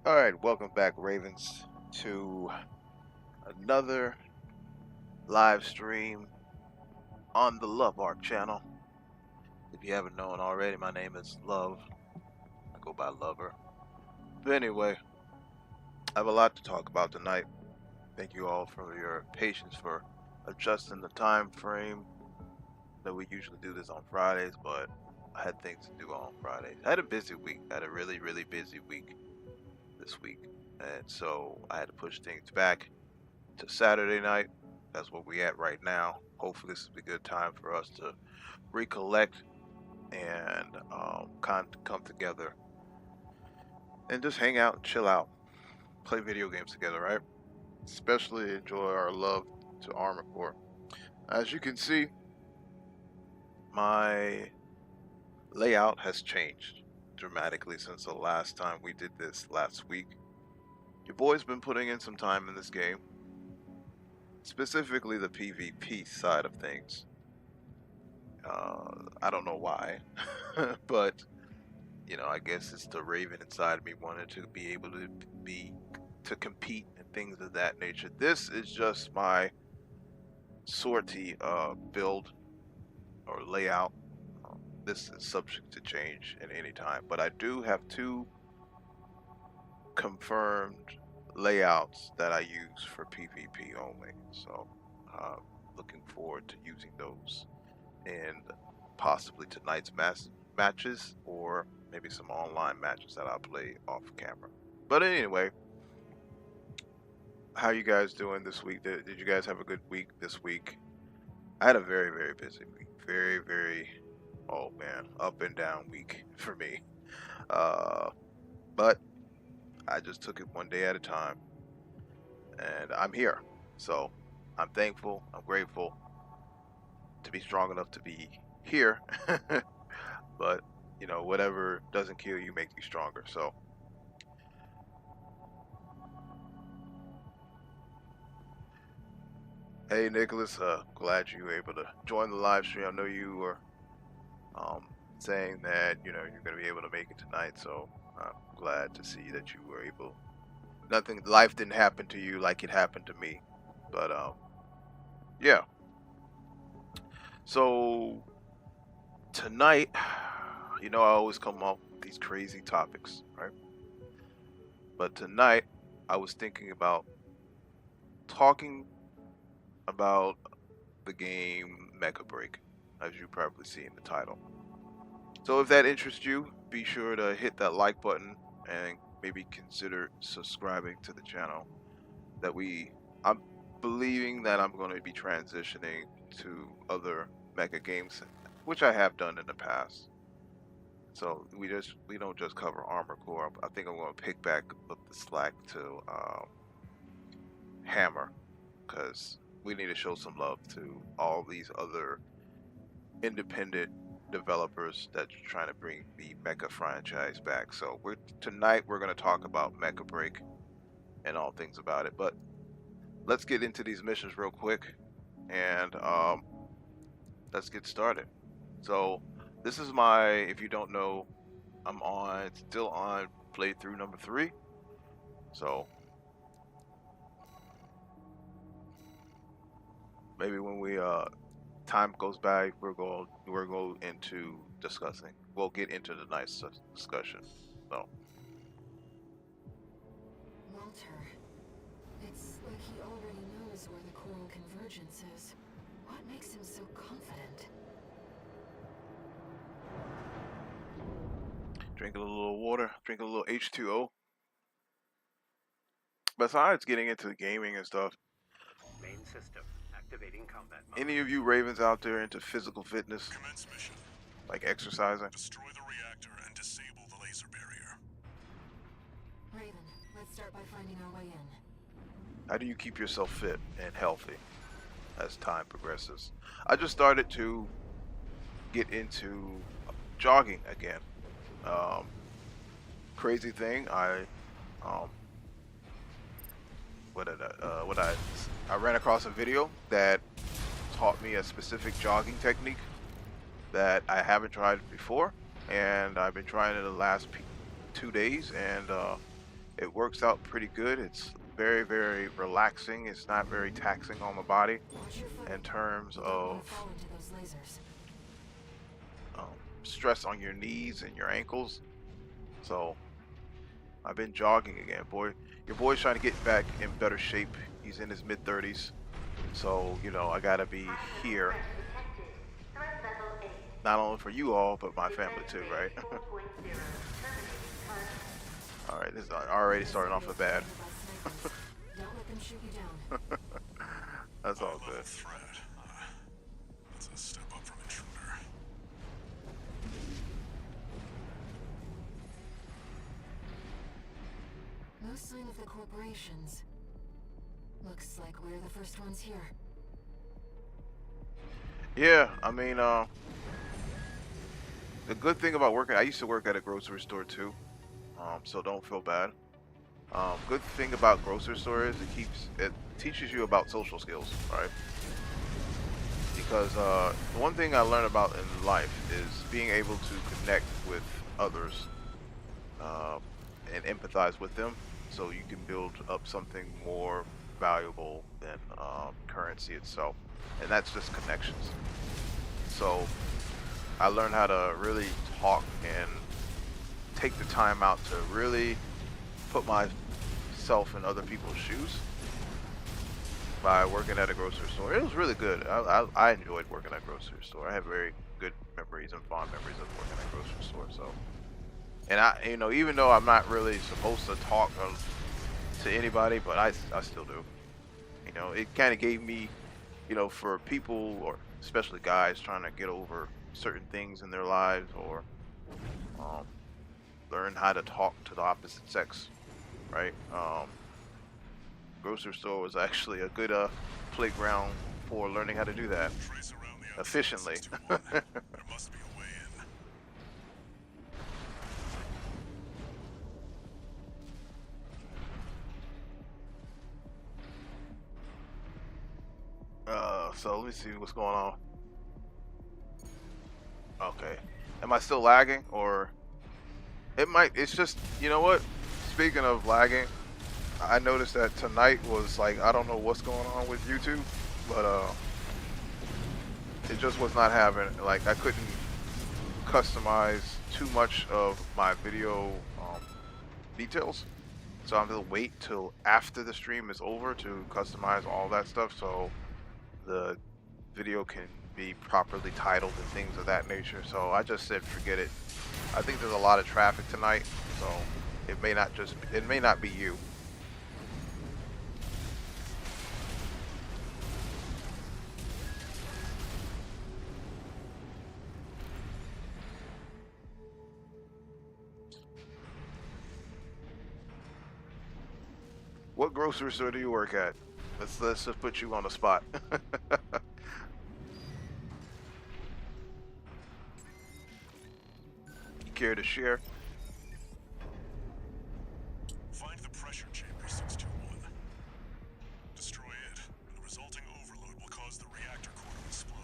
All right, welcome back, Ravens, to another live stream on the LoveArk channel. If you haven't known already, my name is Love. I go by Lover. But anyway, I have a lot to talk about tonight. Thank you all for your patience for adjusting the time frame that we usually do this on Fridays, but I had things to do on Fridays. I had a busy week. I had a really, really busy week this week. And so I had to push things back to Saturday night. That's where we at right now. Hopefully this is a good time for us to recollect and come together and just hang out and chill out, play video games together, right? Especially enjoy our love to Armor Core. As you can see, my layout has changed dramatically since the last time we did this last week. Your boy's been putting in some time in this game, specifically the PvP side of things. I don't know why, but you know, I guess it's the Raven inside of me wanted to be able to compete and things of that nature. This is just my sortie build or layout. This is subject to change at any time, but I do have two confirmed layouts that I use for PvP only. So, looking forward to using those in possibly tonight's matches or maybe some online matches that I'll play off camera. But anyway, how you guys doing this week? Did you guys have a good week this week? I had a very, very busy week. Very, very, oh man, up and down week for me. But I just took it one day at a time, and I'm here. So I'm thankful, I'm grateful to be strong enough to be here. But you know, whatever doesn't kill you makes you stronger. So hey Nicholas, glad you were able to join the live stream. I know you were saying that you know you're going to be able to make it tonight, so I'm glad to see that you were able. Nothing, life didn't happen to you like it happened to me, but yeah. So tonight, you know, I always come up with these crazy topics, right? But tonight, I was thinking about talking about the game Mecha BREAK, as you probably see in the title. So if that interests you, be sure to hit that like button and maybe consider subscribing to the channel. I'm believing that I'm going to be transitioning to other mecha games, which I have done in the past. So we don't just cover Armor Core. I think I'm going to pick back up the slack to Hammer, because we need to show some love to all these other independent developers that are trying to bring the Mecha franchise back. So tonight we're going to talk about Mecha BREAK and all things about it. But let's get into these missions real quick, and let's get started. So this is my, if you don't know, I'm still on playthrough number 3. So maybe when we time goes by, we're going into discussing. We'll get into the nice discussion. So Walter, it's like he already knows where the coral convergence is. What makes him so confident? drink a little water, drink a little H2O. Besides getting into the gaming and stuff, Main system activating combat mode. any of you Ravens out there into physical fitness, Commence mission. like exercising? Destroy the reactor and disable the laser barrier. Raven, let's start by finding our way in. How do you keep yourself fit and healthy as time progresses? I just started to get into jogging again. Crazy thing, I ran across a video that taught me a specific jogging technique that I haven't tried before, and I've been trying it the last 2 days, and it works out pretty good. It's very, very relaxing. It's not very taxing on the body Watch your foot. in terms You don't want of to fall into those lasers. stress on your knees and your ankles. So I've been jogging again, boy. Your boy's trying to get back in better shape. He's in his mid-30s. So, you know, I gotta be here. Not only for you all, but my family too, right? Alright, this is already starting off with bad. Don't let them shoot you down. That's all High-level good. threat. That's a step up from intruder. No sign of the corporations. Looks like we're the first ones here. Yeah, I mean, the good thing about working, I used to work at a grocery store too, so don't feel bad. Good thing about grocery store is it teaches you about social skills, right? Because the one thing I learned about in life is being able to connect with others and empathize with them, so you can build up something more valuable than currency itself, and that's just connections. So I learned how to really talk and take the time out to really put myself in other people's shoes by working at a grocery store. It was really good. I enjoyed working at a grocery store. I have very good memories and fond memories of working at a grocery store. So, and you know, even though I'm not really supposed to talk to anybody, but I still do. You know, it kind of gave me, you know, for people or especially guys trying to get over certain things in their lives or learn how to talk to the opposite sex, right? Grocery store was actually a good playground for learning how to do that Trace around the outside efficiently. 61. There must be a way in. So let me see what's going on. Okay, am I still lagging or it might? It's just, you know what? Speaking of lagging, I noticed that tonight was like, I don't know what's going on with YouTube, but it just was not having, like, I couldn't customize too much of my video details, so I'm gonna wait till after the stream is over to customize all that stuff so the video can be properly titled and things of that nature. So I just said forget it. I think there's a lot of traffic tonight, so it may not be you. What grocery store do you work at? Let's just put you on the spot. You care to share? Find the pressure chamber 621. Destroy it, and the resulting overload will cause the reactor core to explode.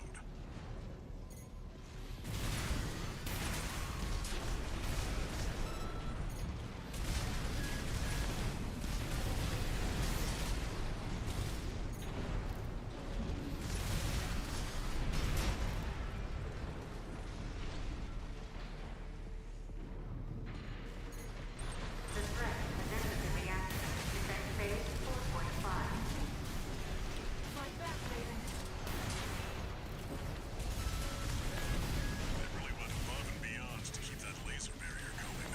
It really went above and beyond to keep that laser barrier going.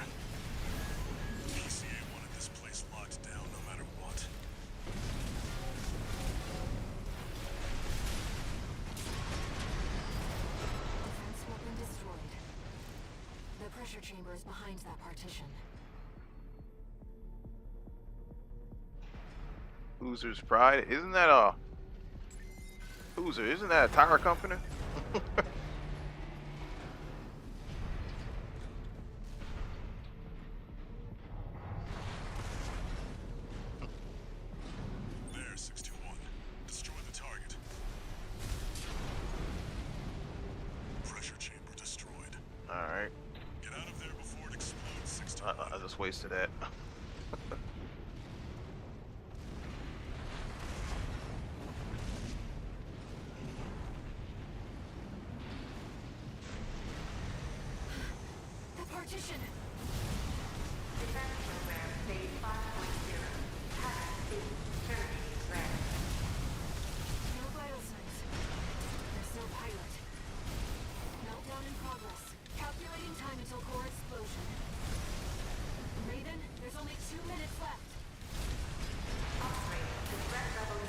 PCA wanted this place locked down no matter what. Defense weapon destroyed. The pressure chamber is behind that partition. Hoosers Pride. Isn't that a Hooser? Isn't that a tire company? There, 621. Destroy the target. Pressure chamber destroyed. All right. Get out of there before it explodes, 621. I just wasted that. The partition! Defense program phase 5.0. Pattern C. Terminating threat. No vital signs. There's no pilot. Meltdown in progress. Calculating time until core explosion. Raven, there's only 2 minutes left. Upgrade to threat level 9.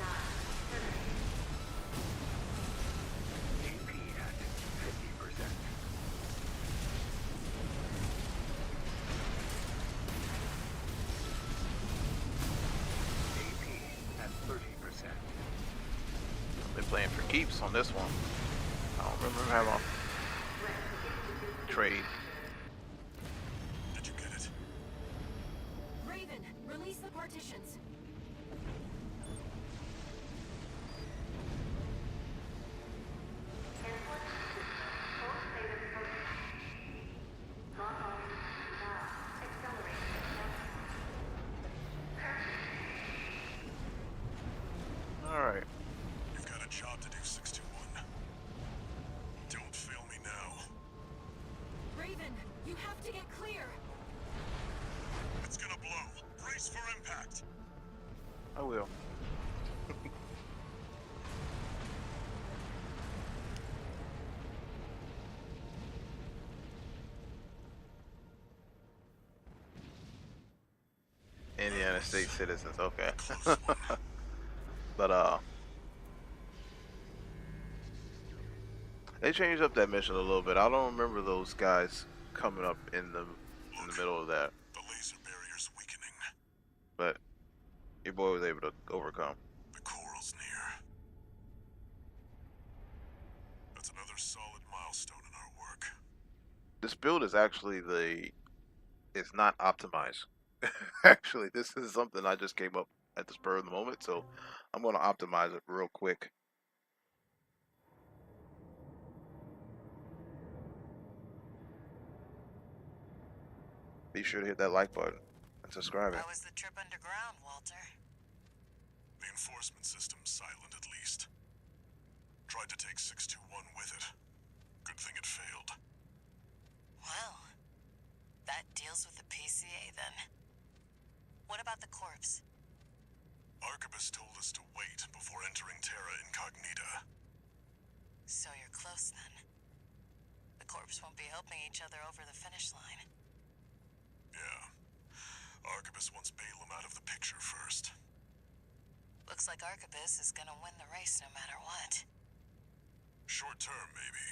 Terminating. AP at 50%. AP at 30%. Been playing for keeps on this one. I don't remember having a trade. Did you get it? Raven, release the partitions. Airport system. Full state of emergency. Throttle now. Accelerating advance. All right. You've got a job to do, 621. Don't fail me now. Raven, you have to get clear. It's gonna blow. Brace for impact. I will. Indiana State citizens, okay. But they changed up that mission a little bit. I don't remember those guys coming up in the middle of that, The laser barrier's weakening. but your boy was able to overcome. The coral's near. That's another solid milestone in our work. This build is actually it's not optimized. Actually, this is something I just came up at the spur of the moment, so I'm going to optimize it real quick. Be sure to hit that like button and subscribe. How was the trip underground, Walter? The enforcement system's silent at least. Tried to take 621 with it. Good thing it failed. Well, that deals with the PCA then. What about the corpse? Arquebus told us to wait before entering Terra Incognita. So you're close then. The corpse won't be helping each other over the finish line. Yeah. Arquebus wants Balaam out of the picture first. Looks like Arquebus is gonna win the race no matter what. Short term, maybe.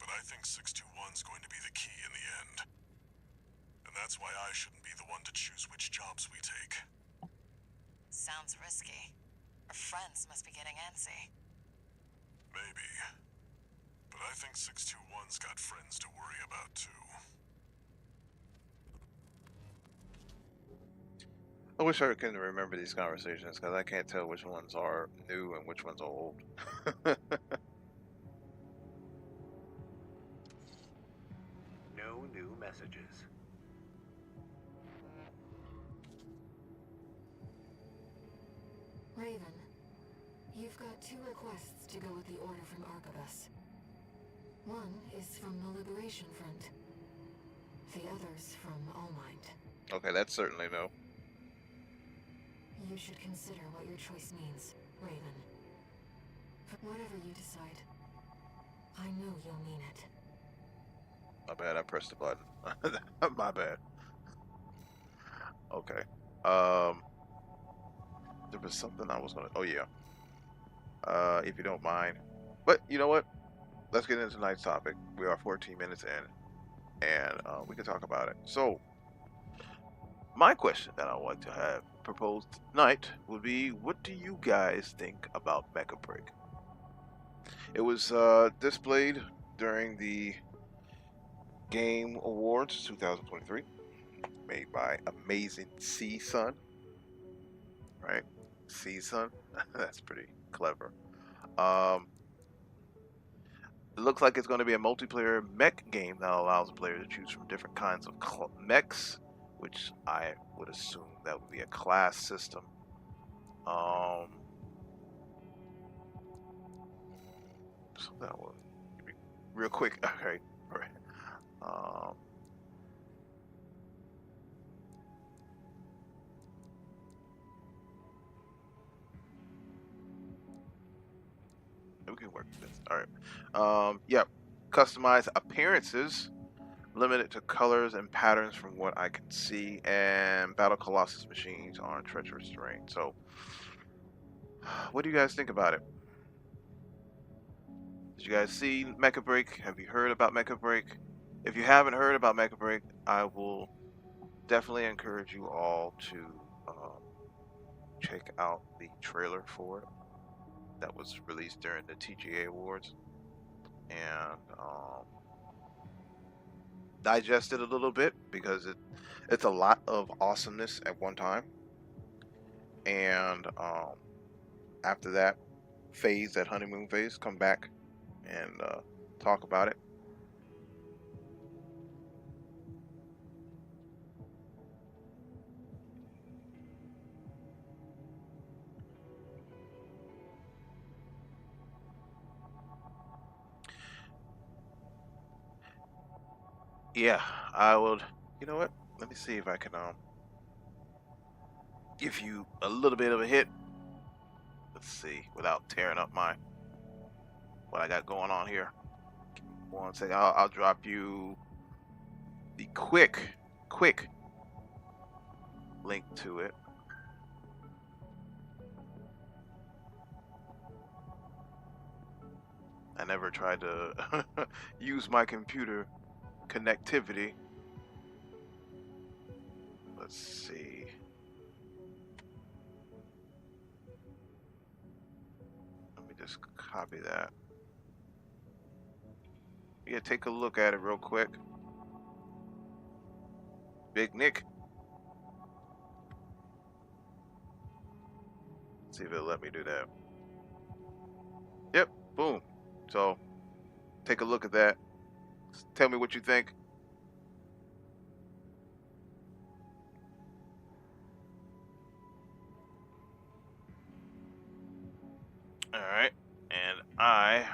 But I think 621's going to be the key in the end. And that's why I shouldn't be the one to choose which jobs we take. Sounds risky. Our friends must be getting antsy. Maybe. But I think 621's got friends to worry about too. I wish I could remember these conversations because I can't tell which ones are new and which ones are old. No new messages. Raven, you've got 2 requests to go with the order from Arquebus. One is from the Liberation Front. The other's from All Mind. Okay, that's certainly no. You should consider what your choice means, Raven. But whatever you decide, I know you'll mean it. My bad, I pressed the button. My bad. Okay. There was something I was gonna. Oh yeah. If you don't mind, but you know what? Let's get into tonight's topic. We are 14 minutes in, and we can talk about it. So, my question that I would like to have proposed tonight would be: what do you guys think about Mecha BREAK? It was displayed during the Game Awards 2023, made by Amazing Sun. Right? Sun. That's pretty clever. It looks like it's going to be a multiplayer mech game that allows the player to choose from different kinds of mechs which I would assume that would be a class system. So that one, real quick. Okay, all right. We can work with this. All right. Yep. Customize appearances, limited to colors and patterns from what I can see, and battle Colossus machines on treacherous terrain. So, what do you guys think about it? Did you guys see Mecha BREAK? Have you heard about Mecha BREAK? If you haven't heard about Mecha BREAK, I will definitely encourage you all to check out the trailer for it that was released during the TGA Awards, and digest it a little bit, because it's a lot of awesomeness at one time. And after that phase, that honeymoon phase, come back and talk about it. Yeah, I would. You know what? Let me see if I can give you a little bit of a hit. Let's see, without tearing up what I got going on here. Give me 1 second. I'll drop you the quick link to it. I never tried to use my computer connectivity. Let's see. Let me just copy that. Yeah, take a look at it real quick. Big Nick. See if it'll let me do that. Yep, boom. So, take a look at that. Tell me what you think. All right, and I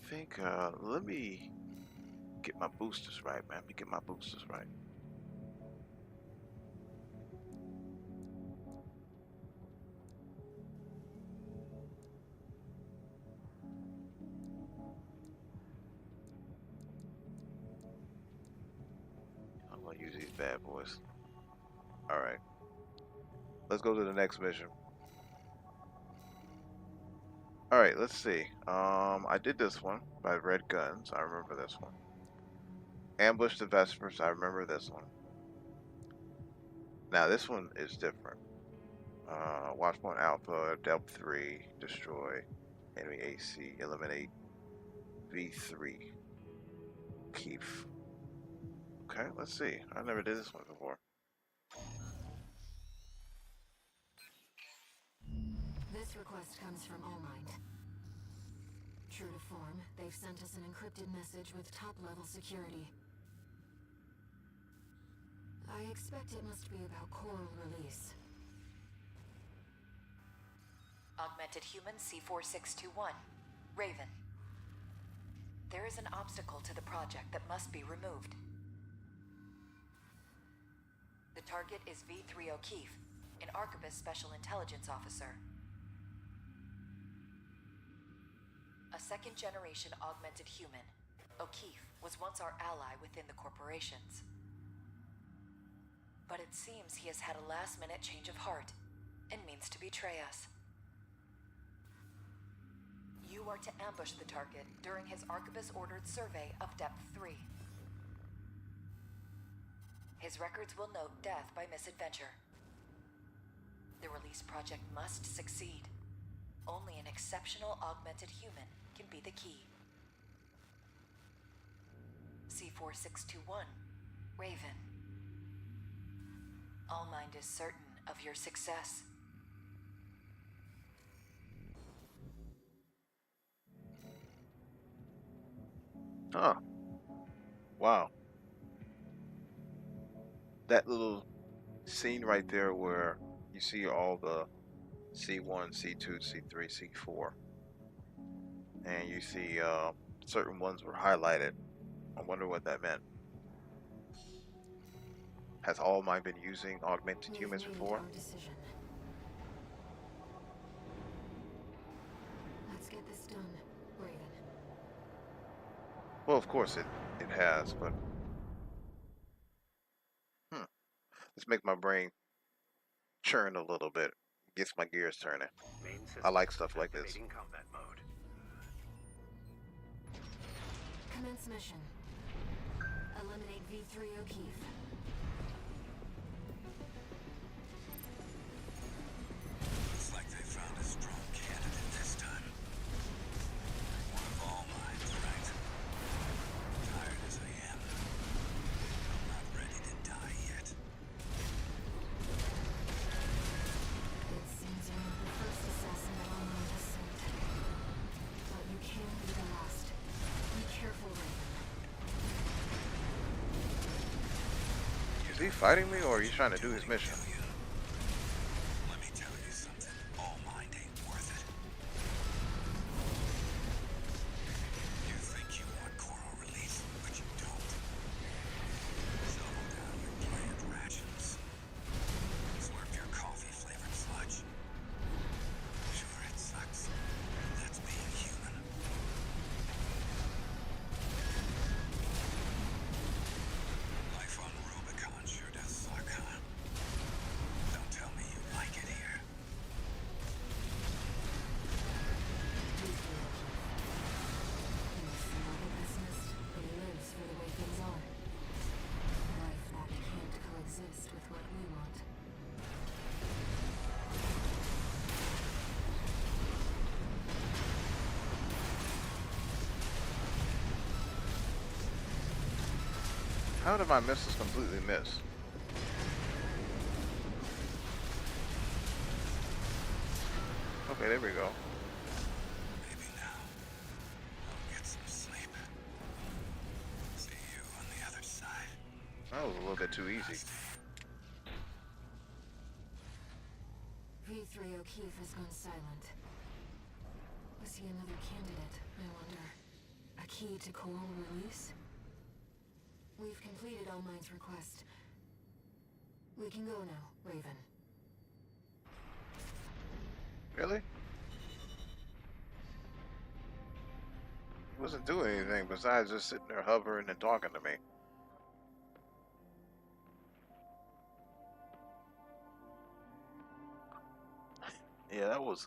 think let me get my boosters right, man. Let me get my boosters right. I'm gonna use these bad boys. All right, let's go to the next mission. All right, let's see. I did this one by Red Guns. I remember this one. Ambush the Vespers. I remember this one. Now this one is different. Watchpoint Alpha, Delp 3, destroy enemy AC, eliminate V3. Keef. Okay, let's see. I never did this one before. This request comes from Allmind. True to form, they've sent us an encrypted message with top-level security. I expect it must be about Coral release. Augmented Human C4621. Raven. There is an obstacle to the project that must be removed. The target is V3 O'Keefe, an Arquebus Special Intelligence Officer. A second-generation augmented human, O'Keefe was once our ally within the corporations. But it seems he has had a last-minute change of heart and means to betray us. You are to ambush the target during his Arquebus-ordered survey of Depth 3. His records will note death by misadventure. The release project must succeed. Only an exceptional augmented human can be the key. C4621, Raven. Allmind is certain of your success. Huh. Wow. that little scene right there where you see all the C1, C2, C3, C4, and you see certain ones were highlighted. I wonder what that meant. Has All Might been using augmented We've humans made before? our decision. Let's get this done, Raven. Well, of course it has, but let's make my brain churn a little bit. Gets my gears turning. Main system I like stuff like this. activating combat mode. Commence mission. Eliminate V3 O'Keefe. Looks like they found a strong candidate this time. One of all minds, right? Tired as I am, I'm not ready to die yet. It seems you're not the first assassin that Online has sent. But you can be the last. Be careful, Raven. Is he fighting me or are you trying to do his mission? Let me tell you something. All mind ain't worth it. You think you want coral relief, but you don't. Settle down your bland rations. Slurp your coffee-flavored sludge. Sure, it sucks. That's being human. Life on Rubicon sure does suck, huh? Don't tell me you like it here. He's not a pessimist, but he lives for the way things are. Life that can't coexist with what we want. How did my missiles completely miss? Okay, there we go. Maybe now I'll get some sleep. See you on the other side. That was a little bit too easy. V3 O'Keefe has gone silent. Was he another candidate, I wonder? A key to coral release? We've completed All Mind's request. We can go now, Raven. Really? He wasn't doing anything besides just sitting there hovering and talking to me. Yeah, that was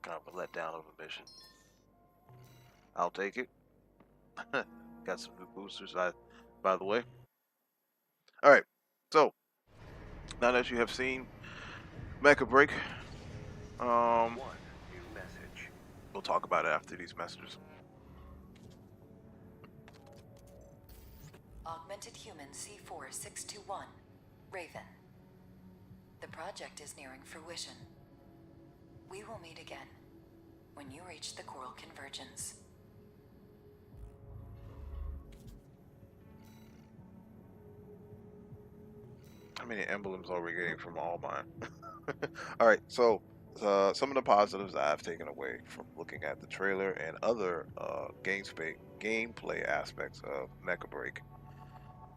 kind of a letdown of a mission. I'll take it. Got some new boosters, by the way. All right, so now that you have seen Mecha BREAK, One new message. we'll talk about it after these messages. Augmented Human C4621, Raven. The project is nearing fruition. We will meet again when you reach the coral convergence. How many emblems are we getting from All Mine? All right, so some of the positives I've taken away from looking at the trailer and other gameplay aspects of Mecha BREAK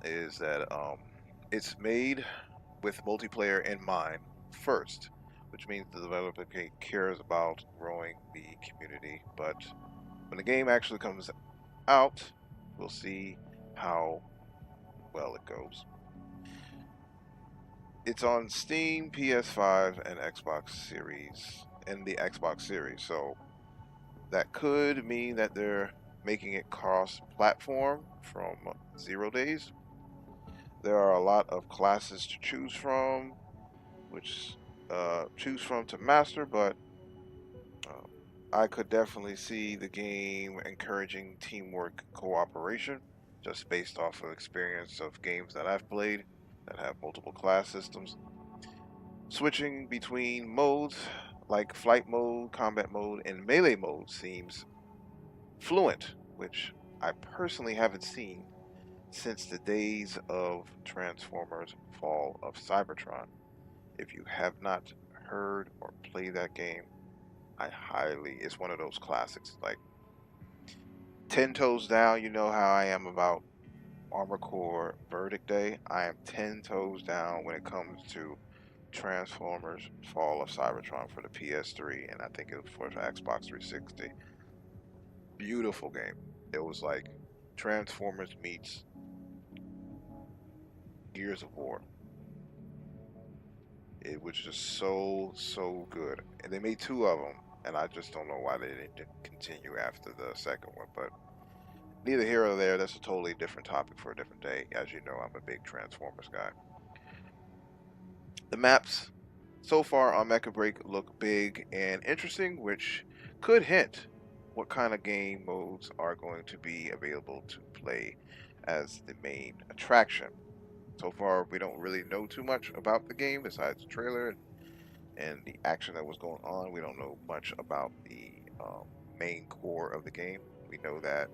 is that it's made with multiplayer in mind first, which means the developer cares about growing the community. But when the game actually comes out, we'll see how well it goes. It's on Steam, PS5, and Xbox Series, and the Xbox Series, so that could mean that they're making it cross-platform from 0 days. There are a lot of classes to choose from, to master, but I could definitely see the game encouraging teamwork, cooperation, just based off of experience of games that I've played that have multiple class systems. Switching between modes like flight mode, combat mode, and melee mode seems fluent, which I personally haven't seen since the days of Transformers Fall of Cybertron. If you have not heard or played that game, it's one of those classics. Like 10 toes down, you know how I am about Armor Core Verdict Day. I am 10 toes down when it comes to Transformers Fall of Cybertron for the PS3, and I think it was for the Xbox 360. Beautiful game. It was like Transformers meets Gears of War. It was just so good. And they made two of them, and I just don't know why they didn't continue after the second one, but neither here or there. That's a totally different topic for a different day. As you know, I'm a big Transformers guy. The maps so far on Mecha BREAK look big and interesting, which could hint what kind of game modes are going to be available to play as the main attraction. So far, we don't really know too much about the game besides the trailer and the action that was going on. We don't know much about the main core of the game. We know that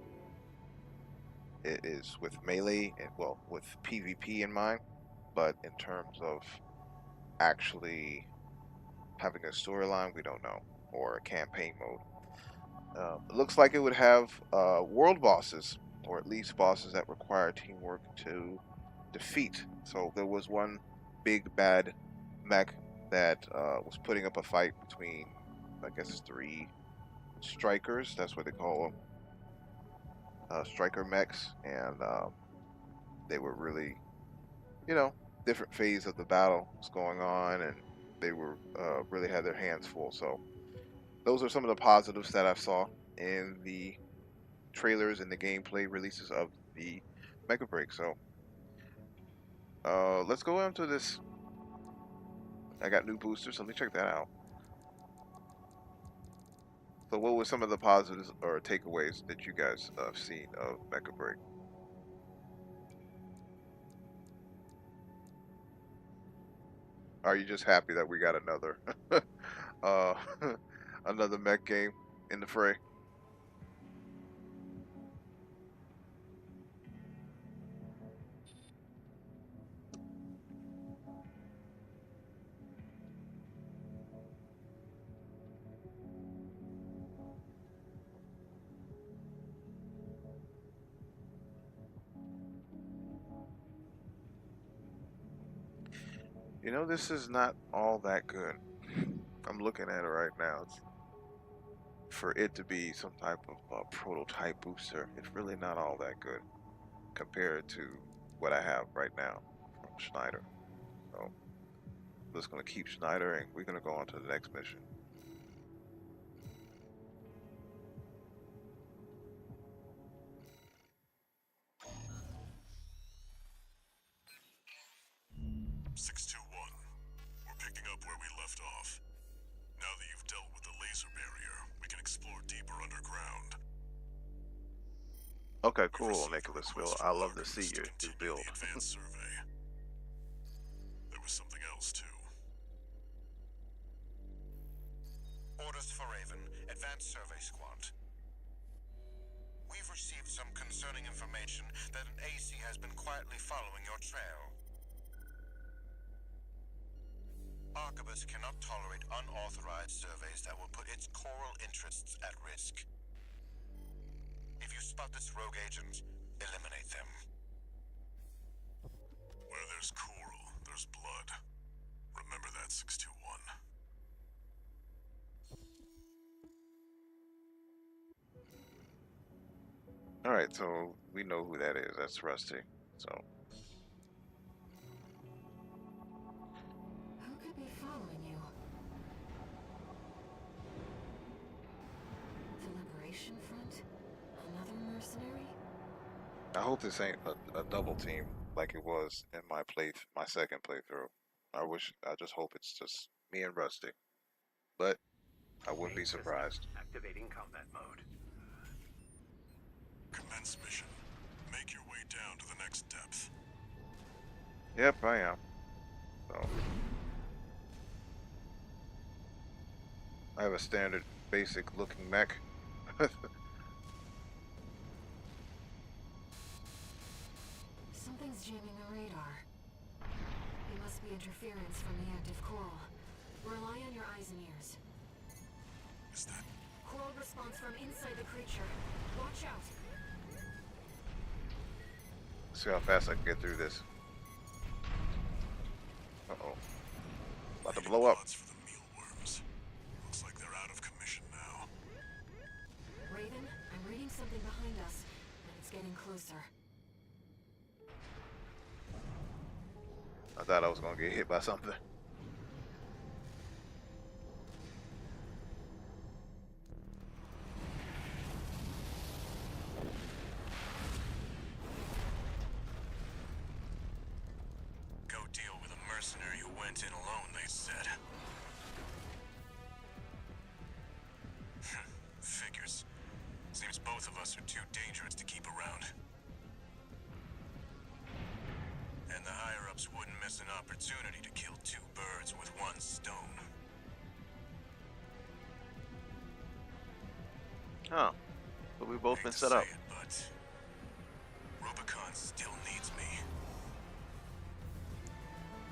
it is with melee and, well, with PvP in mind, but in terms of actually having a storyline, we don't know, or a campaign mode. It looks like it would have world bosses, or at least bosses that require teamwork to defeat. So there was one big bad mech that was putting up a fight between, I guess, three strikers. That's what they call them, striker mechs, and they were really, you know, different phase of the battle was going on, and they were really had their hands full. So those are some of the positives that I saw in the trailers and the gameplay releases of the Mecha BREAK. So let's go into this. I got new boosters, so let me check that out. So what were some of the positives or takeaways that you guys have seen of Mecha BREAK? Are you just happy that we got another uh, another mech game in the fray? You know, this is not all that good. I'm looking at it right now. For it to be some type of prototype booster, it's really not all that good compared to what I have right now from Schneider. So I'm just going to keep Schneider, and we're going to go on to the next mission. We're picking up where we left off. Now that you've dealt with the laser barrier, we can explore deeper underground. Okay, We've cool, received a Nicholas. request Well, from I love to see Archivists your to new continue build. the advanced survey. There was something else too. Orders for Raven, Advanced Survey Squad. We've received some concerning information that an AC has been quietly following your trail. Archivist cannot tolerate unauthorized surveys that will put its coral interests at risk. If you spot this rogue agent, eliminate them. Where there's coral, there's blood. Remember that, 621. Alright, so we know who that is. That's Rusty. So Who could be following you? The Liberation Front? Another mercenary? I hope this ain't a double team like it was in my second playthrough. I just hope it's just me and Rusty. But I wouldn't be Main system surprised. activating combat mode. Commence mission. Make your way down to the next depth. Yep, I am. So I have a standard basic looking mech. He's jamming the radar. It must be interference from the active coral. Rely on your eyes and ears. Is that... Coral response from inside the creature. Watch out. See how fast I can get through this. Uh-oh. About to blow up. Pods for the mealworms. Looks like they're out of commission now. Raven, I'm reading something behind us, and it's getting closer. I thought I was gonna get hit by something. Go deal with a mercenary who went in alone, they said. Figures. Seems both of us are too dangerous to keep around. And the higher-ups wouldn't miss an opportunity to kill two birds with one stone. Huh. But we've both Hate been to set say up. it, but Rubicon still needs me.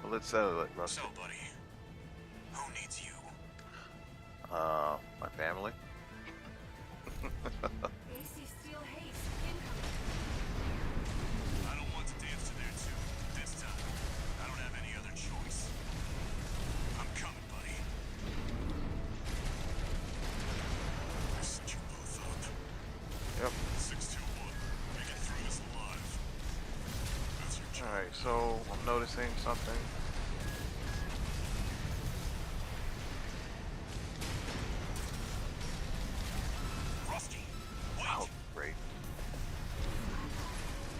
Well, let's settle it, Rusty. So, buddy, who needs you? My family. AC Steel Haze, incoming. I don't want to dance to their tune. This time, I don't have any other choice. I'm coming, buddy. I set you both up. Yep. 621. Make it through this alive. That's your job. Alright, so I'm noticing something. Rusty, wait! Oh, great.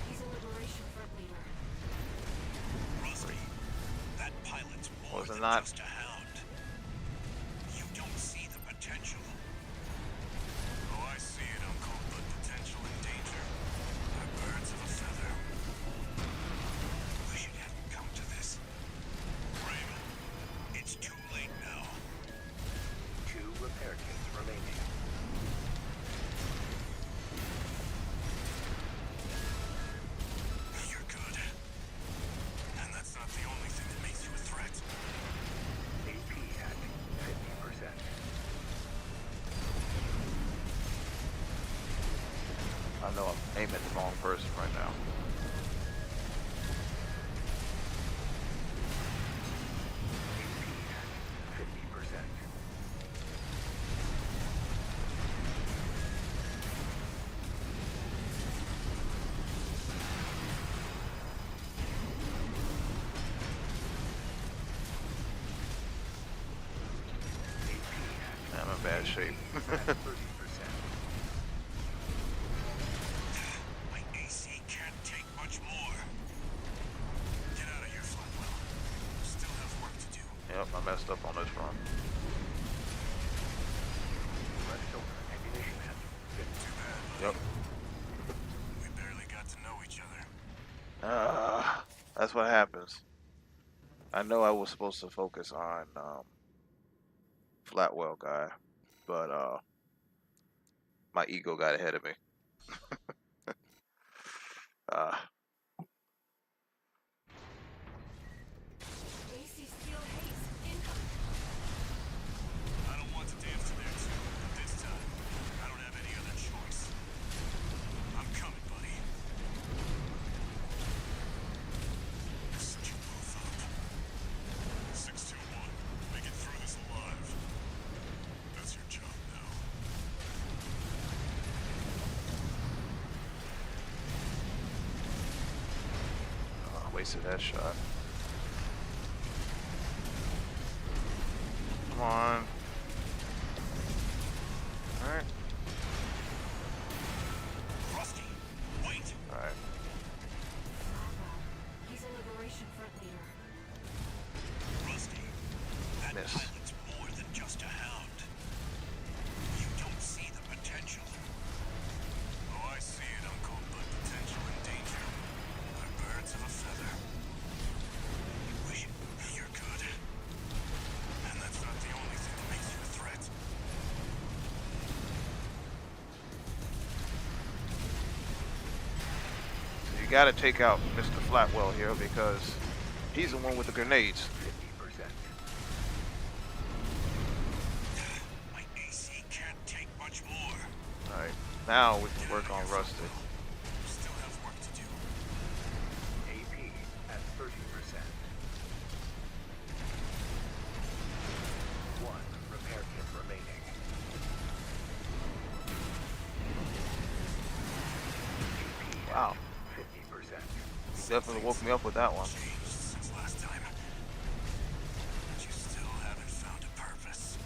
He's a Liberation Front leader. Rusty, that pilot's more Was it than not? just a hound. You don't see the potential. Oh, I see it, Uncle, but potential and danger are birds of a feather. Wish it hadn't come to this. Raven, it's too late now. 2 repair kits remaining. You're good. And that's not the only thing that makes you a threat. AP at 50%. I know I'm aiming at the wrong person right now. AP at 50%. I'm in bad shape. At 30%. My AC can't take much more. Get out of here, Flatwell. Still have work to do. Yep, I messed up on this front. Left shoulder ammunition at 50%. Too bad, buddy. Yep. We barely got to know each other. That's what happens. I know I was supposed to focus on Flatwell guy, but my ego got ahead of me. AC Steel Haze, incoming. I don't want to dance to their tune, but this time, I don't have any other choice. I'm coming, buddy. Set you both up. 621. Make it through this alive. That's your job now. Wasted that shot. Come on. Alright. Rusty, wait! Alright. He's a Liberation Front leader. Rusty, that Miss. pilot's more than just a hound. You don't see the potential. Oh, I see it, Uncle, but potential and danger are birds of a feather. Wish you're good. And that's not the only thing that makes you a threat. You gotta take out Mr. Flatwell here because he's the one with the grenades. 50%. My AC can't take much more. Alright, now we can work on Rusted. Still have work to do. AP at 30%. One repair kit remaining. AP Wow, at 50%. definitely woke me up with that one. Changed since last time. But you still haven't found a purpose.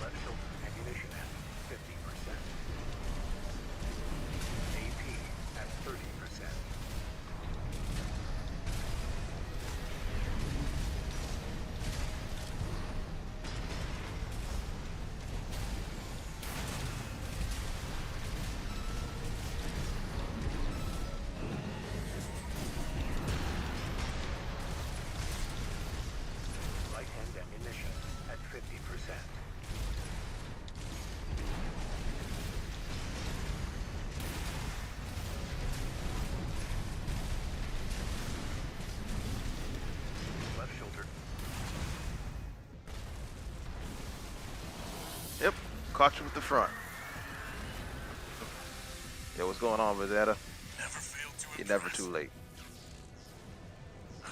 Left shoulder ammunition at 50%. AP at 30%. Right hand ammunition at 50%. Left shoulder. Yep, caught you with the front. Yeah, what's going on, Rosetta? Never failed to You're never impress. too late.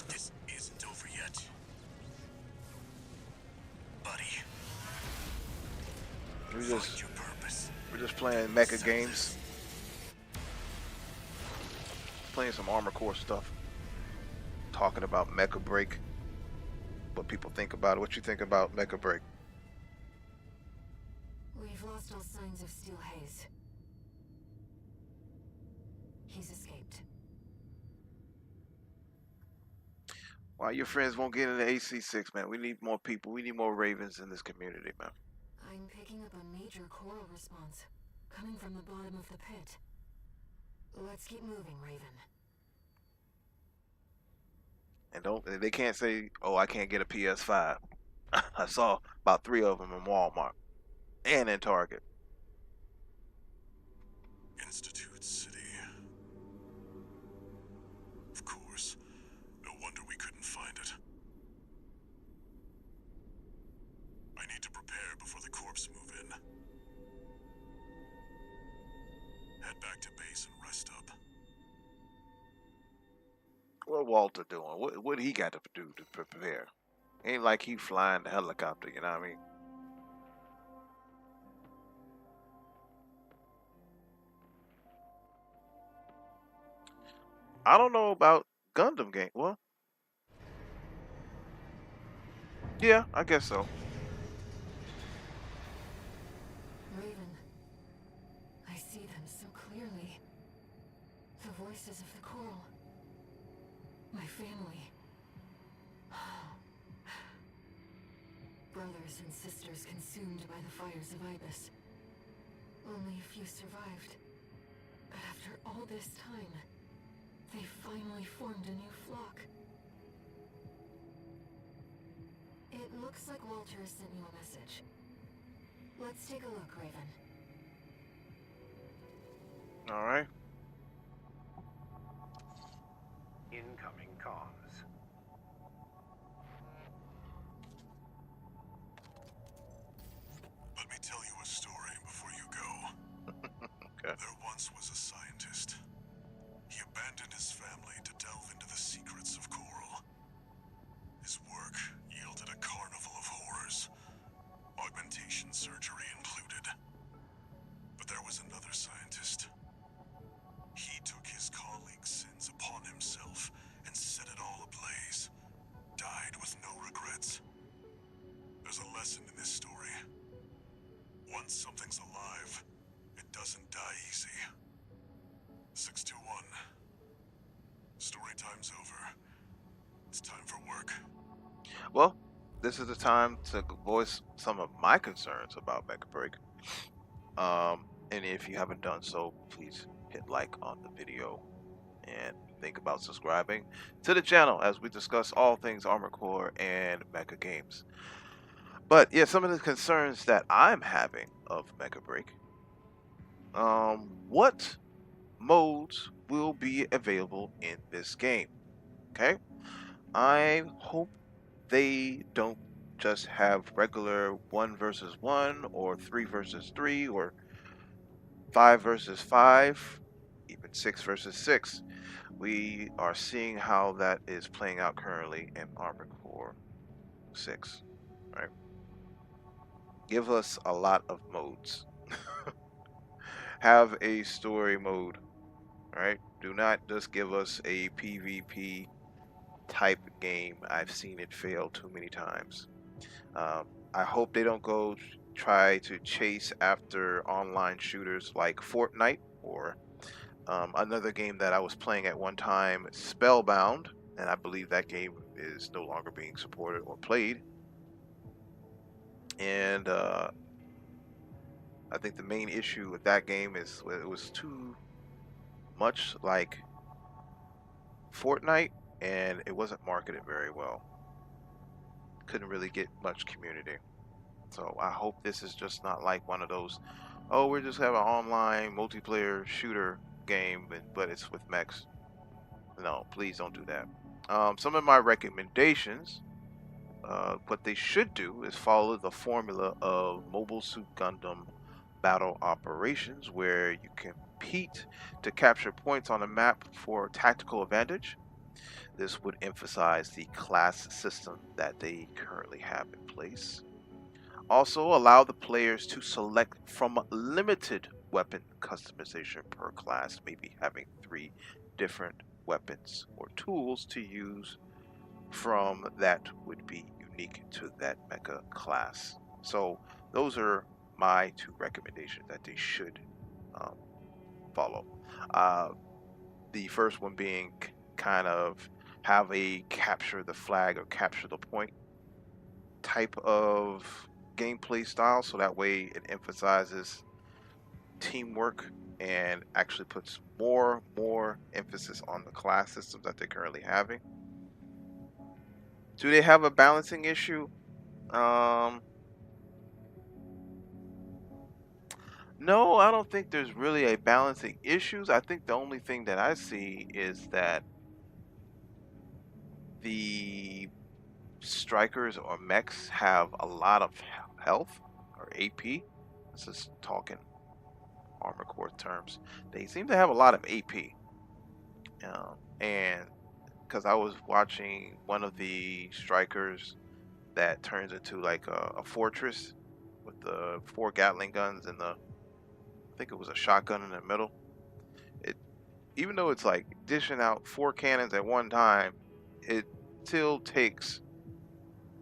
This isn't over yet. Buddy, We find just your purpose. we're just playing mecha games, playing some Armor Core stuff, talking about Mecha Break. What people think about it. What you think about Mecha Break? We've lost all signs of Steel Haze. He's escaped. Why your friends won't get into AC6, man? We need more people. We need more Ravens in this community, man. I'm picking up a major coral response, coming from the bottom of the pit. Let's keep moving, Raven. And they can't say, "Oh, I can't get a PS5." I saw about 3 of them in Walmart and in Target. Institute City. Of course. No wonder we couldn't find it. I need to prepare before the corps move in. Head back to base and rest up. What Walter doing? What he got to do to prepare? Ain't like he flying the helicopter, you know what I mean? I don't know about Gundam game. Well, yeah, I guess so. Raven, I see them so clearly. The voices of the coral. My family. Brothers and sisters consumed by the fires of Ibis. Only a few survived. But after all this time, they finally formed a new flock. It looks like Walter sent you a message. Let's take a look, Raven. All right. Incoming comms. Let me tell you a story before you go. Okay. There once was a scientist. He abandoned his family to delve into the secrets of coral. His work yielded a carnival of horrors, augmentation surgery included. But there was another scientist. He took his colleagues' sins upon himself and set it all ablaze. Died with no regrets. There's a lesson in this story. Once something's alive, it doesn't die easy. 621. Story time's over. It's time for work. Well, this is the time to voice some of my concerns about Mecha Break. And if you haven't done so, please hit like on the video and think about subscribing to the channel as we discuss all things Armor Core and Mecha games. But yeah, some of the concerns that I'm having of Mecha Break what modes will be available in this game. Okay, I hope they don't just have regular 1 versus 1 or 3 versus 3 or 5 versus 5, even 6 versus 6. We are seeing how that is playing out currently in Armored Core 6. Right? Give us a lot of modes. Have a story mode. Right? Do not just give us a PvP type game. I've seen it fail too many times. Um, I hope they don't go try to chase after online shooters like Fortnite or another game that I was playing at one time, Spellbound, and I believe that game is no longer being supported or played. And I think the main issue with that game is it was too much like Fortnite, and it wasn't marketed very well. Couldn't really get much community. So I hope this is just not like one of those, oh, we're just having an online multiplayer shooter game, but it's with mechs. No, please don't do that. Some of my recommendations, what they should do is follow the formula of Mobile Suit Gundam battle operations, where you compete to capture points on a map for tactical advantage. This would emphasize the class system that they currently have in place. Also, allow the players to select from limited weapon customization per class, maybe having 3 different weapons or tools to use from that would be unique to that mecha class. So those are my 2 recommendations that they should um, follow. Uh, the first one being kind of have a capture the flag or capture the point type of gameplay style, so that way it emphasizes teamwork and actually puts more emphasis on the class systems that they're currently having. Do they have a balancing issue? No, I don't think there's really a balancing issues. I think the only thing that I see is that the strikers or mechs have a lot of health or AP. This is talking Armor Core terms. They seem to have a lot of AP. And because I was watching one of the strikers that turns into like a fortress with the 4 Gatling guns and I think it was a shotgun in the middle. It, even though it's like dishing out 4 cannons at one time, it still takes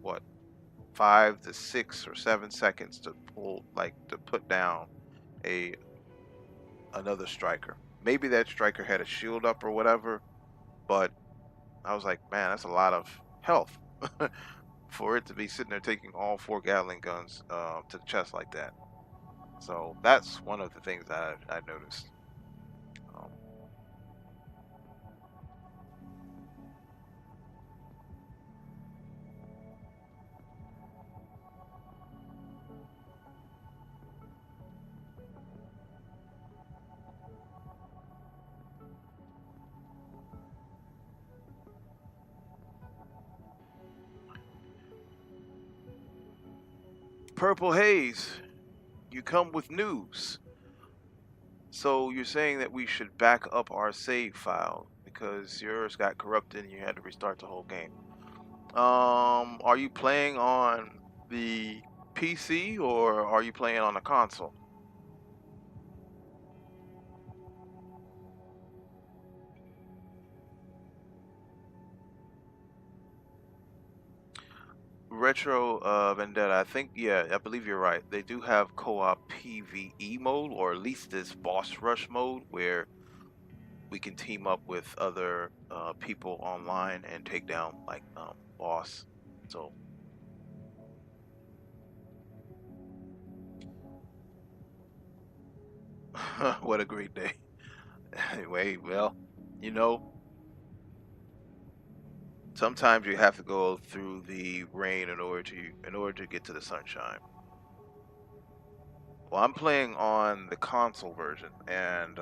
what 5 to 6 or 7 seconds to put down a another striker. Maybe that striker had a shield up or whatever, but I was like, man, that's a lot of health for it to be sitting there taking all 4 Gatling guns to the chest like that. So that's one of the things that I noticed. Um, Purple Haze, you come with news. So you're saying that we should back up our save file because yours got corrupted and you had to restart the whole game. Are you playing on the PC or are you playing on a console? Retro Vendetta, I think, yeah, I believe you're right. They do have co-op PvE mode, or at least this boss rush mode, where we can team up with other people online and take down like boss. So what a great day. Anyway, well, you know, sometimes you have to go through the rain in order to get to the sunshine. Well, I'm playing on the console version, and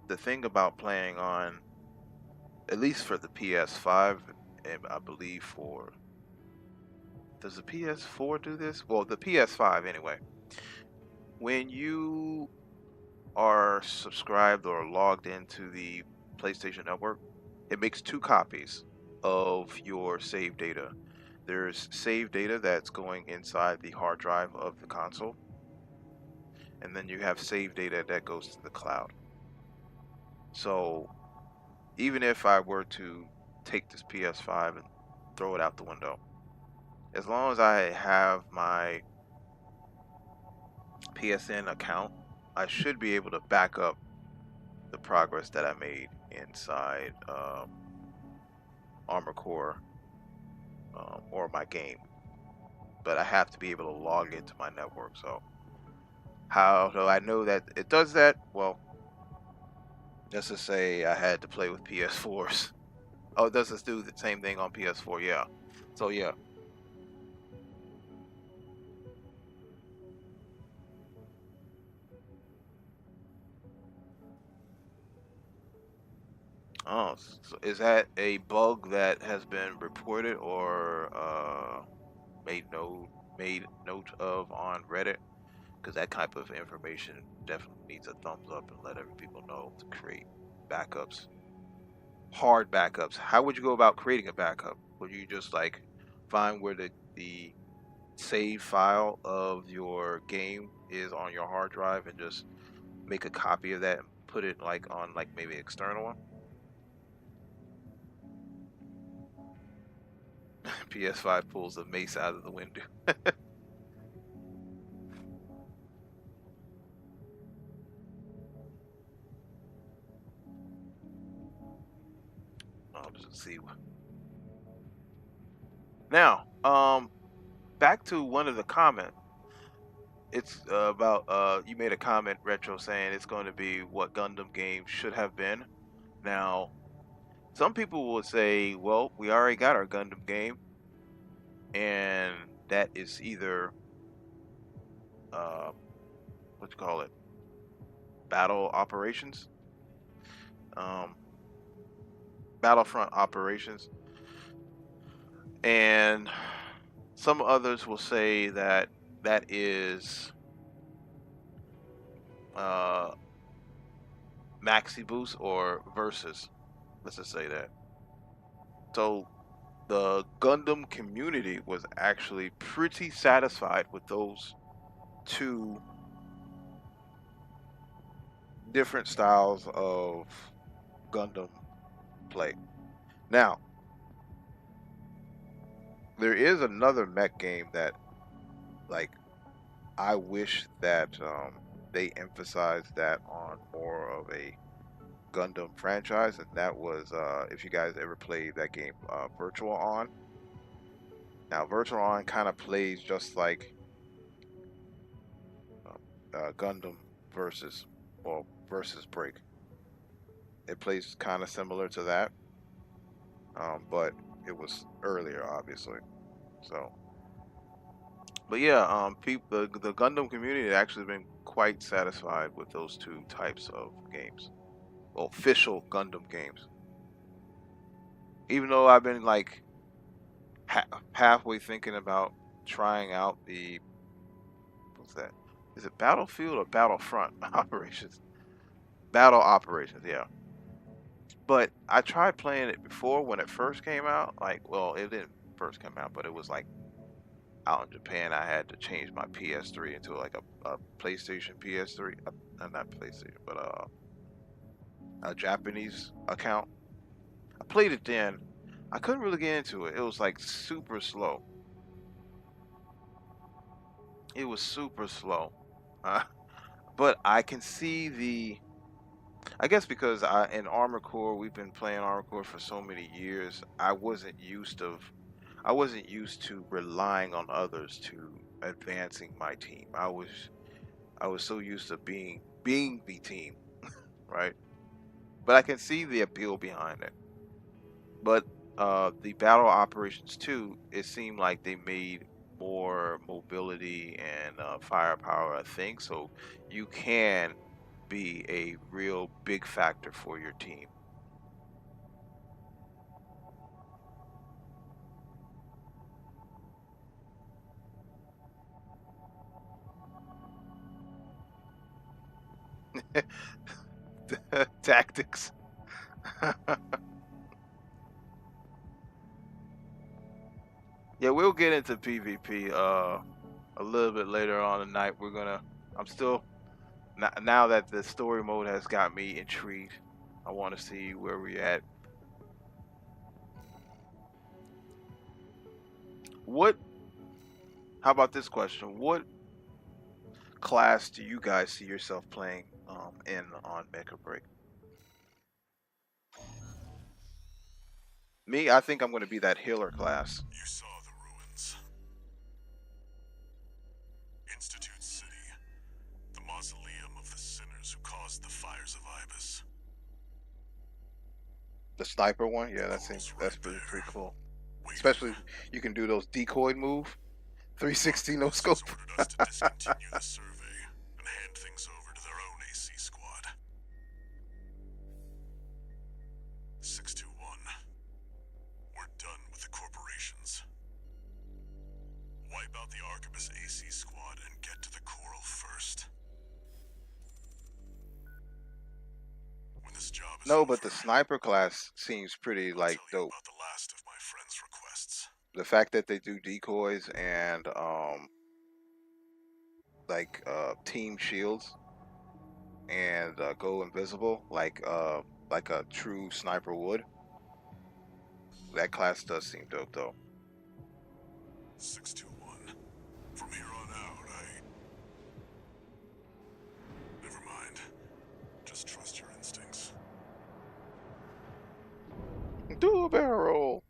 the thing about playing on, at least for the PS5, and I believe for, does the PS4 do this? Well, the PS5 anyway. When you are subscribed or logged into the PlayStation Network, it makes two copies of your save data. There's save data that's going inside the hard drive of the console, and then you have save data that goes to the cloud. So even if I were to take this PS5 and throw it out the window, as long as I have my PSN account, I should be able to back up the progress that I made inside Armor Core or my game. But I have to be able to log into my network. So how do I know that it does that? Well, let's just say I had to play with PS4s. Oh, it does this do the same thing on PS4? Yeah. So yeah. Oh, so is that a bug that has been reported or made note of on Reddit? Because that type of information definitely needs a thumbs up and let every people know to create backups, hard backups. How would you go about creating a backup? Would you just like find where the save file of your game is on your hard drive and just make a copy of that and put it like on like maybe external one? PS5 pulls the mace out of the window. I'll just see. Now, back to one of the comments. It's about you made a comment, Retro, saying it's going to be what Gundam games should have been. Now, some people will say, well, we already got our Gundam game, and that is either what you call it, battle operations, um, battlefront operations, and some others will say that that is maxi boost or versus. Let's just say that. So the Gundam community was actually pretty satisfied with those two different styles of Gundam play. Now, there is another mech game that, like, I wish that they emphasized that on more of a Gundam franchise, and that was if you guys ever played that game, Virtual On. Now, Virtual On kind of plays just like Gundam versus or versus Break. It plays kind of similar to that, but it was earlier, obviously. So, but yeah, the Gundam community has actually been quite satisfied with those two types of games, well, official Gundam games. Even though I've been like halfway thinking about trying out the what's that? Is it Battlefield or Battlefront operations? Battle operations, yeah. But I tried playing it before when it first came out. Like, well, it didn't first come out, but it was like out in Japan. I had to change my PS3 into like a PlayStation PS3, not PlayStation, but a Japanese account. I played it then. I couldn't really get into it. It was like super slow. It was super slow. But I can see the. I guess because in Armor Core we've been playing Armor Core for so many years, I wasn't used to relying on others to advancing my team. I was so used to being the team, right? But I can see the appeal behind it. But the battle operations too, it seemed like they made more mobility and firepower, I think. So you can be a real big factor for your team. Tactics. Yeah, we'll get into PvP a little bit later on tonight. I'm still now that the story mode has got me intrigued. I want to see where we're at. What? How about this question? What class do you guys see yourself playing in on Mecha Break? Me, I think I'm going to be that healer class. You saw the ruins. Institute City. The mausoleum of the sinners who caused the fires of Ibis. The sniper one, yeah, that's pretty cool. Especially you can do those decoy move, 360 no scope. Ordered us to discontinue the survey and hand things over to their own AC squad. 621. We're done with the corporations. Wipe out the Arquebus AC squad and get to the Coral first. When this job is No, but over, the sniper class seems pretty I'll like tell you dope. about the last of my friend's requests. The fact that they do decoys and team shields and go invisible like a true sniper would. That class does seem dope though. 621. From here on out, never mind. Just trust your instincts. Do a barrel roll.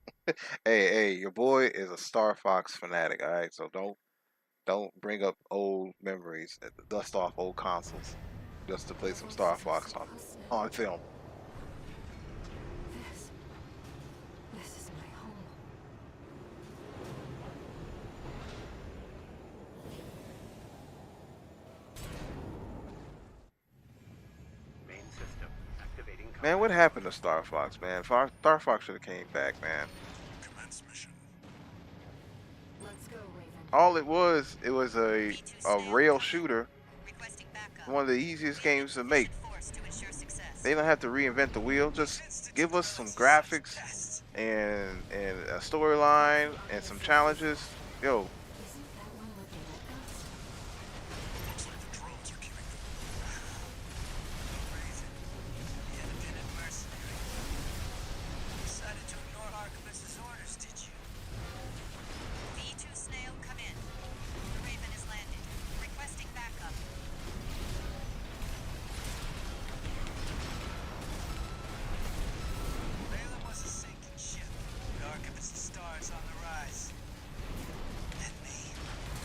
Hey, your boy is a Star Fox fanatic, alright? So don't bring up old memories, dust off old consoles just to play some Star Fox on film. This is my home. Main system activating. Man, what happened to Star Fox, man? Star Fox should have came back, man. Commence mission. Let's go, Raven. All it was a rail shooter, one of the easiest games to make. They don't have to reinvent the wheel. Just give us some graphics and a storyline and some challenges. Yo, Isn't that one with the red guns? Looks like the drones are keeping them. Raven, the independent mercenary. Decided to ignore Arquebus's orders, did you? V2 Snail, come in. The Raven is landed. Requesting backup. Balaam was a sinking ship. The Arquebus stars on the rise. And me,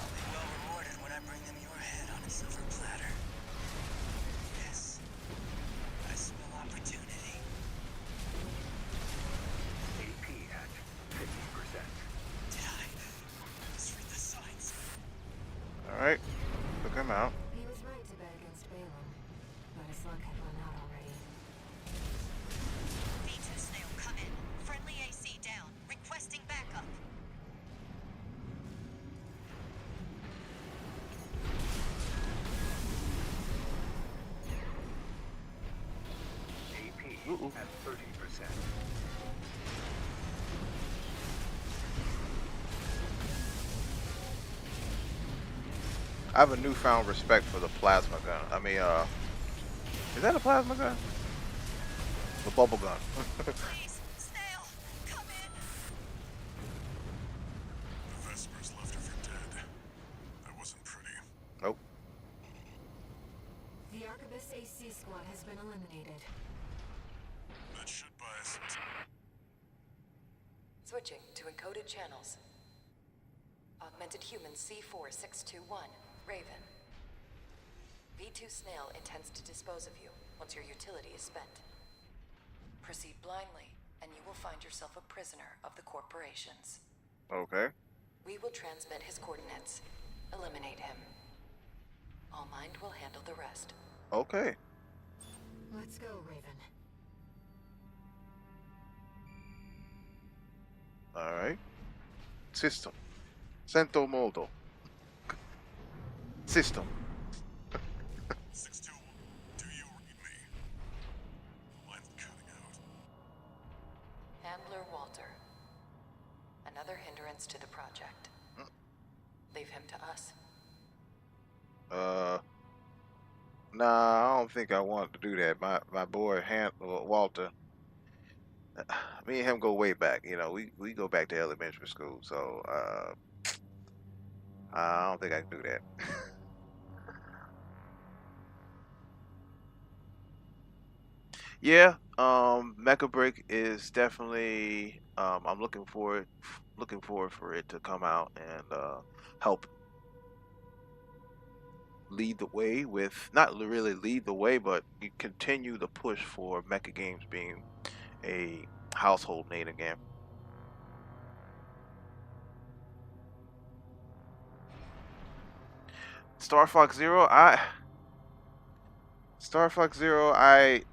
I'll be well rewarded when I bring them your head on a silver platter. Yes, I smell opportunity. AP at 50%. Did I misread the signs? all right, took him out. He was right to bet against Balaam, but his luck had run out already. V2 Snail, come in. Friendly AC down. Requesting backup. AP Ooh. at 30%. I have a newfound respect for the plasma gun. I mean, is that a plasma gun? The bubble gun. Please, Snail, come in. The Vespers left her for dead. That wasn't pretty. Nope. The Arquebus AC squad has been eliminated. That should buy us some time. Switching to encoded channels. Augmented human C4621, Raven. V2 Snail intends to dispose of you once your utility is spent. Proceed blindly, and you will find yourself a prisoner of the corporations. Okay. We will transmit his coordinates. Eliminate him. All Mind will handle the rest. Okay. Let's go, Raven. All right. System. Sento modo. System. 6-2, do you read me? I'm cutting out. Handler Walter. Another hindrance to the project. Leave him to us. Nah, I don't think I want to do that. My boy Walter, me and him go way back. You know, we go back to elementary school, so I don't think I can do that. Yeah, Mecha BREAK is definitely I'm looking forward for it to come out and help lead the way with not really lead the way, but continue the push for mecha games being a household name again. Star Fox Zero, I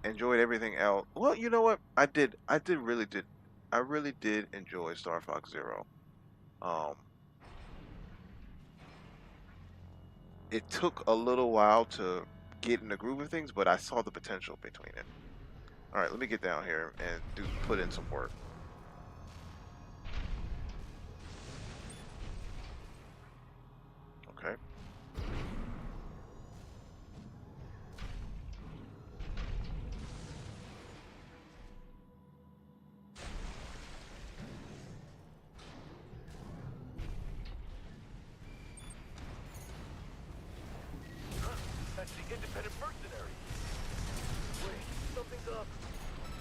enjoyed everything else. Well, you know what? I really did enjoy Star Fox Zero. Um, it took a little while to get in the groove of things, but I saw the potential between it. All right, let me get down here and put in some work. Okay. That's the independent mercenary. Wait, something's up.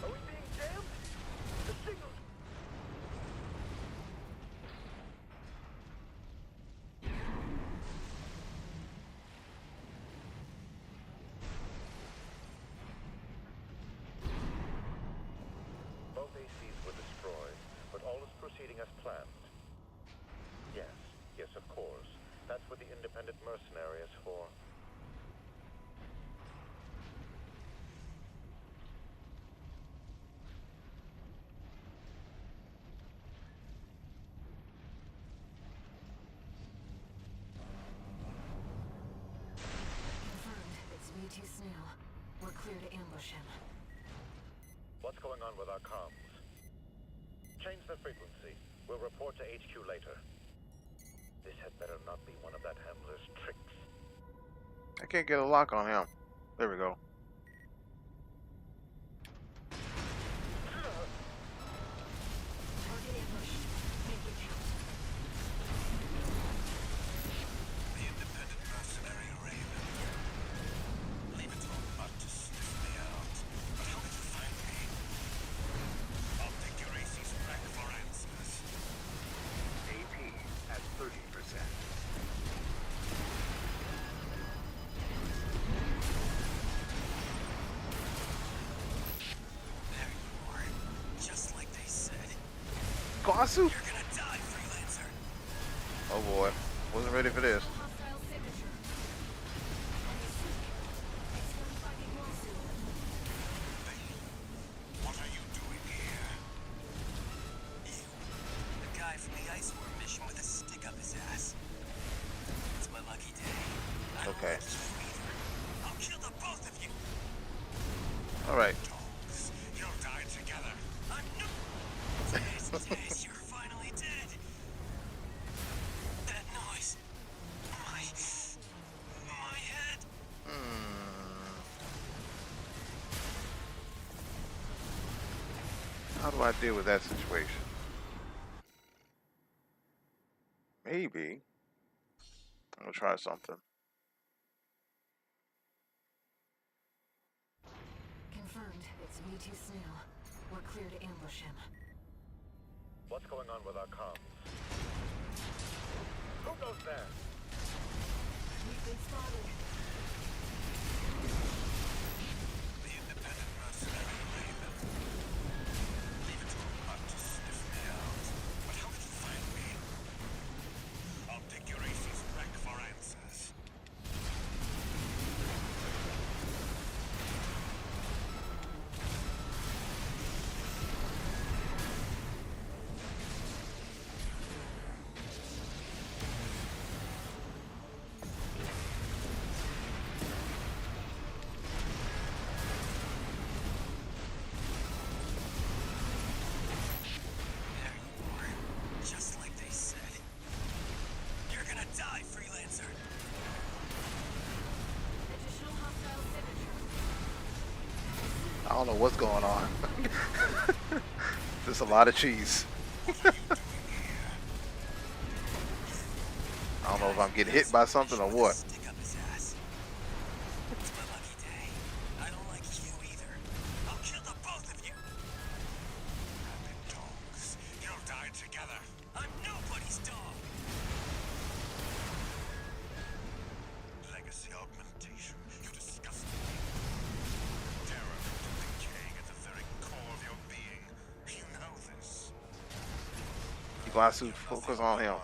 Are we being jammed? The signal. Both ACs were destroyed, but all is proceeding as planned. Yes, of course. That's what the independent mercenary is for. Confirmed. It's V2 Snail. We're clear to ambush him. What's going on with our comms? Change the frequency. We'll report to HQ later. This had better not be one of that handler's tricks. I can't get a lock on him. There we go. Target ambush. Make it count. The independent mercenary Raven. Leave it all but to sniff me out. But how did you find me? I'll take your AC's wreck for answers. AP at 30%. There you are. Just like they said. Kwasu? You're gonna die, freelancer. Oh boy, wasn't ready for this. Hostile signature. It's notifying Wasu. What are you doing here? You. The guy from the Ice War mission with a stick up his ass. It's my lucky day. I don't Okay. like you either. I'll kill the both of you. All right. Dogs, you'll die together. I'm no. Yes, you're finally dead. That noise. My head. How do I deal with that situation? Maybe I'm gonna try something. Confirmed. It's V2 Snail. We're clear to ambush him. What's going on with our comms? Who goes there? We've been spotted. The independent mercenary Raven. Leave it to a butt to sniff me out. But how did you find me? don't know what's going on. There's a lot of cheese. I don't know if I'm getting hit by something or what. Stick up his ass. It's my lucky day. I don't like you either. I'll kill the both of you. Rabid dogs. You'll die together. I'm nobody's dog. Legacy augmentation. You disgust me. Terror decaying at the very core of your being. You know this. Iguazu, focus on him.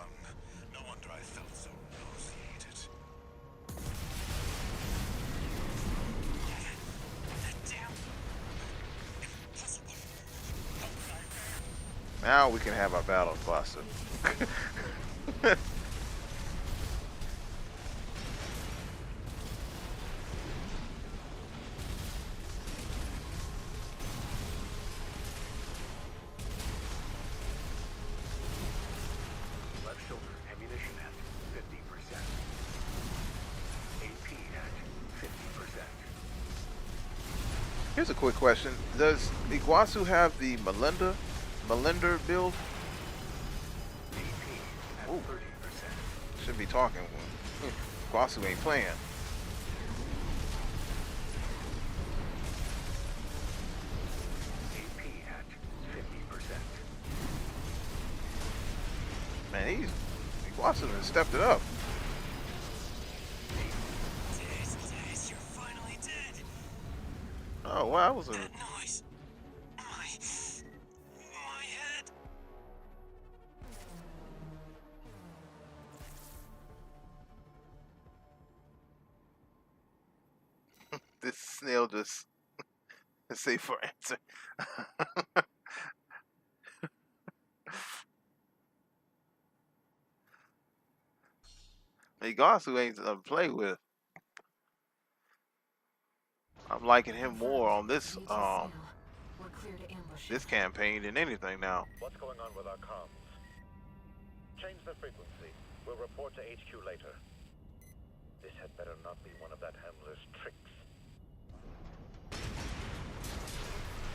No wonder I felt so nauseated. Damn. Impossible. Now we can have our battle, Iguazu. Left shoulder ammunition at 50%. AP at 50%. Here's a quick question. Does Iguazu have the Melinda build? AP at Ooh. 30%. Should be talking. Iguazu ain't playing. AP at 50%. Man, Iguazu has stepped it up. Des, you're finally dead. Oh wow, that was a That noise. My head. this snail just say for answer. Iguazu ain't to play with. I'm liking him more on this V2 Snail. We're clear to ambush this him. campaign than anything now. What's going on with our comms? Change the frequency. We'll report to HQ later. This had better not be one of that handler's tricks.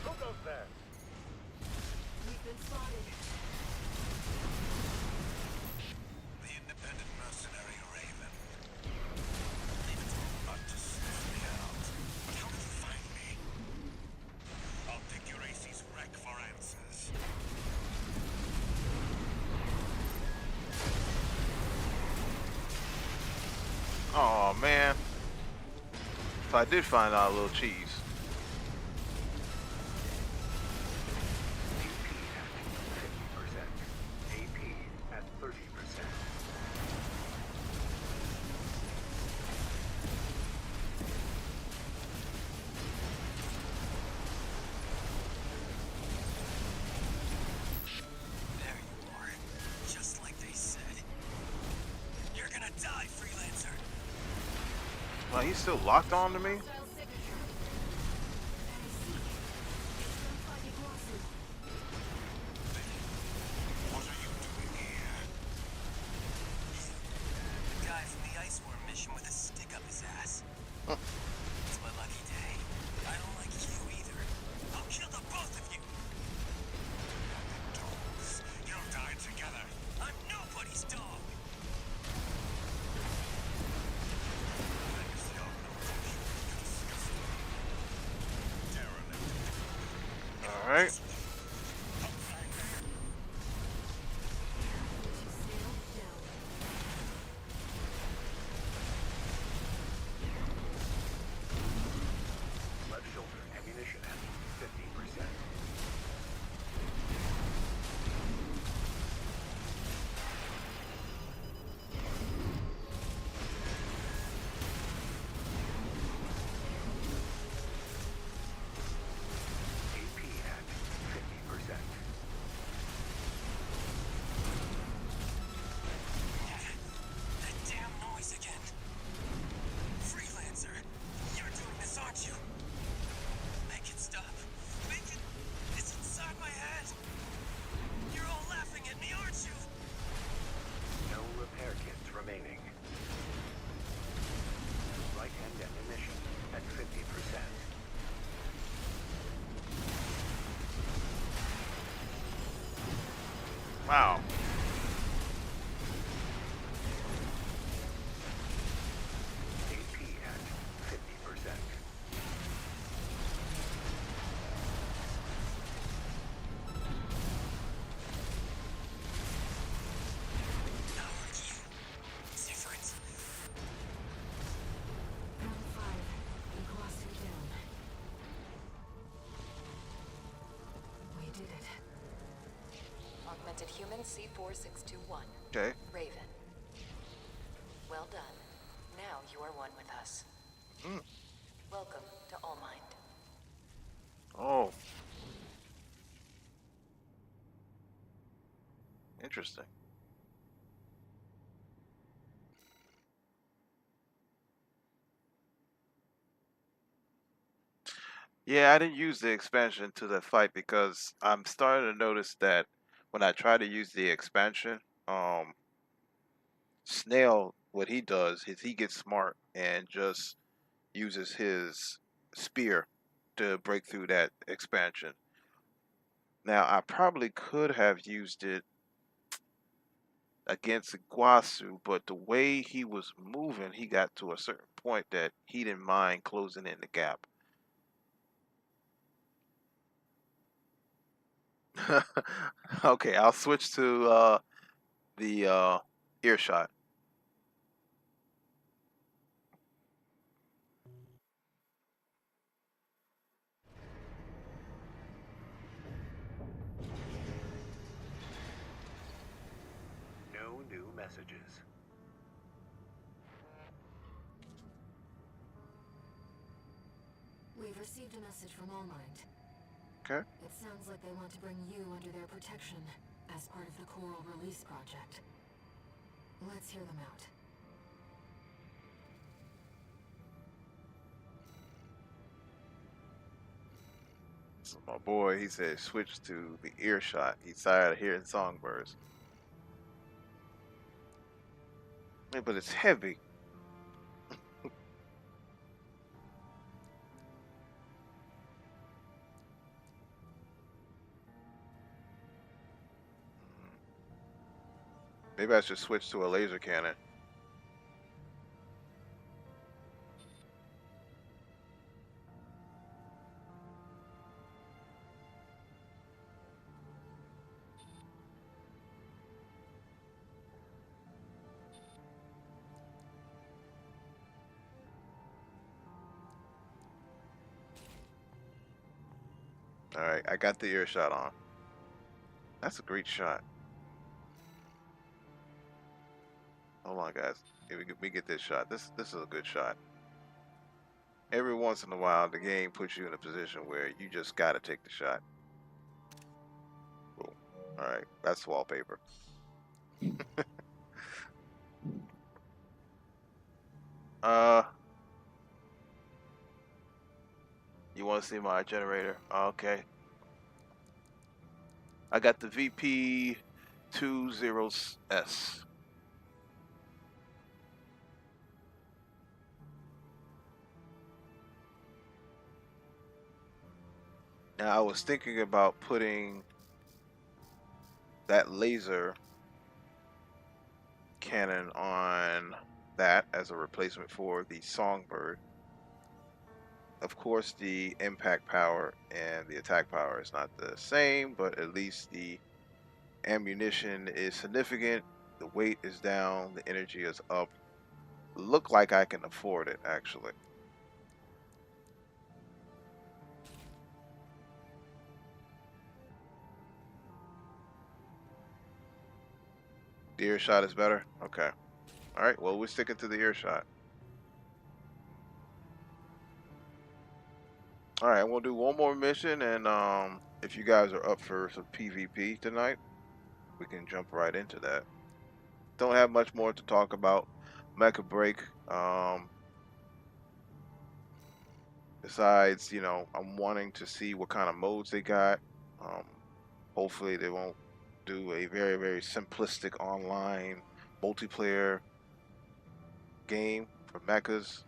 Who goes there? We've been spotted. The independent mercenary Raven. Leave it not to sniff me out. But how did you find me? I'll dig your AC's wreck for answers. Oh man. So I did find out a little cheese. AP at 50%. AP at 30%. There you are. Just like they said. You're gonna die, freelancer. Well, he's still locked on to me. Style signature. I see. It's gunfight Iguazu. What are you doing here? The guy from the Iceworm mission with a stick up his ass. It's my lucky day. I don't like you either. I'll kill the both of you. Dogs. You'll die together. I'm nobody's dog. Legacy augmentation. You disgust me. Derelict. All right. Snail down. Left shoulder ammunition at 50%. AP at Wow. AP at 50%. Round 5. Velocity down. We did it. Augmented human C4621. Okay. Raven. Well done. Now you are one with us. Mm. Welcome to All Mind. Oh. Interesting. Yeah, I didn't use the expansion to the fight because I'm starting to notice that when I try to use the expansion, Snail, what he does is he gets smart and just uses his spear to break through that expansion. Now, I probably could have used it against Iguazu, but the way he was moving, he got to a certain point that he didn't mind closing in the gap. Okay, I'll switch to the earshot. No new messages. We've received a message from All Mind. Okay. It sounds like they want to bring you under their protection as part of the Coral Release Project. Let's hear them out. So my boy, he said switch to the earshot. He's tired of hearing songbirds. Yeah, but it's heavy. Maybe I should switch to a laser cannon. All right, I got the earshot on. That's a great shot. Hold on, guys. Here we get this shot. This is a good shot. Every once in a while, the game puts you in a position where you just gotta take the shot. Boom. All right, that's wallpaper. uh, you want to see my generator? Okay. I got the VP20S. Now I was thinking about putting that laser cannon on that as a replacement for the Songbird. Of course, the impact power and the attack power is not the same, but at least the ammunition is significant. The weight is down, the energy is up. Look like I can afford it, actually. The earshot is better? Okay. Alright, well, we're sticking to the earshot. Alright, I'm going to do one more mission, and if you guys are up for some PvP tonight, we can jump right into that. Don't have much more to talk about Mecha BREAK. Besides, you know, I'm wanting to see what kind of modes they got. Um, hopefully they won't do a very, very simplistic online multiplayer game for mechas.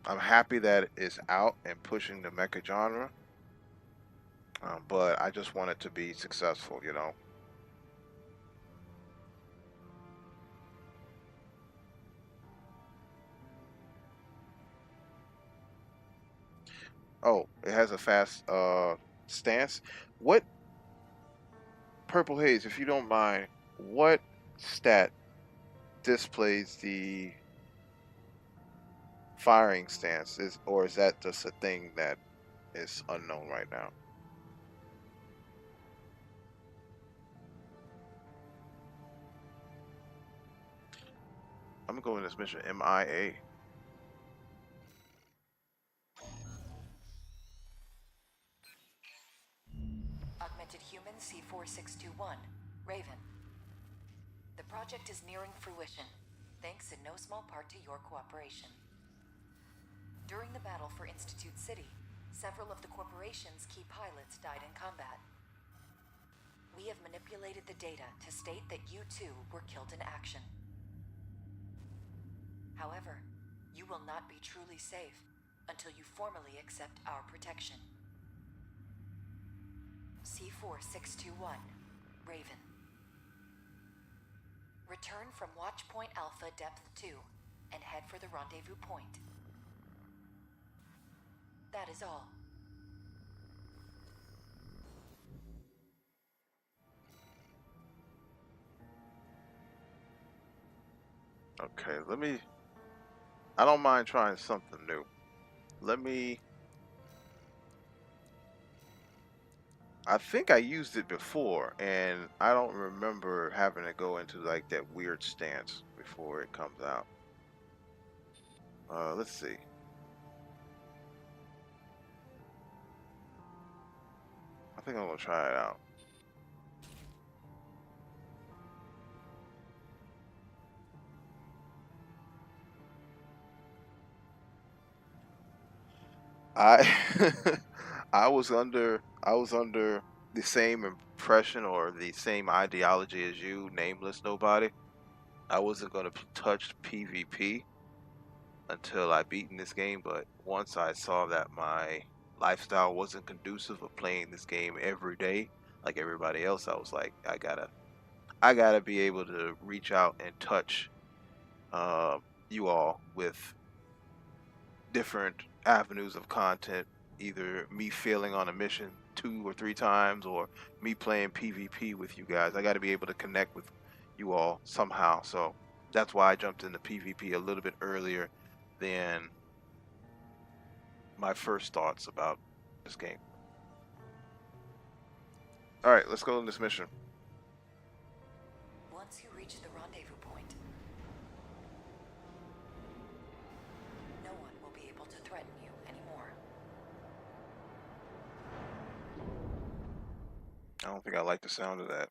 I'm happy that it's out and pushing the mecha genre, but I just want it to be successful, you know. Oh, it has a fast stance. What Purple Haze, if you don't mind, what stat displays the firing stance is, or is that just a thing that is unknown right now? I'm gonna go in this mission MIA. Augmented Human C4621, Raven. The project is nearing fruition, thanks in no small part to your cooperation. During the battle for Institute City, several of the corporation's key pilots died in combat. We have manipulated the data to state that you too were killed in action. However, you will not be truly safe until you formally accept our protection. C4621, Raven. Return from Watchpoint Alpha Depth 2 and head for the rendezvous point. That is all. Okay, I don't mind trying something new. I think I used it before, and I don't remember having to go into like that weird stance before it comes out. Let's see. I think I'm gonna try it out. I I was under the same impression or the same ideology as you, nameless nobody. I wasn't gonna touch PvP until I beaten this game, but once I saw that my lifestyle wasn't conducive of playing this game every day like everybody else, I was like, I gotta be able to reach out and touch you all with different avenues of content, either me failing on a mission 2 or 3 times or me playing PvP with you guys. I got to be able to connect with you all somehow. So that's why I jumped into PvP a little bit earlier than my first thoughts about this game. All right, let's go on this mission. Once you reach the rendezvous point, no one will be able to threaten you anymore. I don't think I like the sound of that.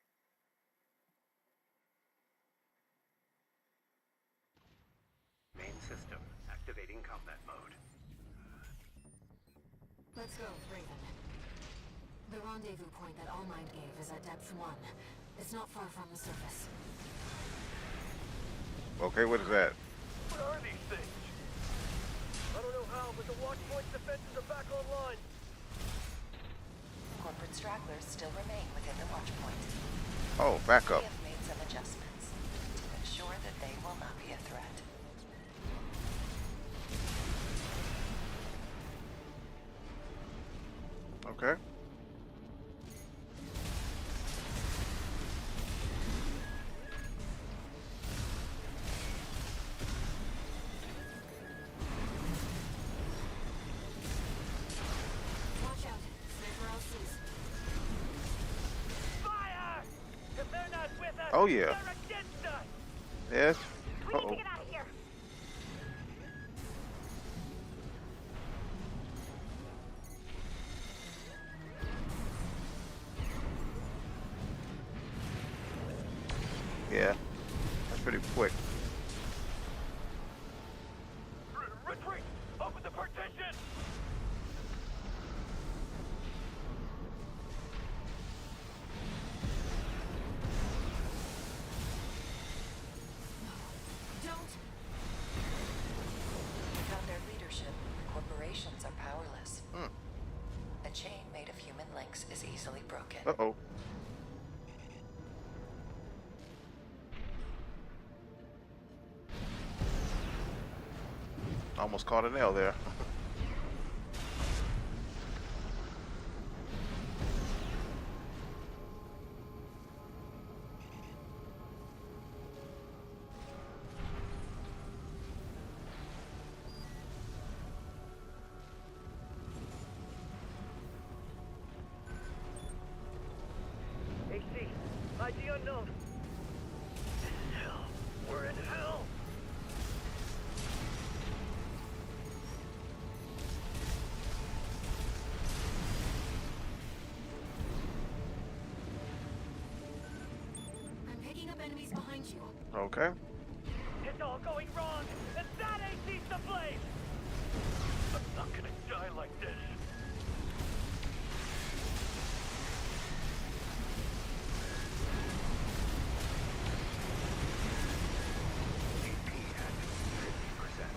Main system activating combat mode. Let's go, Raven. The rendezvous point that All Might gave is at depth 1. It's not far from the surface. Okay, what is that? What are these things? I don't know how, but the Watchpoint's defenses are back online. Corporate stragglers still remain within the Watchpoint. Oh, back up. We have made some adjustments to ensure that they will not be a threat. Okay. Watch out. Sniper LCs. Fire! If they're not with us, Oh yeah. they're against us! Yes. We need Uh-oh. to get out of here. Yeah. That's pretty quick. Retreat! Open the partition! Don't! Without their leadership, corporations are powerless. Hmm. A chain made of human links is easily broken. Uh-oh. Almost caught a nail there. Hide the unknown. This is hell. We're in hell. I'm picking up enemies behind you. Okay. It's all going wrong, and that AC's the blame! I'm not gonna die like this. AP at 50%.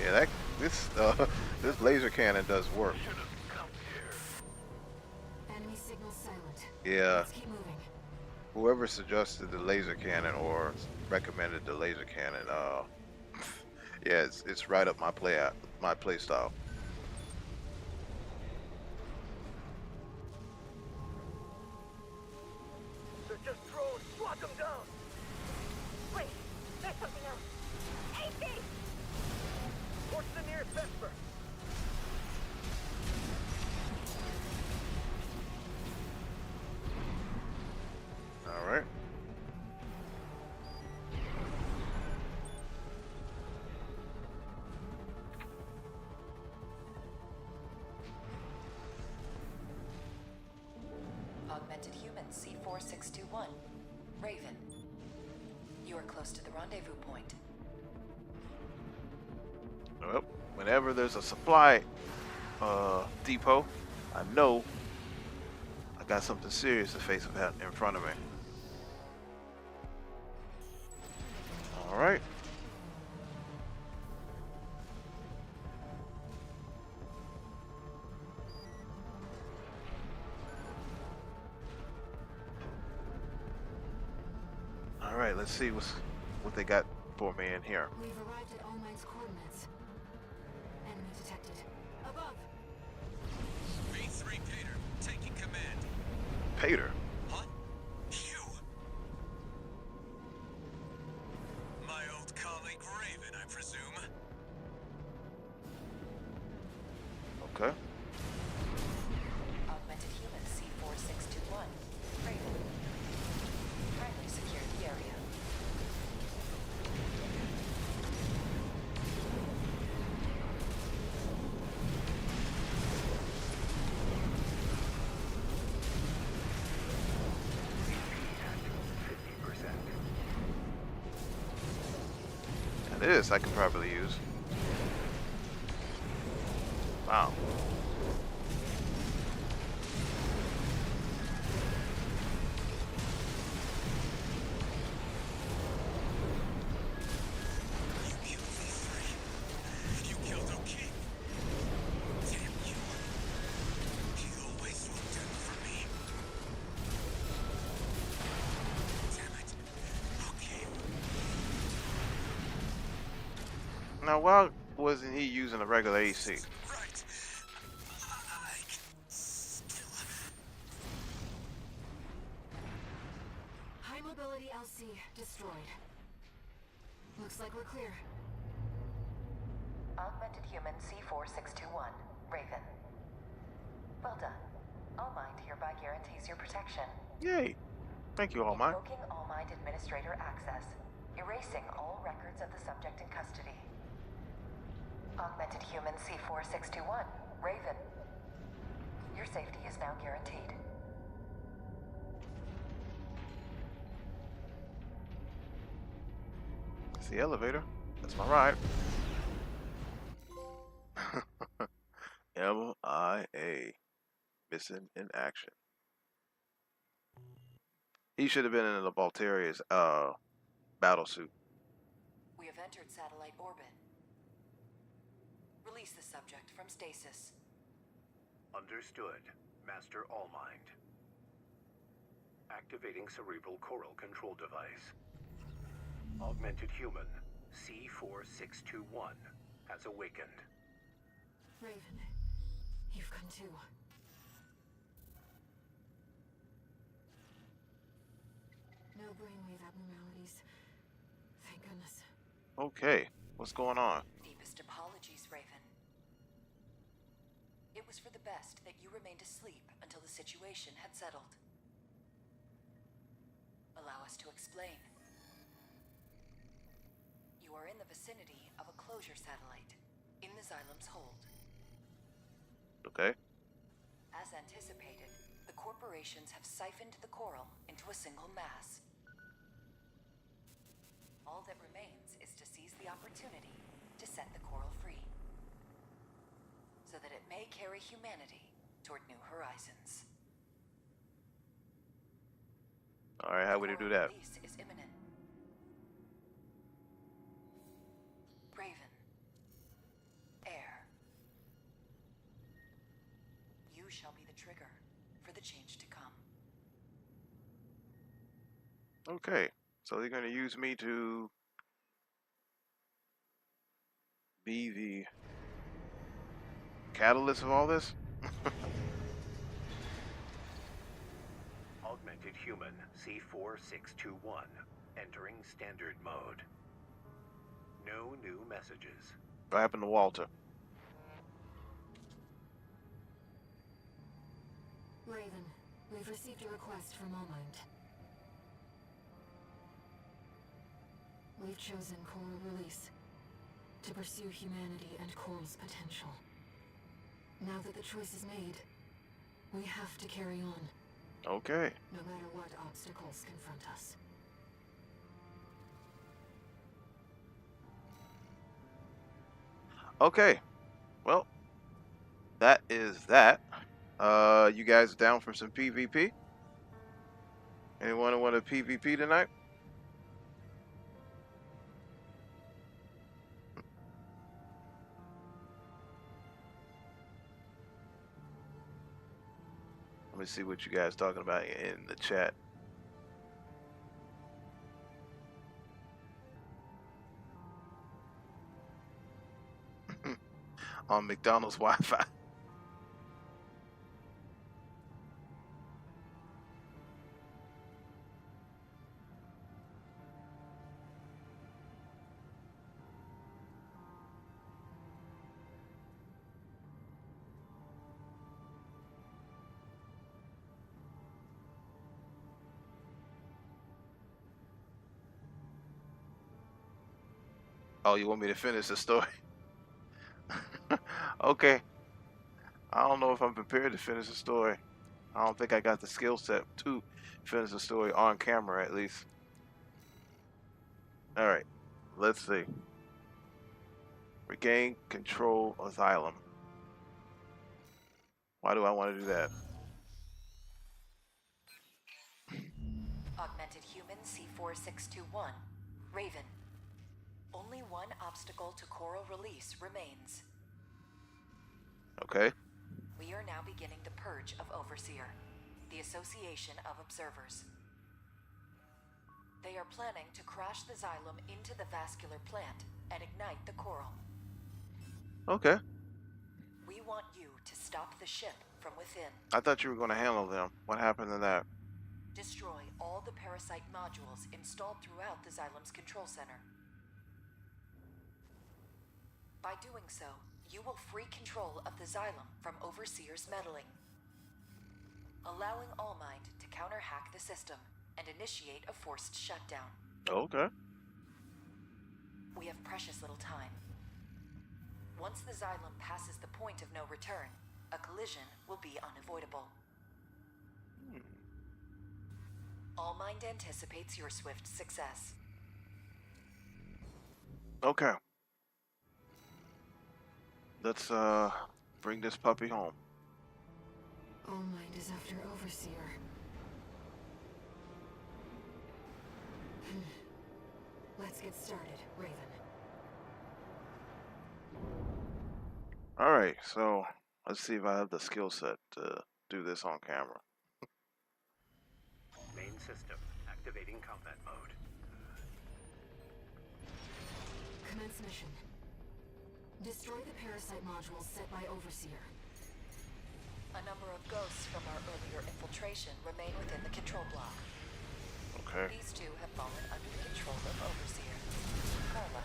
Yeah, that this laser cannon does work. Should have come here. Enemy signal silent. Yeah, Let's keep moving. whoever suggested the laser cannon or recommended the laser cannon, yeah, it's right up my play style. They're just drones. Lock them down. Wait, there's something else. AP! What's the nearest Vesper? All right. Augmented human C4621. Raven. You are close to the rendezvous point. Well, whenever there's a supply depot, I know I got something serious to face in front of me. All right. All right, let's see what they got for me in here. We've arrived at All Might's coordinates. Enemy detected. Above. B3 Peter, taking command. Pater. What? You? My old colleague Raven, I presume. Okay. Augmented human C4621. Raven. Kindly secure the area. This I can probably use. Wow. You killed V3. You killed O'King. Damn you. He always looked out for me. Damn it. Okay. Now, why wasn't he using a regular AC? Right. I can still... High mobility LC destroyed. Looks like we're clear. Augmented human C4621. Raven. Well done. All Mind hereby guarantees your protection. Yay. Thank you, All Might. Invoking All Mind Administrator access. Erasing all records of the subject in custody. Augmented human C4621. Raven. Your safety is now guaranteed. It's the elevator. That's my ride. MIA. Missing in action. He should have been in the Balteria's battle suit. We have entered satellite orbit. Release the subject from stasis. Understood, Master Allmind. Activating cerebral coral control device. Augmented human C4621 has awakened. Raven, you've come too. No brainwave abnormalities. Thank goodness. Okay, what's going on? Deepest apologies, Raven. It was for the best that you remained asleep until the situation had settled. Allow us to explain. You are in the vicinity of a closure satellite, in the Xylem's hold. Okay. As anticipated, the corporations have siphoned the coral into a single mass. All that remains is to seize the opportunity to set the coral free, so that it may carry humanity toward new horizons. Alright, how would you do that? Release is imminent. Raven. Air. You shall be the trigger for the change to come. Okay, so they're going to use me to be the catalyst of all this? Augmented human C4621 entering standard mode. No new messages. What happened to Walter? Raven, we've received a request from Allmind. We've chosen coral release to pursue humanity and coral's potential. Now that the choice is made, we have to carry on, Okay. no matter what obstacles confront us. Okay. Well, that is that. You guys down for some PvP? Anyone want a PvP tonight? Let me see what you guys talking about in the chat. On McDonald's Wi-Fi. Oh, you want me to finish the story? Okay. I don't know if I'm prepared to finish the story. I don't think I got the skill set to finish the story on camera, at least. Alright. Let's see. Regain control of Xylem. Why do I want to do that? Augmented human C4621. Raven. Only one obstacle to coral release remains. Okay. We are now beginning the purge of Overseer, the Association of Observers. They are planning to crash the Xylem into the vascular plant and ignite the coral. Okay. We want you to stop the ship from within. I thought you were going to handle them. What happened to that? Destroy all the parasite modules installed throughout the Xylem's control center. By doing so, you will free control of the Xylem from Overseer's meddling, allowing Allmind to counter-hack the system and initiate a forced shutdown. Okay. We have precious little time. Once the Xylem passes the point of no return, a collision will be unavoidable. Allmind anticipates your swift success. Okay. Let's bring this puppy home. Allmind is after Overseer. Let's get started, Raven. Alright, so let's see if I have the skill set to do this on camera. Main system activating combat mode. Commence mission. Destroy the parasite modules set by Overseer. A number of ghosts from our earlier infiltration remain within the control block. Okay. These two have fallen under the control of Overseer, Carla.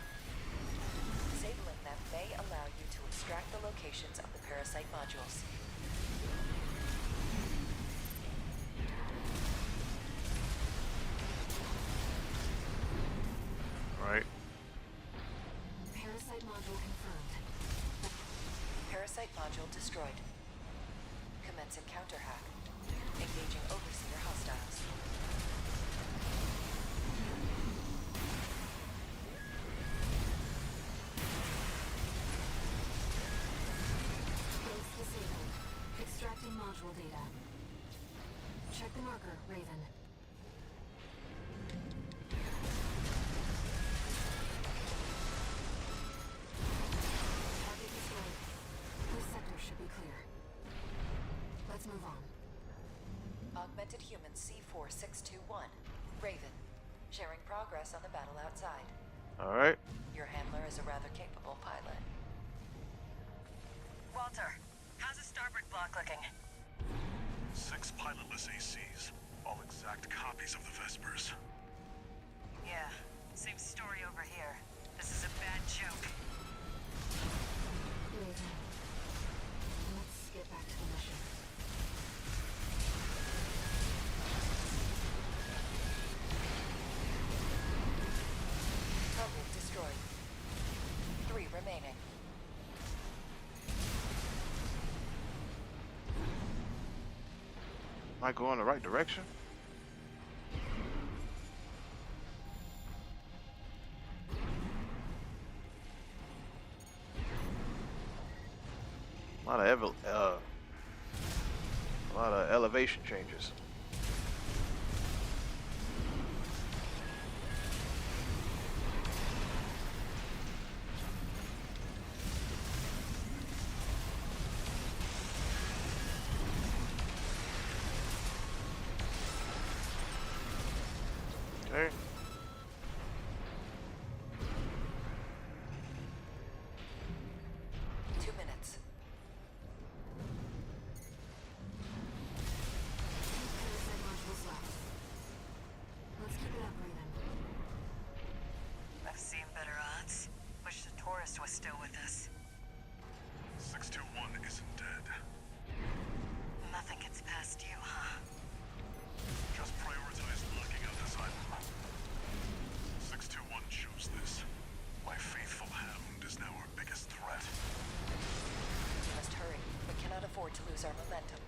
Disabling them may allow you to extract the locations of the parasite modules. Right. Parasite module confirmed. Parasite module destroyed. Commencing counter-hack. Engaging Overseer hostiles. Base disabled. Extracting module data. Check the marker, Raven. Target destroyed. This sector should be clear. Let's move on. Augmented human C4621, Raven. Sharing progress on the battle outside. Alright. Your handler is a rather capable pilot. Walter, how's the starboard block looking? 6 pilotless ACs, all exact copies of the Vespers. Yeah, same story over here. This is a bad joke. Raven. Let's get back to the mission. Target destroyed. 3 remaining. Am I going the right direction? A lot of elevation changes. Okay. Two minutes. Parasite modules left. Let's keep it up, Raven. I've seen better odds. Wish the tourist was still with us. 621 isn't dead. Nothing gets past you, huh? Just prioritize knocking out this island. 621 chose this. My faithful hound is now our biggest threat. We must hurry. We cannot afford to lose our momentum.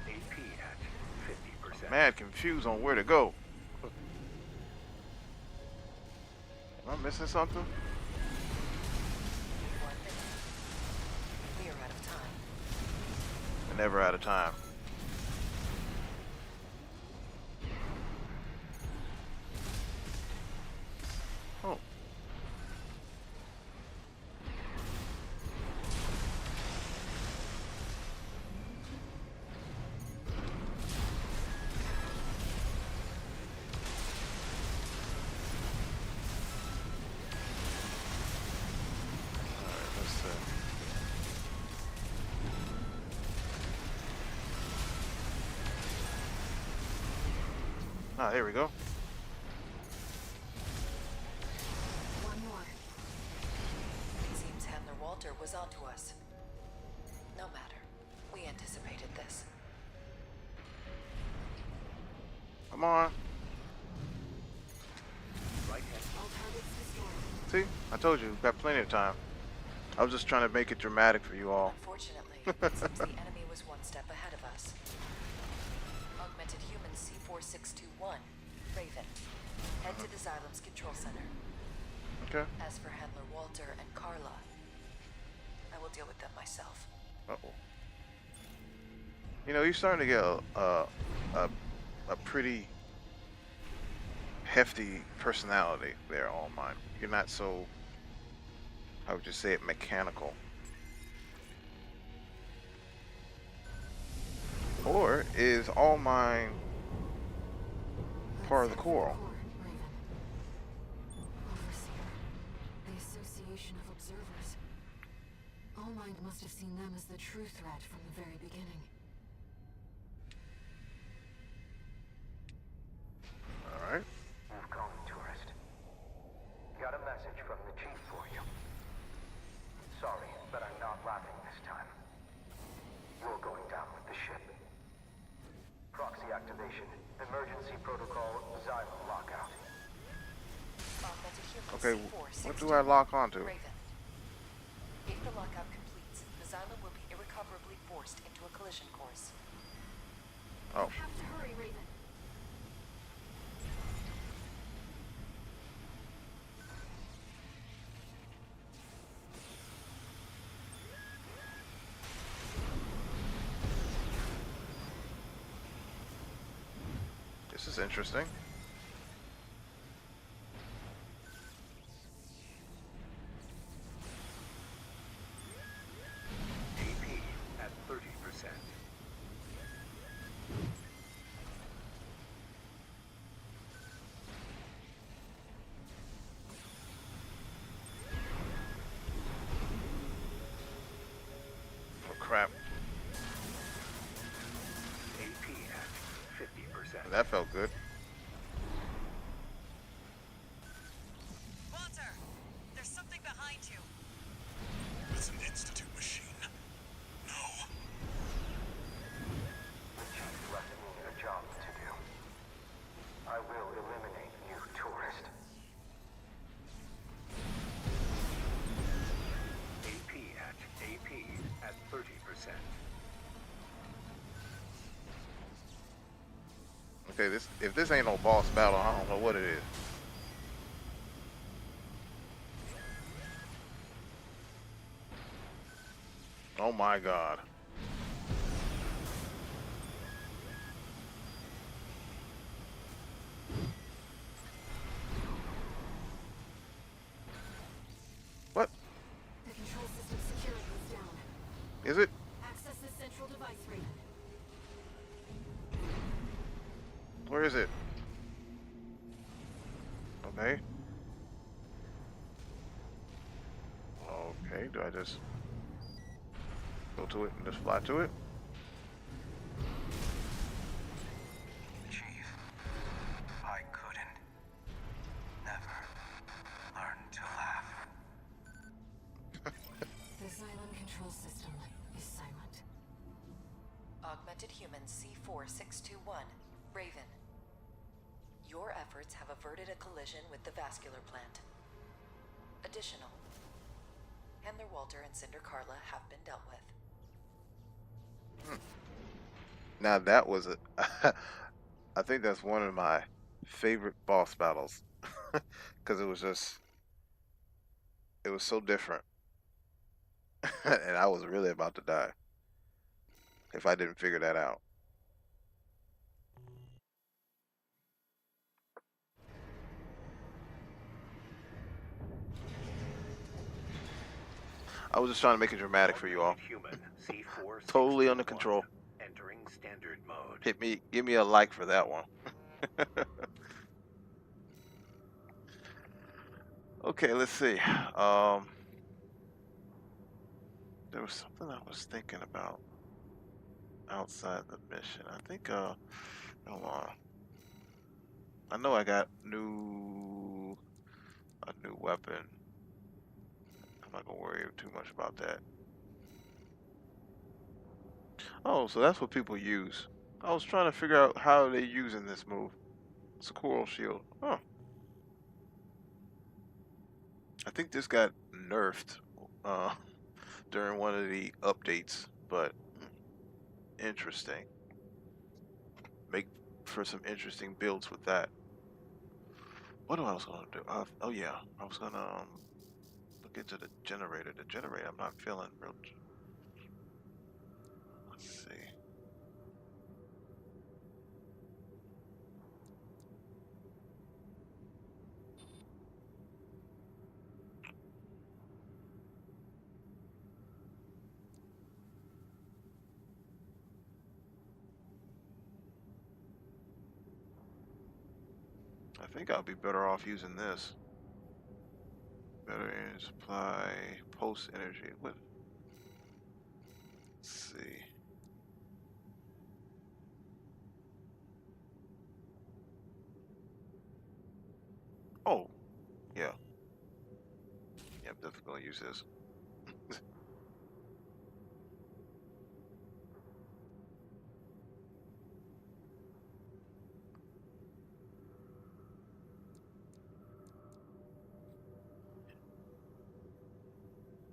AP at 50%. Mad confused on where to go. Am I missing something? 1 minute. We are out of time. We're never out of time. Oh. Alright, let's see. Ah, there we go. One more. It seems Handler Walter was onto us. No matter. We anticipated this. Come on. Right hand. All targets destroyed. See? I told you, we've got plenty of time. I was just trying to make it dramatic for you all. Unfortunately, it seems the enemy was one step ahead of us. Augmented human C4621, Raven. Head to the Xylem's control center. Okay. As for Handler Walter and Carla, I will deal with them myself. Uh-oh. You know, you're starting to get a pretty hefty personality there, All Mine. You're not so I would just say it mechanical. Or is all mine part of the coral? Raven. Overseer. The Association of Observers. All Mind must have seen them as the true threat from the very beginning. Alright. Move calm, tourist. Got a message from the chief for you. Sorry, but I'm not laughing this time. You're going down with the ship. Proxy activation. Emergency protocol. Xylem lockout. Augmented human Okay, C4 what do I lock onto? Raven. If the lockout completes, the Xylem will be irrecoverably forced into a collision course. Oh. You have to hurry, Raven. This is interesting. AP at 30%. Oh crap. AP at 50%. That felt good. Walter, there's something behind you. It's an Institute machine. No. The chief left me a job to do. I will eliminate you, tourist. AP at 30%. Okay, if this ain't no boss battle, I don't know what it is. Oh my god. What? The control system security is down. Is it? Access the central device, Raven. Where is it? Okay. Okay, do I just go to it and just fly to it? Chief, I couldn't. Never learn to laugh. The Xylem control system is silent. Augmented human C4621, Raven. Your efforts have averted a collision with the vascular plant. Additional. Handler Walter and Cinder Carla have been dealt with. Now that was a I think that's one of my favorite boss battles because it was so different and I was really about to die if I didn't figure that out. I was just trying to make it dramatic for you all. Human, C4 Totally under control. Entering standard mode. Give me a like for that one. Okay, let's see. There was something I was thinking about outside the mission. I think hold on. I know I got a new weapon. I'm not gonna worry too much about that. Oh, so that's what people use. I was trying to figure out how they're using this move. It's a coral shield. Huh. I think this got nerfed during one of the updates, but interesting. Make for some interesting builds with that. What I was gonna do? Oh yeah, I was gonna look into the generator. The generator, I'm not feeling real. Let's see. think I'll be better off using this. Better energy supply, post energy. What? Let's see. Oh, yeah. Yeah, I'm definitely gonna use this.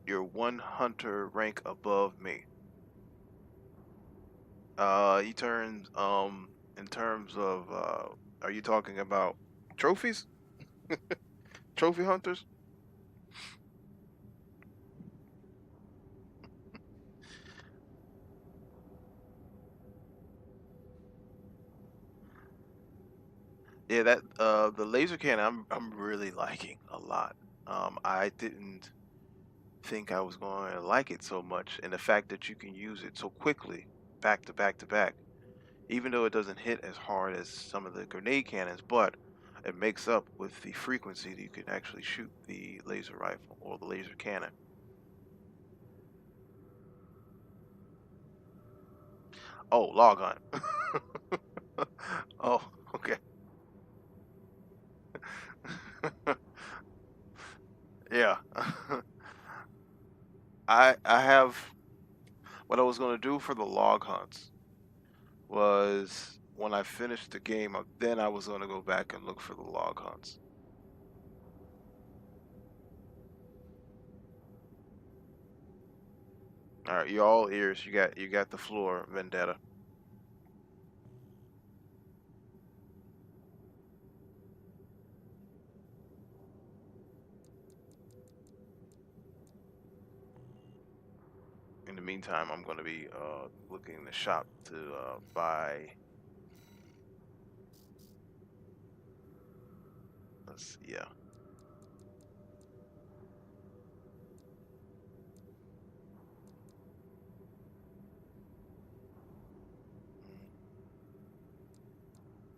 You're one hunter rank above me. He turns in terms of are you talking about trophies? Trophy hunters? Yeah, that the laser cannon I'm really liking a lot. I didn't think I was going to like it so much, and the fact that you can use it so quickly, back to back to back, even though it doesn't hit as hard as some of the grenade cannons, but it makes up with the frequency that you can actually shoot the laser rifle or the laser cannon. Oh, log on. Oh, okay. Yeah. I have what I was going to do for the log hunts was when I finished the game, then I was going to go back and look for the log hunts. All right, you all ears. You got the floor, Vendetta. In the meantime, I'm going to be looking in the shop to buy. Yeah.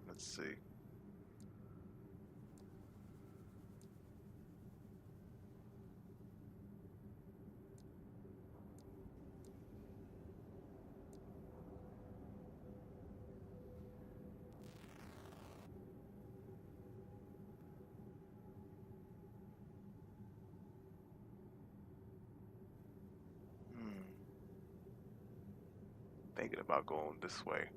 Let's see. Hmm. Thinking about going this way.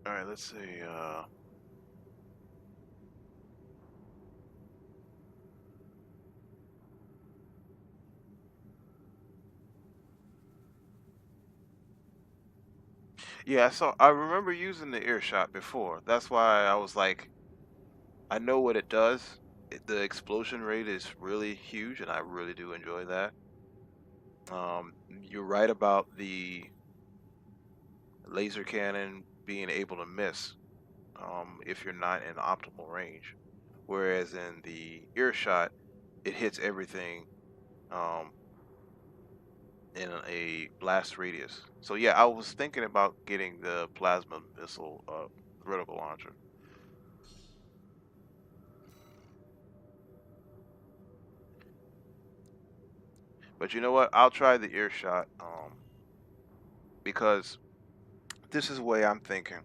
All right, let's see. Yeah, so I remember using the earshot before. That's why I was like, I know what it does. The explosion rate is really huge, and I really do enjoy that. You're right about the laser cannon being able to miss if you're not in optimal range, whereas in the earshot, it hits everything um, in a blast radius. So yeah, I was thinking about getting the plasma missile vertical launcher. But you know what? I'll try the earshot because this is the way I'm thinking.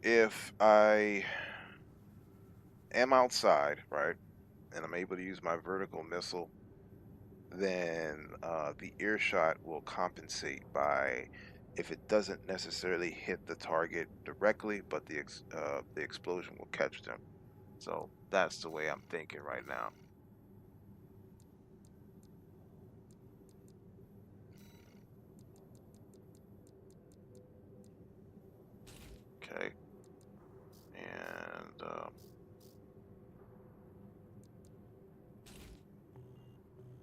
If I am outside, right, and I'm able to use my vertical missile, then the earshot will compensate by if it doesn't necessarily hit the target directly, but the explosion will catch them. So that's the way I'm thinking right now. Okay, and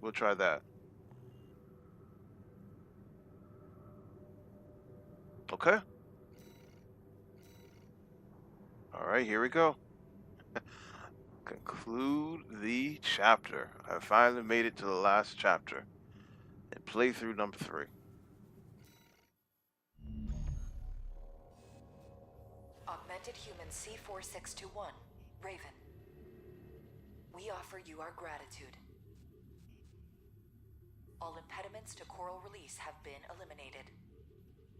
we'll try that. Okay. All right, here we go. Conclude the chapter. I finally made it to the last chapter in playthrough number 3. Augmented Human C4621, Raven. We offer you our gratitude. All impediments to coral release have been eliminated,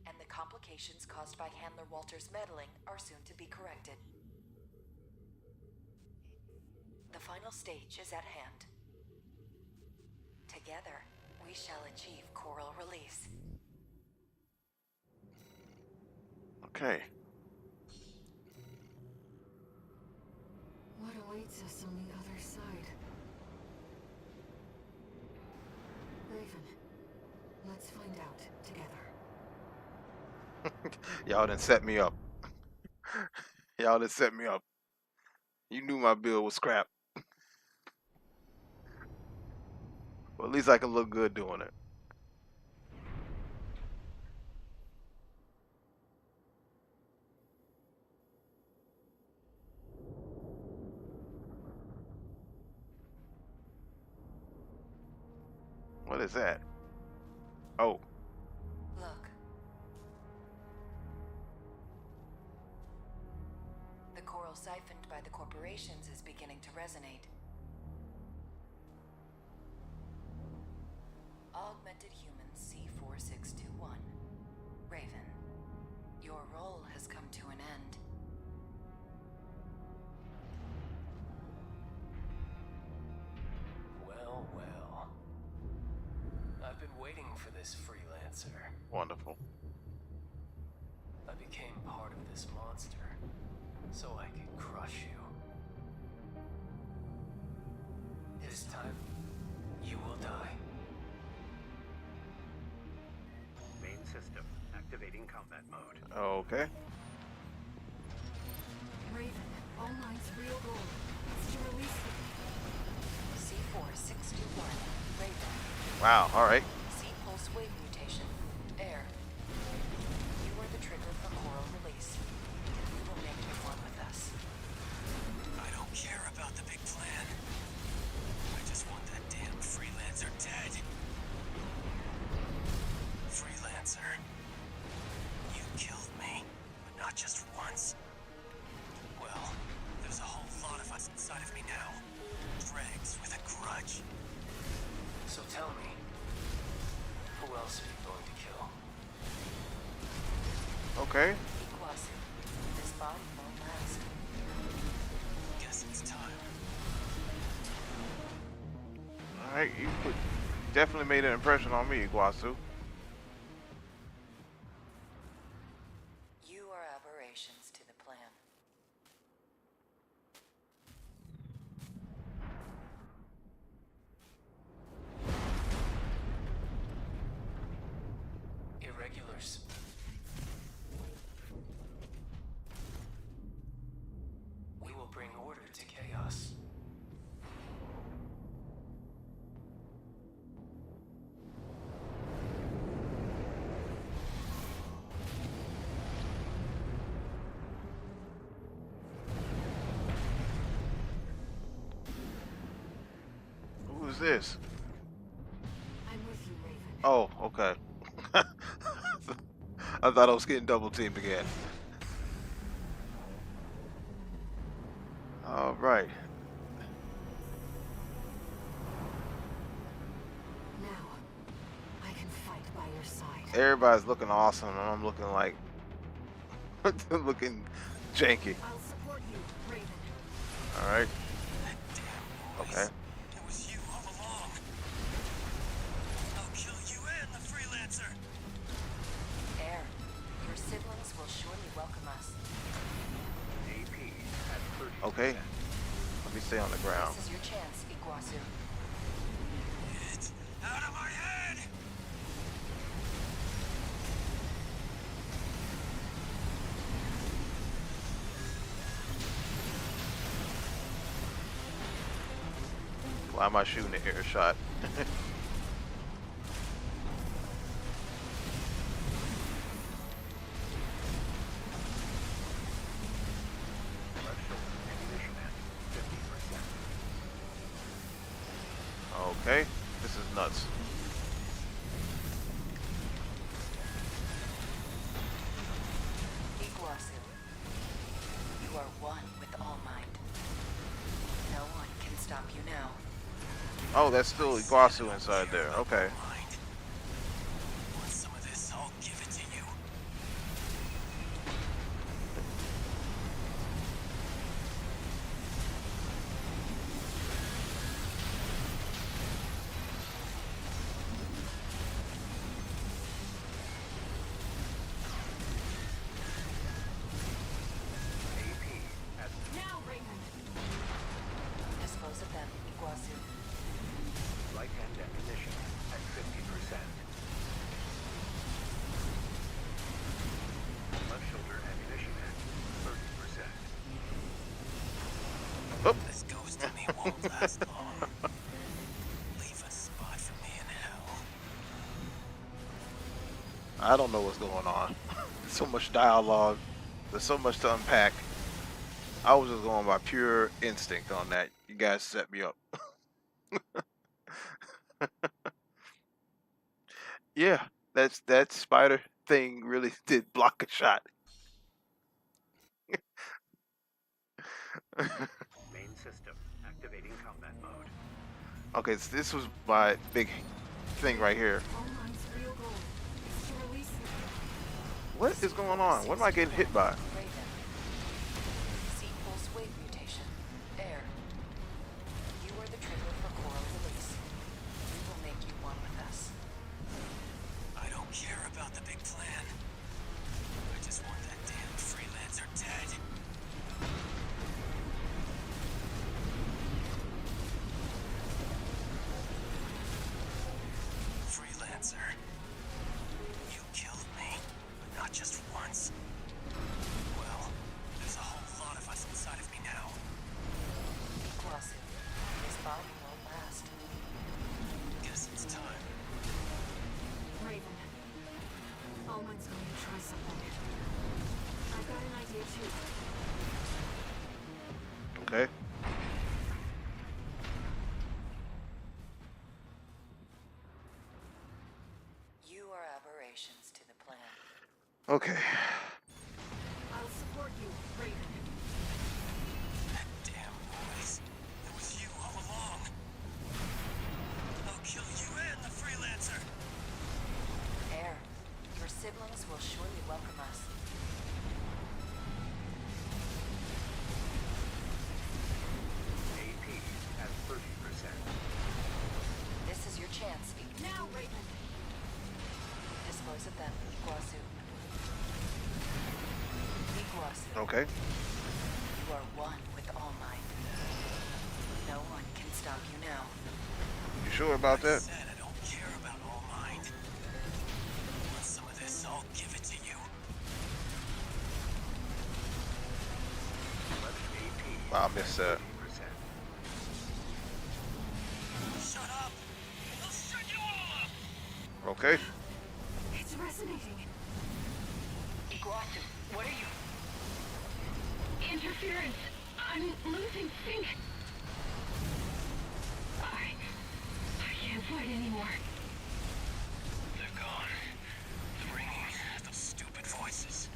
and the complications caused by Handler Walter's meddling are soon to be corrected. The final stage is at hand. Together, we shall achieve coral release. Okay. What awaits us on the other side? Raven, let's find out together. Y'all done set me up. Y'all done set me up. You knew my build was crap. Well, at least I can look good doing it. What is that? Oh. Look. The coral siphoned by the corporations is beginning to resonate. Augmented Human C4621. Raven, your role has come to an end. Well, well. I've been waiting for this freelancer. Wonderful. I became part of this monster, so I could crush you. This time, you will die. Main system activating combat mode. Okay. Raven, all Knight's real goal is to release C4621. Raven. Wow, alright. C-pulse wave mutation. Air. You are the trigger for coral release. We will make you one with us. I don't care about the big plan. I just want that damn freelancer dead. Freelancer. You killed me, but not just once. Well, there's a whole lot of us inside of me now. Dregs with a grudge. So tell me, who else are you going to kill? Okay. Iguazu. This body won't last. Guess it's time. Alright, you definitely made an impression on me, Iguazu. You are aberrations to the plan. Irregulars. We will bring order to chaos. Who is this? I'm with you, Raven. Oh, okay. I thought I was getting double teamed again. Alright. Now, I can fight by your side. Everybody's looking awesome, and I'm looking like looking janky. I'll support you, Raven. Alright. That damn voice. Okay. It was you all along. I'll kill you and the freelancer. Air. Your siblings will surely welcome us. AP at 30%. Okay. Let me stay on the ground. This is your chance, Iguazu. It's out of my head. Why am I shooting an air shot? Oh, that's still Iguazu inside there. Okay. Want some of this? I'll give it to you. Now, Raven. Dispose of them, Iguazu. Right-hand ammunition at 50%. Left shoulder ammunition at 30%. Oh. This ghost to me won't last long. Leave a spot for me in hell. I don't know what's going on. So much dialogue. There's so much to unpack. I was just going by pure instinct on that. You guys set me up. Yeah, that spider thing really did block a shot. Main system activating combat mode. Okay, so this was my big thing right here. All mine's real goal is to release you. What is going on? What am I getting hit by? Raven. C pulse wave mutation. Air. You are the trigger for coral release. We will make you one with us. I don't care about the big plan. I just want that damn freelancer dead. Freelancer. You killed me, but not just once. Well, there's a whole lot of us inside of me now. Iguazu. This body won't last. Guess it's time. Raven. All mine's going to try something. I've got an idea too. Okay. You are aberrations to the plan. Okay. I'll support you, Raven. That damn noise. It was you all along. I'll kill you and the freelancer. Air. Your siblings will surely welcome us. AP at 30%. This is your chance. Now, Raven. Dispose of them, Iguazu. Iguazu. Okay. You are one with All Might. No one can stop you now. You sure about I that? said I don't care about All Might. Want some of this? I'll give it to you. Left AP. Wow, I missed that. 30%. Shut up! I'll shut you all up! Okay. It's resonating. Iguazu, what are you? Interference. I'm losing sync. I can't fight anymore. They're gone. The ringing, those stupid voices.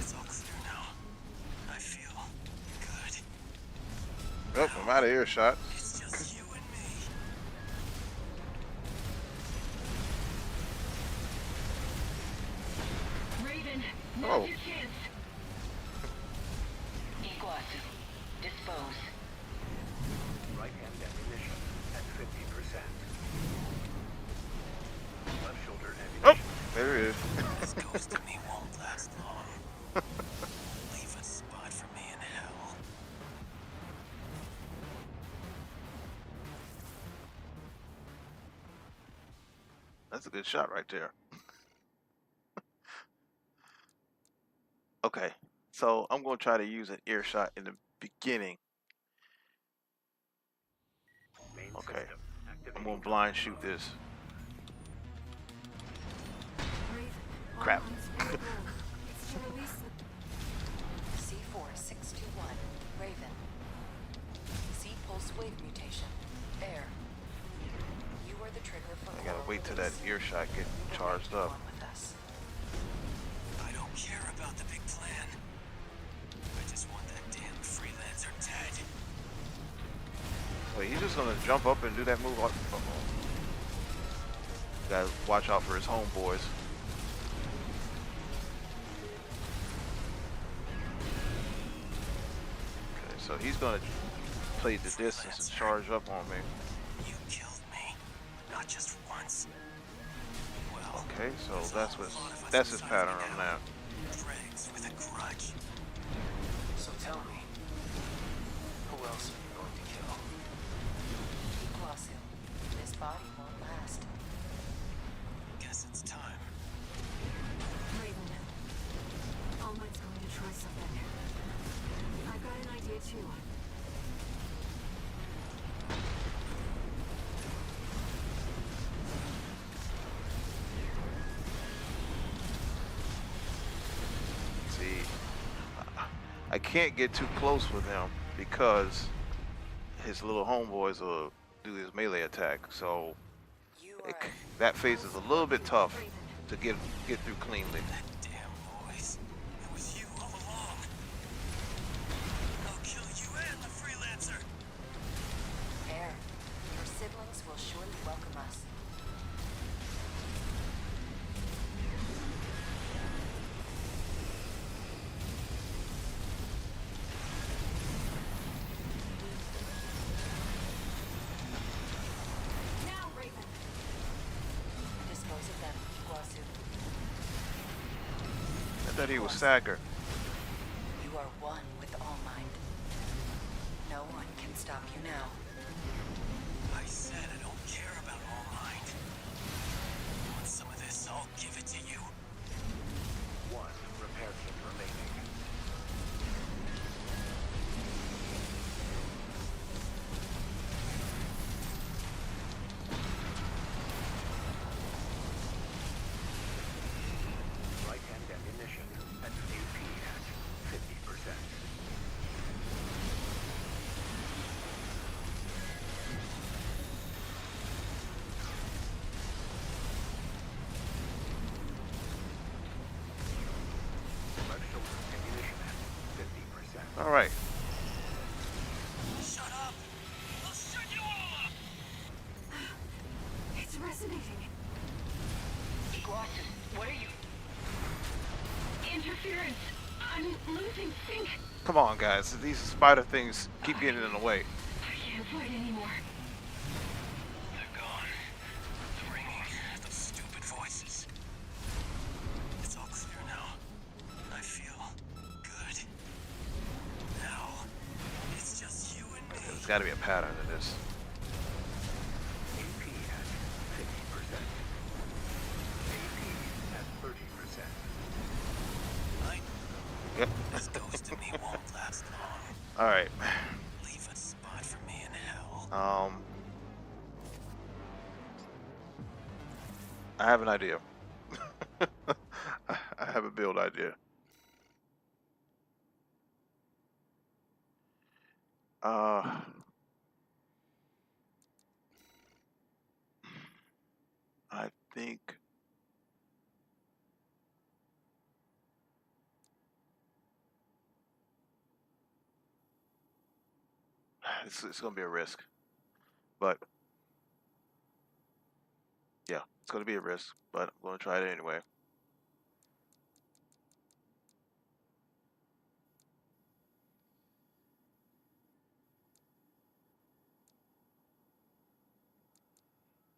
It's all clear now. I feel good. Oh, I'm out of earshot. It's just you and me. Raven, Oh. now's your chance. Iguazu, dispose. Right-hand ammunition at 50%. Left shoulder Oh, ammunition. there it is. This ghost to me won't last long. Leave a spot for me in hell. That's a good shot right there. Okay, so I'm going to try to use an earshot in the beginning. Main Okay. system activating I'm going to blind shoot combat this. Raven, all Crap. mine's real goal is to release the C4621. Raven. C pulse wave mutation. Air. You are the trigger for I gotta coral wait till that release. earshot get We will make charged you up. one with us. I don't care about the big plan. I just want that damn freelancer dead. Wait, he's just gonna jump up and do that move. Uh-oh. Gotta watch out for his homeboys. Okay, so he's gonna play the distance and charge up on me. You killed me, not just once. Well, Okay, so there's that's a what lot of us that's his inside pattern you on now. that. Dregs with a grudge. So tell me, who else are you going to kill? Iguazu, this body won't last. Guess it's time. Raven, All Might's going to try something. I've got an idea too. See, I can't get too close with him because his little homeboys will do his melee attack. So You it, are that phase is a little bit tough to get through cleanly. That damn voice. It was you all along. I'll kill you and the freelancer. Air. Your siblings will surely welcome us. Now, Raven! Dispose of them, Iguazu. I thought he was staggered. You are one with All Might. No one can stop you now. I said I don't care about All Might. You want some of this? I'll give it to you. One repair kit remaining. Right-hand ammunition and AP at 50%. Left shoulder ammunition at 50%. All right. Shut up! I'll shut you all up! It's resonating. Iguazu, what are you? Interference. I'm losing sync. Come on, guys. These spider things keep getting in the way. I can't fight anymore. They're gone. The ringing, those stupid voices. It's all clear now. I feel good. Now, it's just you and me. There's got to be a pattern to this. AP at 50%. AP at 30%. I Yep. This ghost in me won't last long. All right. Leave a spot for me in hell. I have an idea. I have a build idea. I think it's gonna be a risk, but yeah, it's gonna be a risk, but I'm gonna try it anyway.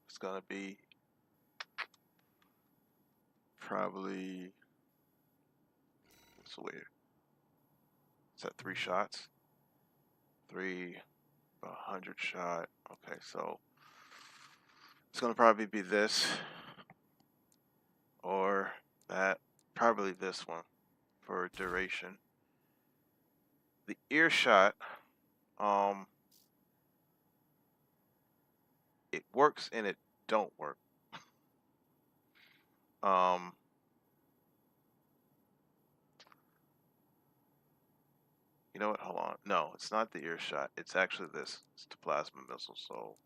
It's gonna be probably what's weird. It's at 3 shots. 100 shot. Okay, so it's gonna probably be this or that. Probably this one for duration. The earshot, it works and it don't work. You know what? Hold on. No, it's not the earshot. It's actually this. It's the plasma missile. So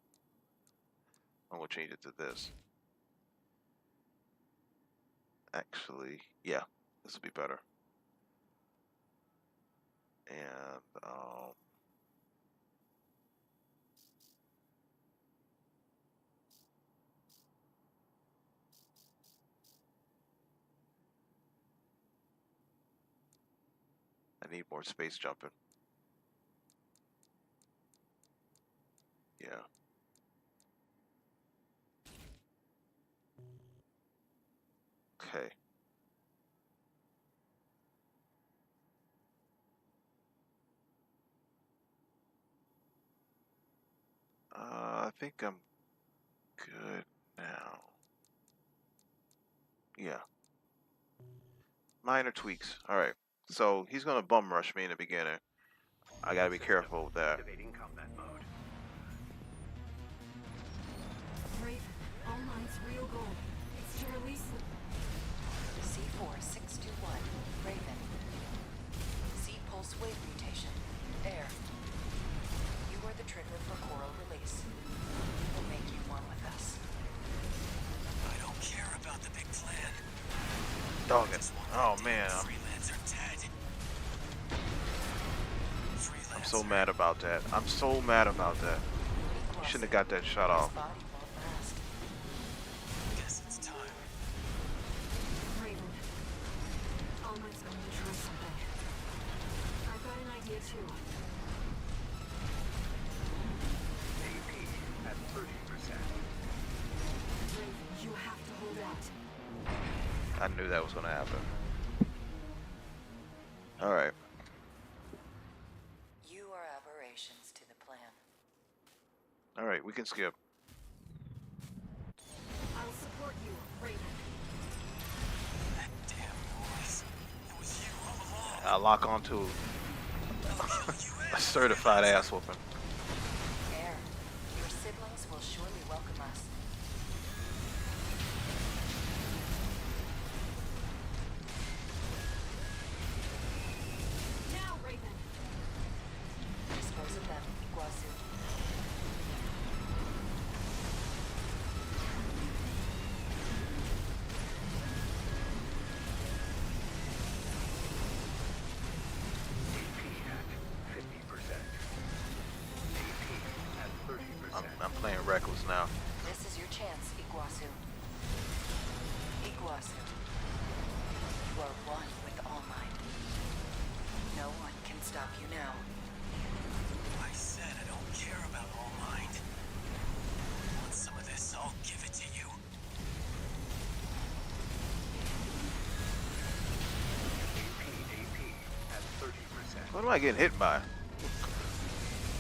I'm gonna change it to this. Actually, yeah, this will be better. And I need more space jumping. Yeah. Okay. I think I'm good now. Yeah. Minor tweaks. Alright. So he's gonna bum rush me in the beginning. I gotta be careful with that. Activating combat mode. Raven, all mine's real goal. It's to release the... C4621, Raven. C-pulse wave mutation. Air. You are the trigger for coral release. We will make you one with us. I don't care about the big plan. Dog it. Oh man. Freelancer dead. I'm so mad about that. I'm so mad about that. You shouldn't have got that shot off. His body won't last. Guess it's time. Raven, all mine's going to try something. I've got an idea too. AP at 30%. Raven, you have to hold out. I knew that was gonna happen. Alright. You are aberrations to the plan. Alright, we can skip. I'll support you, Raven. That damn noise. It was you all along. I lock onto a certified ass whooping. Air. Your siblings will surely welcome us. Now, Raven. Dispose of them, Iguazu. AP at 50%. AP at 30%. I'm playing reckless now. This is your chance, Iguazu. Iguazu. You are one with All Might. No one can stop you now. I said I don't care about All Mind. Want some of this? I'll give it to you. AP at 30%. What am I getting hit by?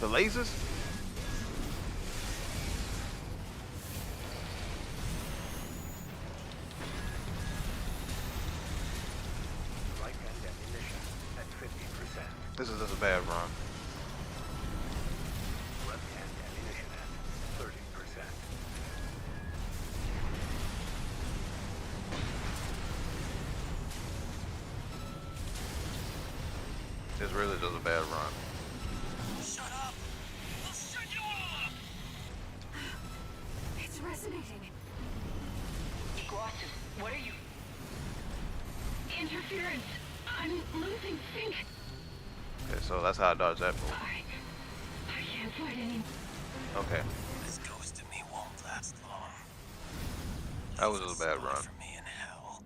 The lasers? Light and ammunition at 50%. This is just a bad run. Left hand ammunition at 30%. This really just a bad run. Shut up! I'll shut you all up! It's resonating. Iguazu, what are you... Interference. I'm losing sync. Okay, so that's how I dodge that move. I can't fight anymore. Okay, This ghost in me won't last long. that was just a bad run. For me in hell.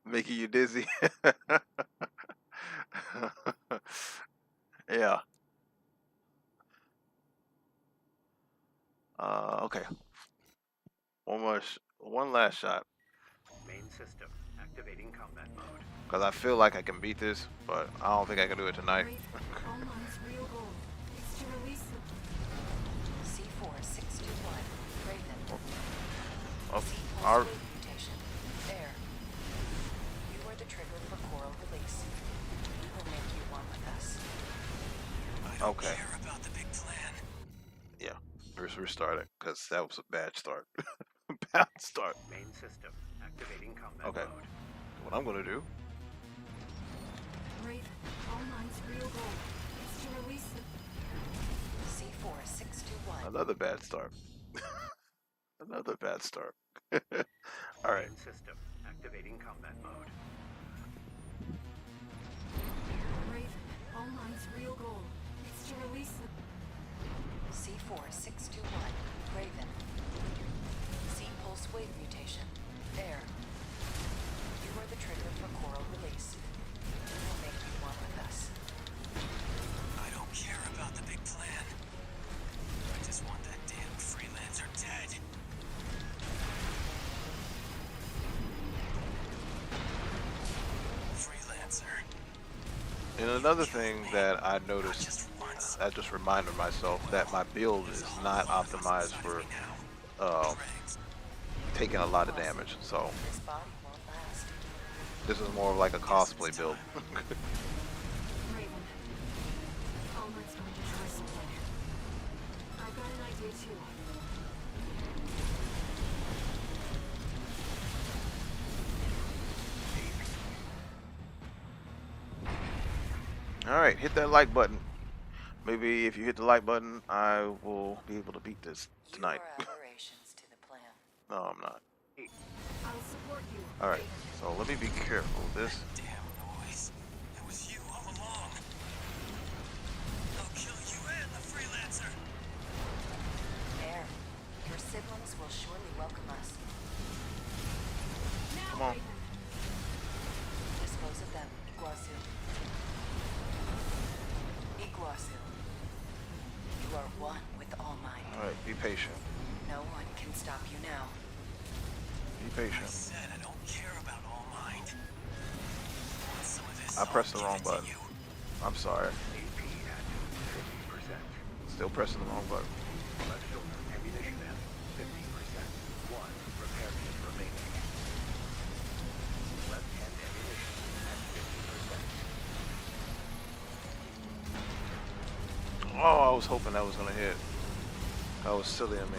Making you dizzy. Yeah. Okay. One last shot. Main system activating combat mode. Because I feel like I can beat this, but I don't think I can do it tonight. Raven, all mine's real goal. It's to release the... C4621, Raven. Oh, C-pulse our, wave mutation. Air. You are the trigger for coral release. We will make you one with us. I don't Okay. care about the big plan. yeah, let's restart it, because that was a bad start. Bad start. Main system activating combat Okay. mode. What I'm going to do, Raven, all mine's real goal. It's to release the... C4621. another bad start. Another bad start. Alright. Main system activating combat mode. Raven, all mine's real goal. It's to release the... And another thing that I noticed, I just reminded myself that my build is not optimized for um, taking a lot of damage. So This body won't last. this is more of like a cosplay build. Raven, All Might's going to try something. I've got an idea too. All right, hit that like button. Maybe if you hit the like button, I will be able to beat this tonight. You are aberrations to the plan. No, I'm not. I'll support you. All right, so let me be careful. This. Damn noise. It was you all along. I'll kill you and the freelancer. Air, your siblings will surely welcome us. Now, Come on. Raven. Dispose of them, Iguazu. Iguazu. You are one with All Might. All right, be patient. No one can stop you now. Be I patient. said I don't care about All Might. Want some of this? I pressed the I'll wrong give it to button. you. I'm sorry. AP at 50%. Still pressing the wrong button. Left shoulder ammunition at 50%. One repair kit remaining. Left hand ammunition at 50%. Oh, I was hoping that was gonna hit. That was silly of me.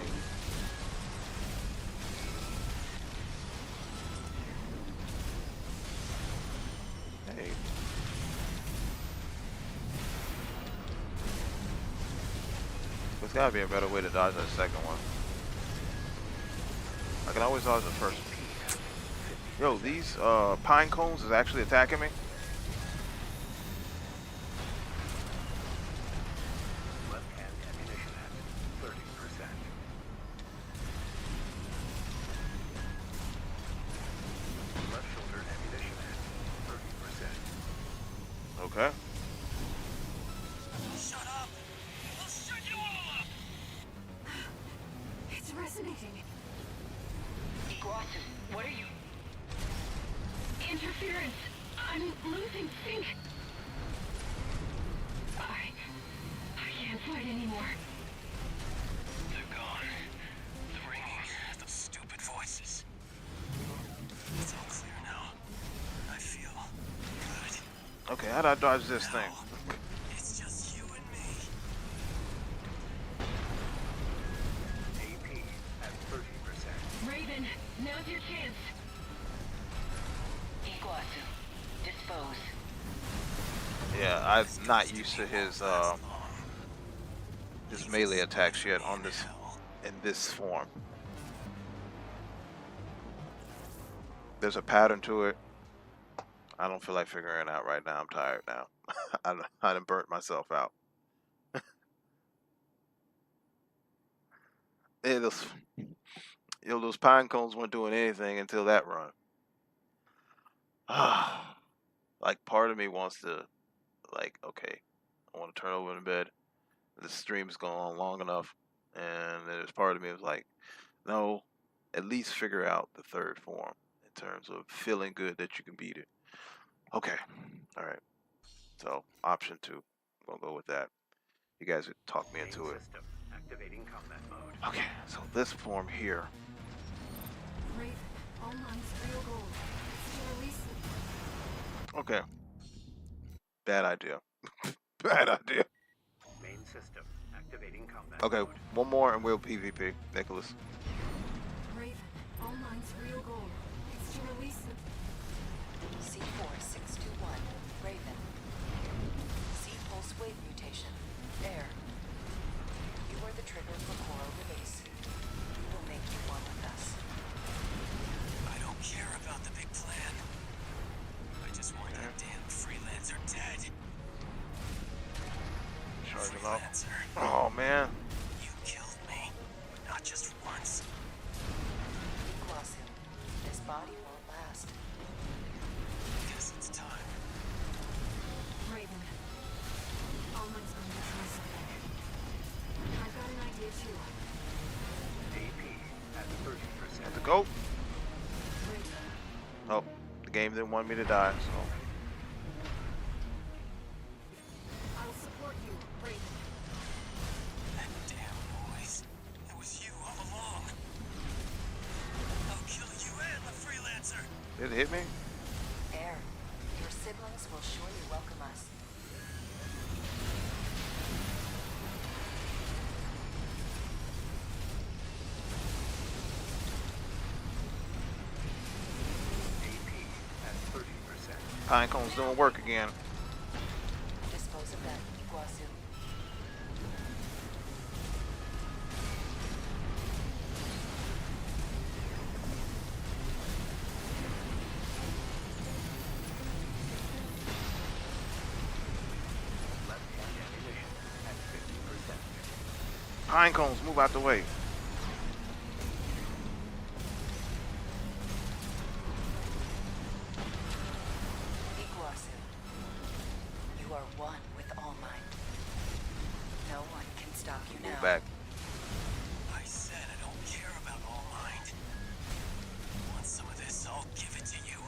Hey. There's gotta be a better way to dodge that second one. I can always dodge the first one. Yo, these pine cones is actually attacking me. Left hand ammunition at 30%. Left shoulder ammunition at 30%. Okay. Shut up! I'll shut you all up! It's resonating. Iguazu, what are you? Interference. I'm losing sync. I can't fight anymore. They're gone. The ringing, the stupid voices. It's all clear now. I feel good. Okay, how'd I dodge this thing? Now, it's just you and me. AP at 30%. Raven, now's your chance. Iguazu, dispose. Yeah, I'm not used to his melee attacks yet on this in this form. There's a pattern to it. I don't feel like figuring it out right now. I'm tired now. I done burnt myself out. Those pine cones weren't doing anything until that run. Like part of me wants to, like, okay, I want to turn over in bed. The stream's going on long enough, and there's part of me was like, no, at least figure out the third form in terms of feeling good that you can beat it. Okay, all right. So option 2, I'm gonna go with that. You guys talk me into it. System activating combat mode. Okay, so this form here. Raven, All Might's real goal is to release them. Okay. Bad idea. Bad idea. Main system activating combat Okay, mode. one more and we'll PvP, Nicholas. Raven, All Might's real goal is to release them. C4621, Raven. C pulse wave mutation. Air. You are the trigger for coral release. We will make you one with us. I don't care about the big plan. I just want that damn freelancer dead. Charging up. Freelancer, Oh man. you killed me. But not just once. Iguazu, this body won't last. Guess it's time. Raven, All Might's going to try something. I've got an idea too. AP at 30%. Have to go. Raven, Oh, the game didn't want me to die, so Did it hit me? Air, your siblings will surely welcome us. AP at 30%. Pine cone's doing work again. Dispose of that, Iguazu. Left-hand ammunition at 50%. Pine cones, move out the way. Iguazu, you are one with All Might. No one can stop you Move now. back. I said I don't care about All Might. Want some of this? I'll give it to you.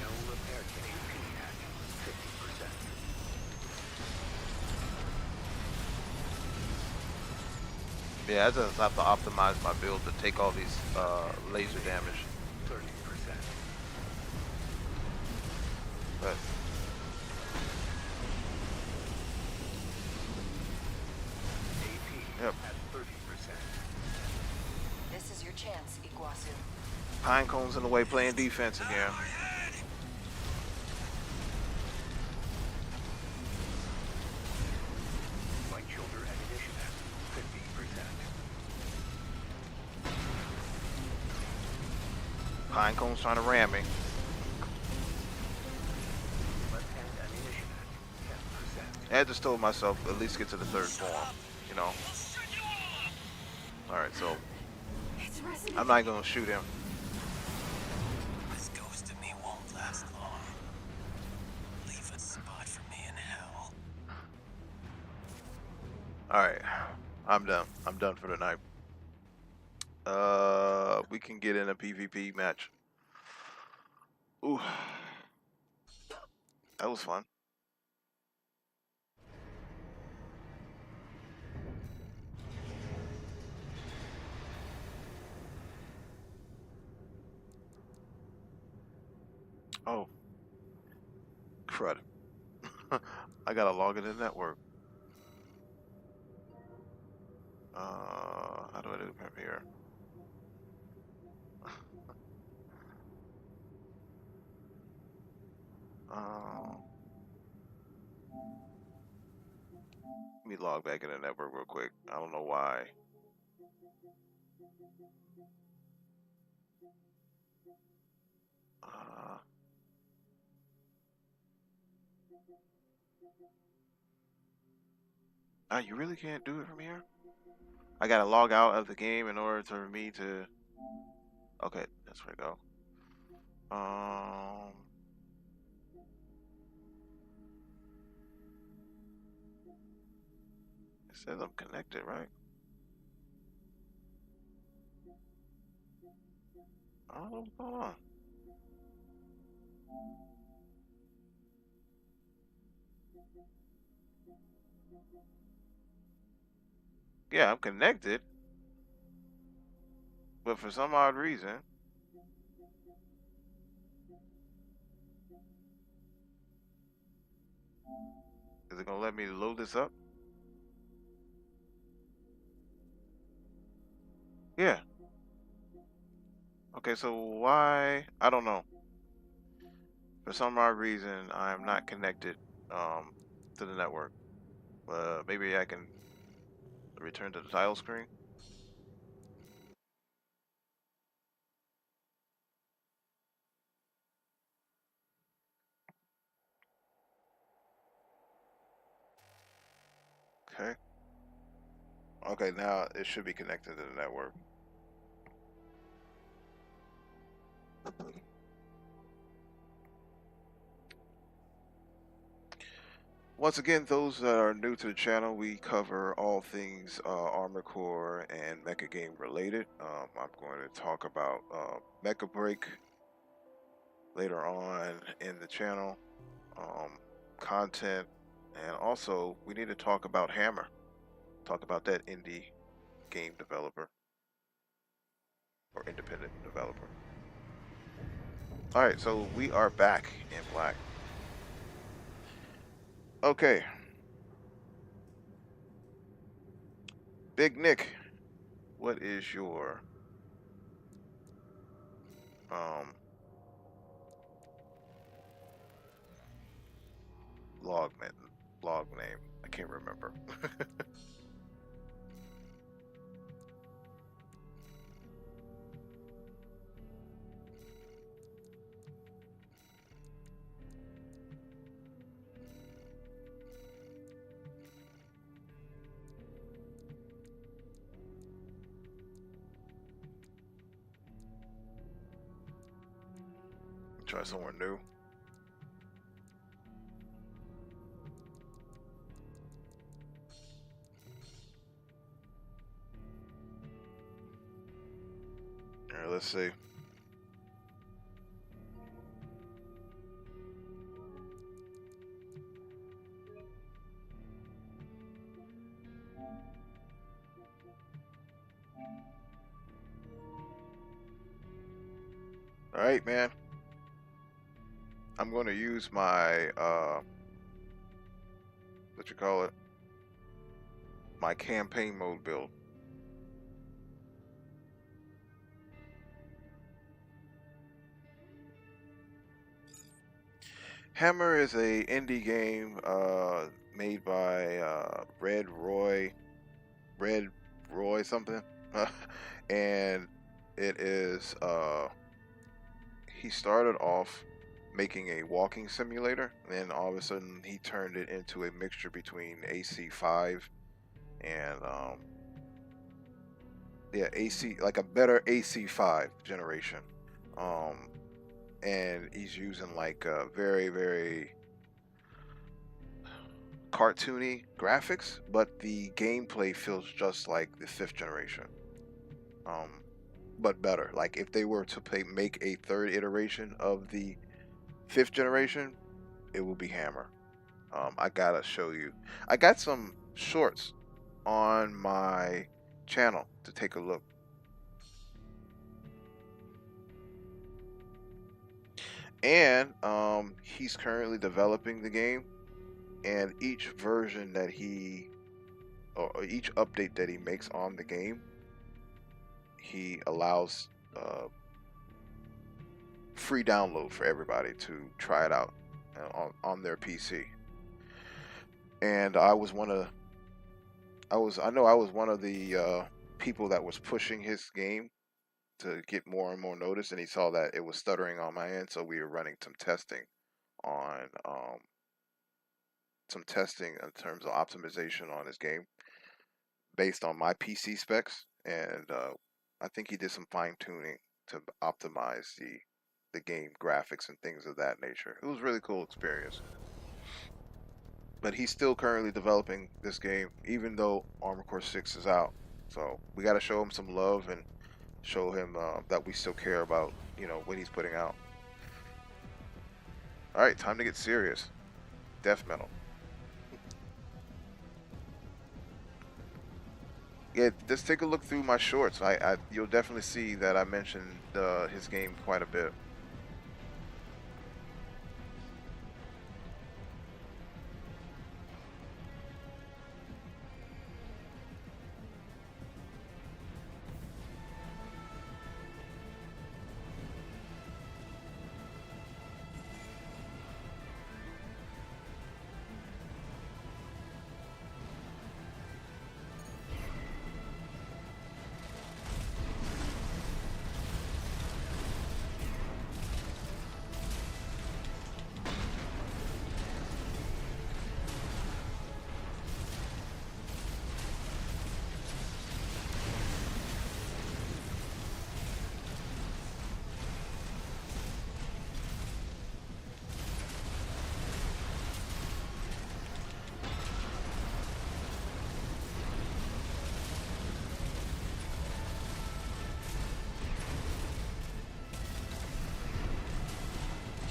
No repair kit AP at 50%. Yeah, I just have to optimize my build to take all these laser damage. 30%. But AP Yep. at 30%. This is your chance, Iguazu. pine cones in the way playing defense again. Light shoulder ammunition at 50%. Pine cones trying to ram me. Left-hand ammunition at 10%. I had just told myself at least get to the third form, you know. Alright, so It's resonating. I'm not gonna shoot him. This ghost of me won't last long. Leave a spot for me in hell. Alright. I'm done. I'm done for the night. We can get in a PvP match. Ooh. That was fun. Oh. Crud. I gotta log in the network. How do I do from here? Let me log back in the network real quick. I don't know why. You really can't do it from here? I gotta log out of the game in order for me to. Okay, that's where I go. It says I'm connected, right? I don't know what's going on. Yeah, I'm connected, but for some odd reason, is it gonna let me load this up? Yeah. Okay, so why? I don't know. For some odd reason, I'm not connected to the network. Maybe I can return to the title screen. Okay. Okay, now it should be connected to the network. Once again, those that are new to the channel, we cover all things Armored Core and Mecha game related. I'm going to talk about Mecha BREAK later on in the channel, content, and also we need to talk about Hammer. Talk about that indie game developer or independent developer. All right, so we are back in black. Okay. Big Nick, what is your um log man, log name? I can't remember. Try somewhere new. All right, let's see. All right, man. I'm going to use my what you call it? My campaign mode build. Hammer is a indie game made by Red Roy something, and it is he started off making a walking simulator, and then all of a sudden he turned it into a mixture between AC5 and yeah, AC, like a better AC5 generation. Um, and he's using like very cartoony graphics, but the gameplay feels just like the fifth generation. But better. Like if they were to make a third iteration of the fifth generation, it will be Hammer. I gotta show you. I got some shorts on my channel to take a look. And he's currently developing the game, and each version that he or each update that he makes on the game, he allows free download for everybody to try it out on their PC. And I was one of I know I was one of the people that was pushing his game to get more and more notice, and he saw that it was stuttering on my end, so we were running some testing on some testing in terms of optimization on his game based on my PC specs, and I think he did some fine tuning to optimize the game graphics and things of that nature. It was a really cool experience. But he's still currently developing this game, even though Armored Core 6 is out. So we got to show him some love and show him that we still care about, what he's putting out. All right, time to get serious. Death metal. Yeah, just take a look through my shorts. You'll definitely see that I mentioned his game quite a bit.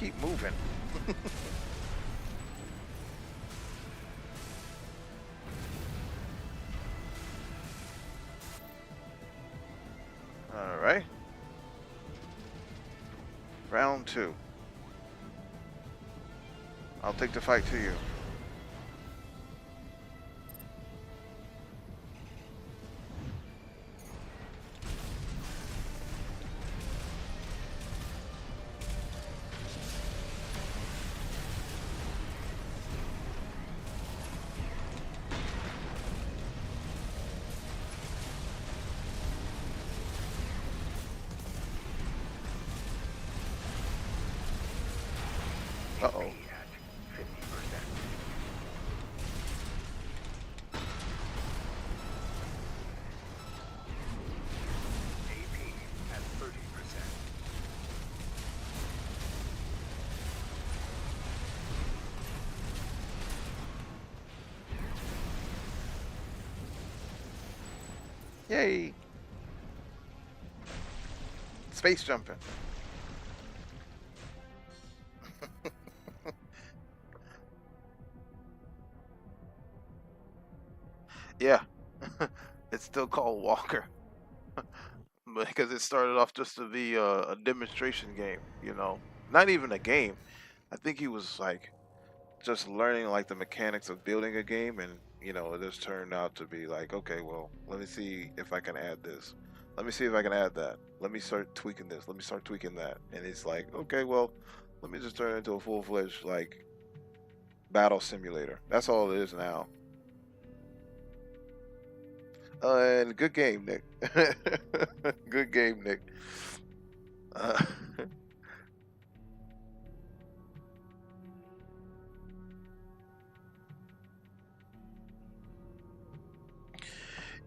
Keep moving. All right. Round too. I'll take the fight to you. Uh-oh. At 50%. AP at 30%. Yay! Space jumping. Yeah. It's still called Walker. Because it started off just to be a demonstration game, you know. Not even a game. I think he was like just learning like the mechanics of building a game, and you know, it just turned out to be like, okay, well, let me see if I can add this. Let me see if I can add that. Let me start tweaking this. Let me start tweaking that. And it's like, okay, well, let me just turn it into a full-fledged like battle simulator. That's all it is now. And good game, Nick. Good game, Nick. Uh,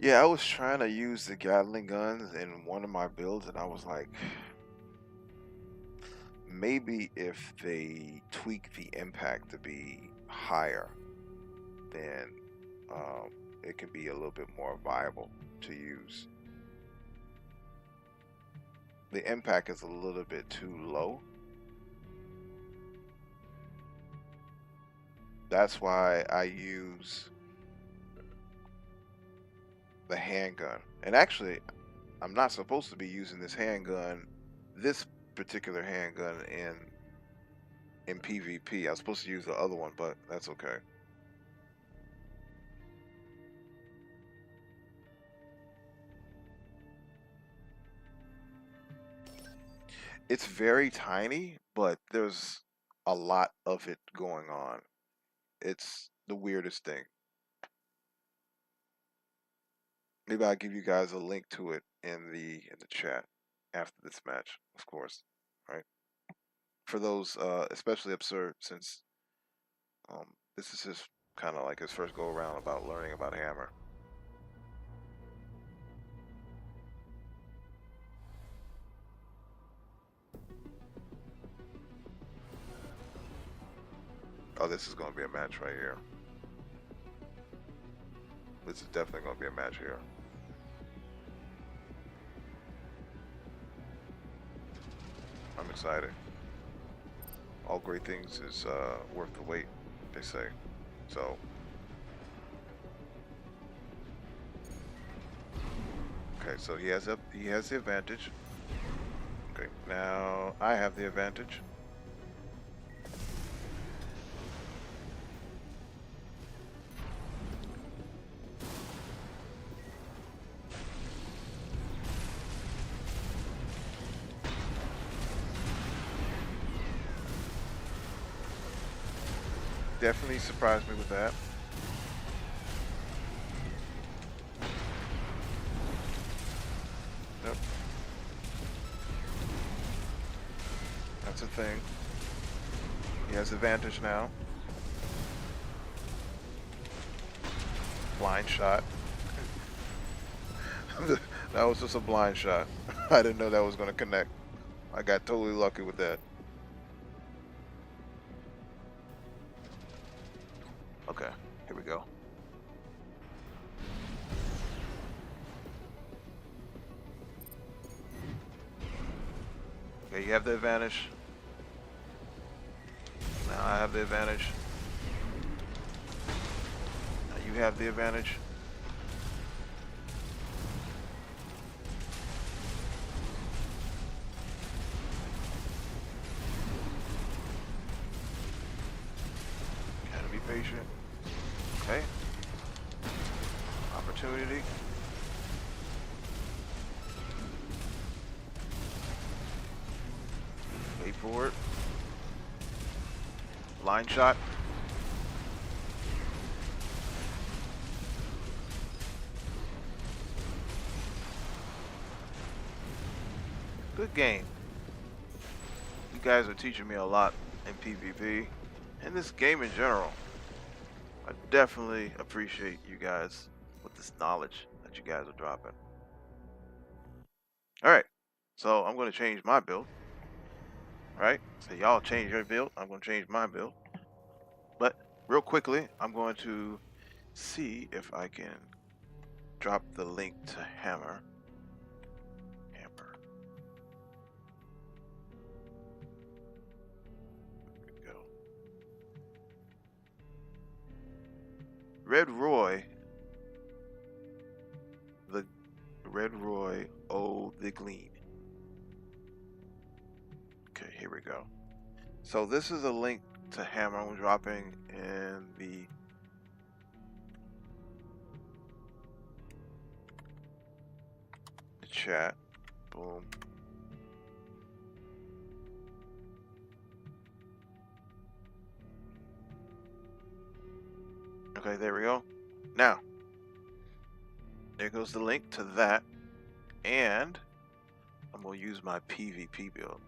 yeah, I was trying to use the Gatling guns in one of my builds, and I was like, maybe if they tweak the impact to be higher, then it can be a little bit more viable to use. The impact is a little bit too low. That's why I use the handgun. And actually, I'm not supposed to be using this handgun, this particular handgun in PvP. I was supposed to use the other one, but that's okay. It's very tiny, but there's a lot of it going on. It's the weirdest thing. Maybe I'll give you guys a link to it in the chat after this match, of course. Right? For those especially Absurd, since this is his kind of like his first go around about learning about Hammer. Oh, this is going to be a match right here. This is definitely going to be a match here. I'm excited. All great things is worth the wait, they say. So, okay, so he has the advantage. Okay, now I have the advantage. Definitely surprised me with that. Yep. That's a thing. He has advantage now. Blind shot. That was just a blind shot. I didn't know that was going to connect. I got totally lucky with that. Okay, here we go. Okay, you have the advantage. Now I have the advantage. Now you have the advantage. patient. Okay. Opportunity. Wait for it. Line shot. Good game. You guys are teaching me a lot in PvP and this game in general. I definitely appreciate you guys with this knowledge that you guys are dropping. Alright, so I'm going to change my build. Right? So y'all change your build. I'm going to change my build. But real quickly, I'm going to see if I can drop the link to Hammer. Red Roy, oh, the Glean. Okay, here we go. So this is a link to Hammer I'm dropping in the chat. Boom. Okay, there we go. Now, there goes the link to that, and I'm going to use my PvP build.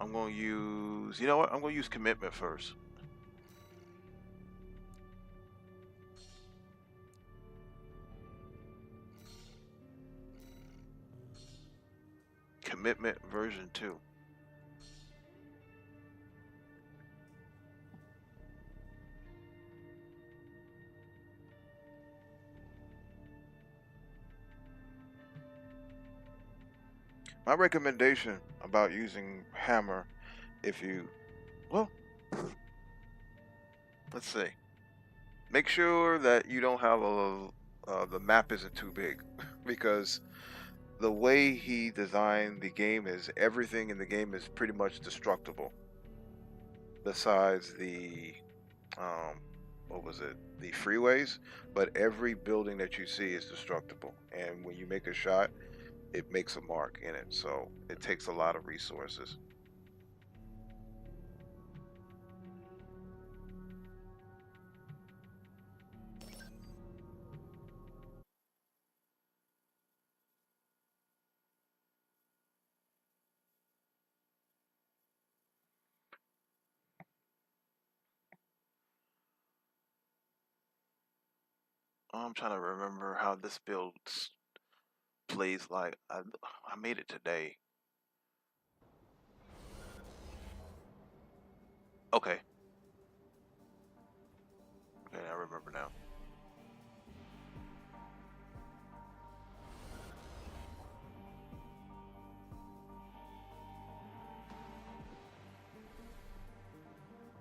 I'm going to use, you know what? I'm going to use commitment first. Commitment version 2. My recommendation about using Hammer, if you, well, let's see. Make sure that you don't have the map isn't too big, because the way he designed the game is everything in the game is pretty much destructible. Besides the, what was it? The freeways, but every building that you see is destructible. And when you make a shot, it makes a mark in it. So it takes a lot of resources. I'm trying to remember how this build plays like. I made it today. Okay. Okay, I remember now.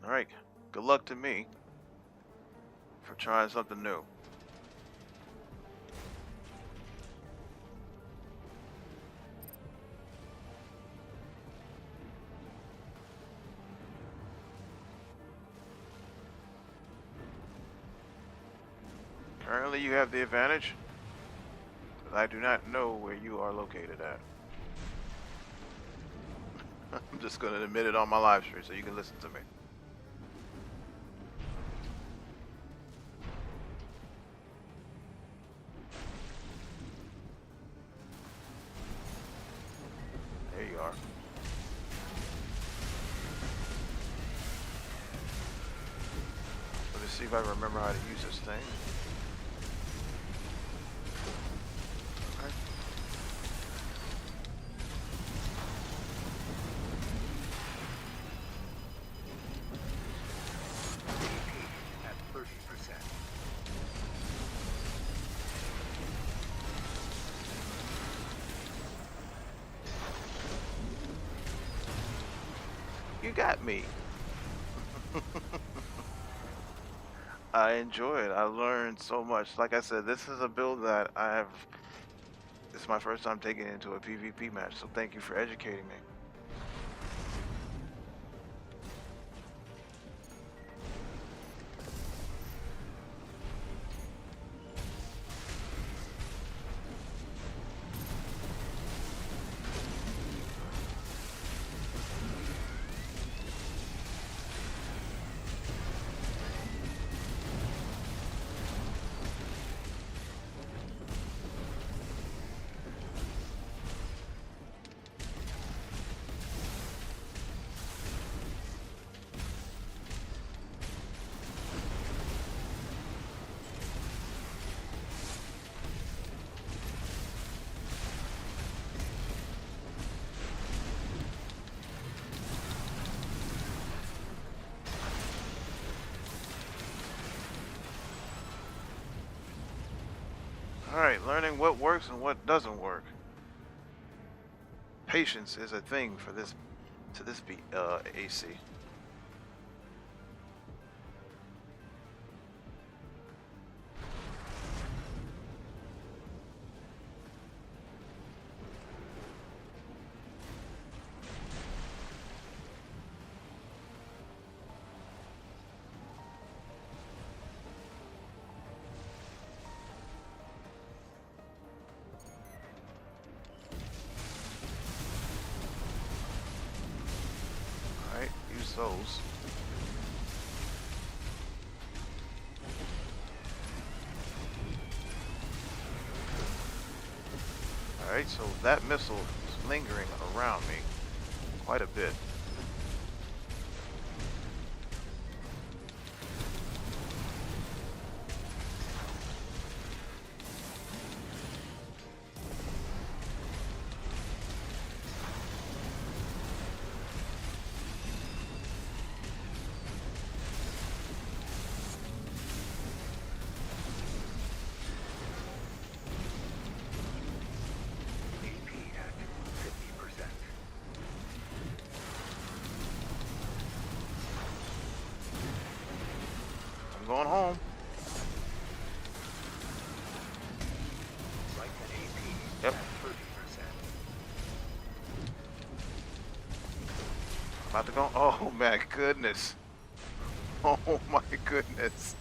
Alright, good luck to me for trying something new. Currently you have the advantage, but I do not know where you are located at. I'm just going to admit it on my live stream so you can listen to me. There you are. Let me see if I remember how to use this thing. Okay. At 30%. You got me. I enjoy it. I learned so much. Like I said, this is a build that it's my first time taking it into a PvP match, so thank you for educating me. Alright, learning what works and what doesn't work. Patience is a thing for this AC. Alright, use those. Alright, so that missile is lingering around me quite a bit. AP at 50%. I'm going home. Right to AP Yep. at 30%. About to go. Oh my goodness. Oh my goodness.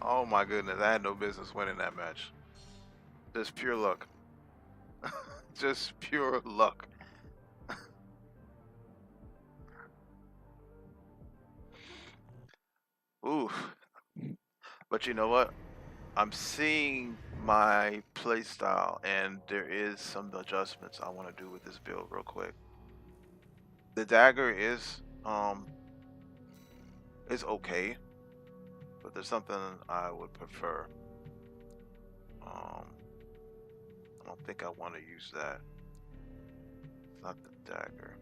Oh my goodness. I had no business winning that match. Just pure luck. Just pure luck. Oof. But you know what? I'm seeing my playstyle, and there is some adjustments I want to do with this build real quick. The dagger is okay, but there's something I would prefer. I don't think I want to use that. It's not the dagger.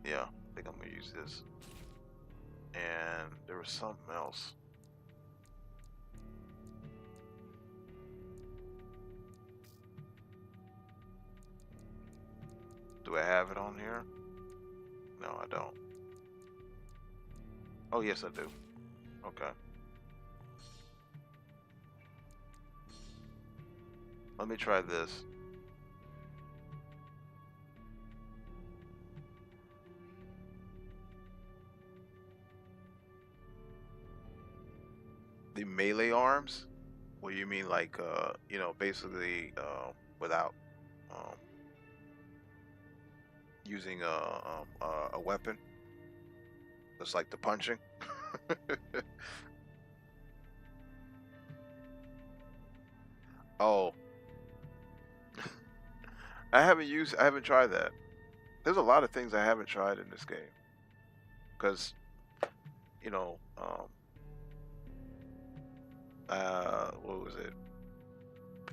Yeah, I think I'm gonna use this. And there was something else. Do I have it on here? No, I don't. Oh, yes, I do. Okay. Let me try this. The melee arms? What do you mean, like, you know, basically, without, um, using a weapon? Just like the punching? Oh, I haven't tried that. There's a lot of things I haven't tried in this game. Because, you know, what was it?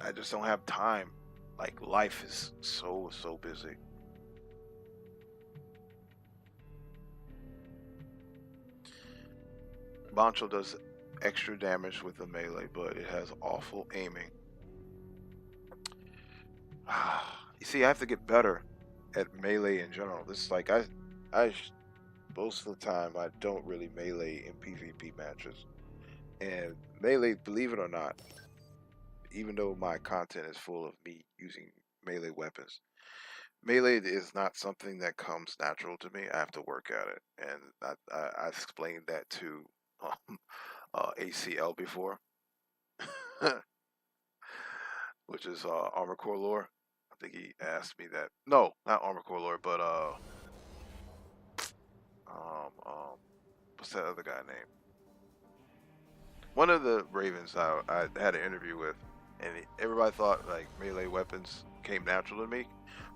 I just don't have time. Like, life is so busy. Bancho does extra damage with the melee, but it has awful aiming. You see, I have to get better at melee in general. This is like most of the time I don't really melee in PvP matches, and melee, believe it or not, even though my content is full of me using melee weapons, melee is not something that comes natural to me. I have to work at it, and I explained that to um, ACL before, which is Armor Core Lore. I think he asked me that. No, not Armor Core Lore, but um, um, what's that other guy name? One of the Ravens I had an interview with, and everybody thought like melee weapons came natural to me,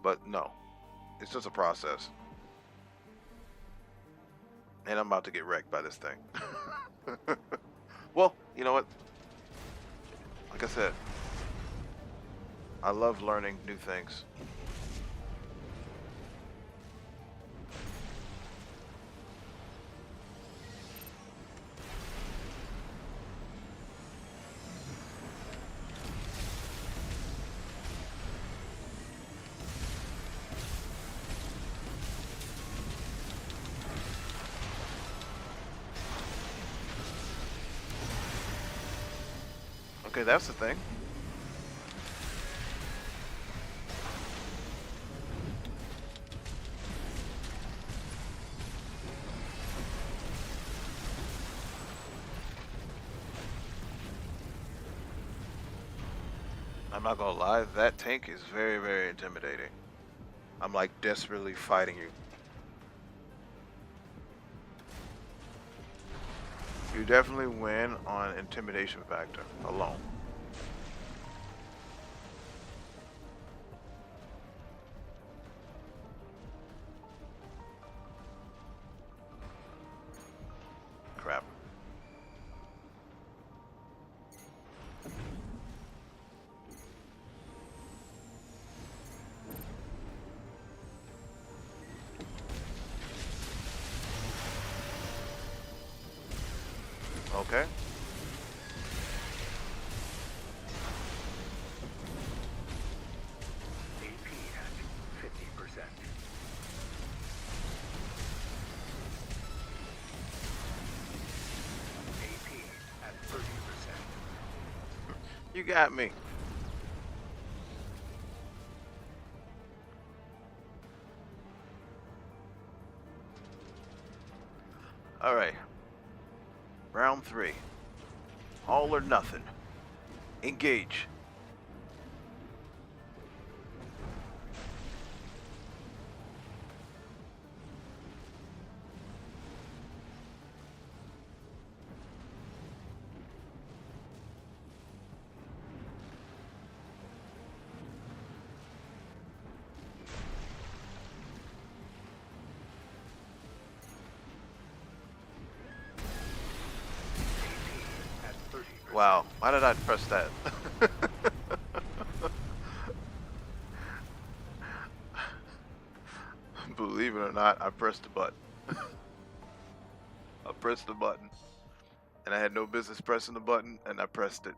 but no, it's just a process. And I'm about to get wrecked by this thing. Well, you know what? Like I said, I love learning new things. Okay, that's the thing. I'm not gonna lie, that tank is very, very intimidating. I'm like desperately fighting you. You definitely win on intimidation factor alone. Crap. Okay. AP at 50%. AP at 30%. You got me. All right. Round 3. All or nothing. Engage. At 30%. Wow, why did I press that? Believe it or not, I pressed the button. I pressed the button. And I had no business pressing the button, and I pressed it.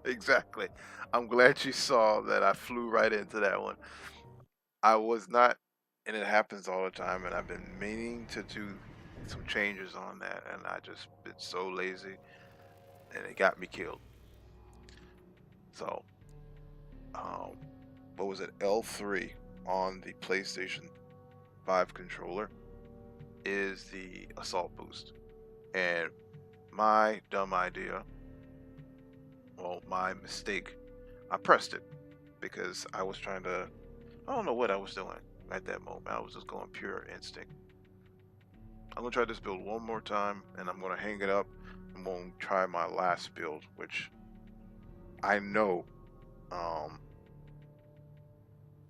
Exactly. I'm glad you saw that I flew right into that one. I was not, and it happens all the time, and I've been meaning to do some changes on that, and I just been so lazy, and it got me killed. So, um, what was it? L3 on the PlayStation 5 controller is the assault boost. And my dumb idea, well, my mistake, I pressed it because I was trying to, I don't know what I was doing at that moment. I was just going pure instinct. I'm gonna try this build one more time, and I'm gonna hang it up. I'm gonna try my last build, which I know I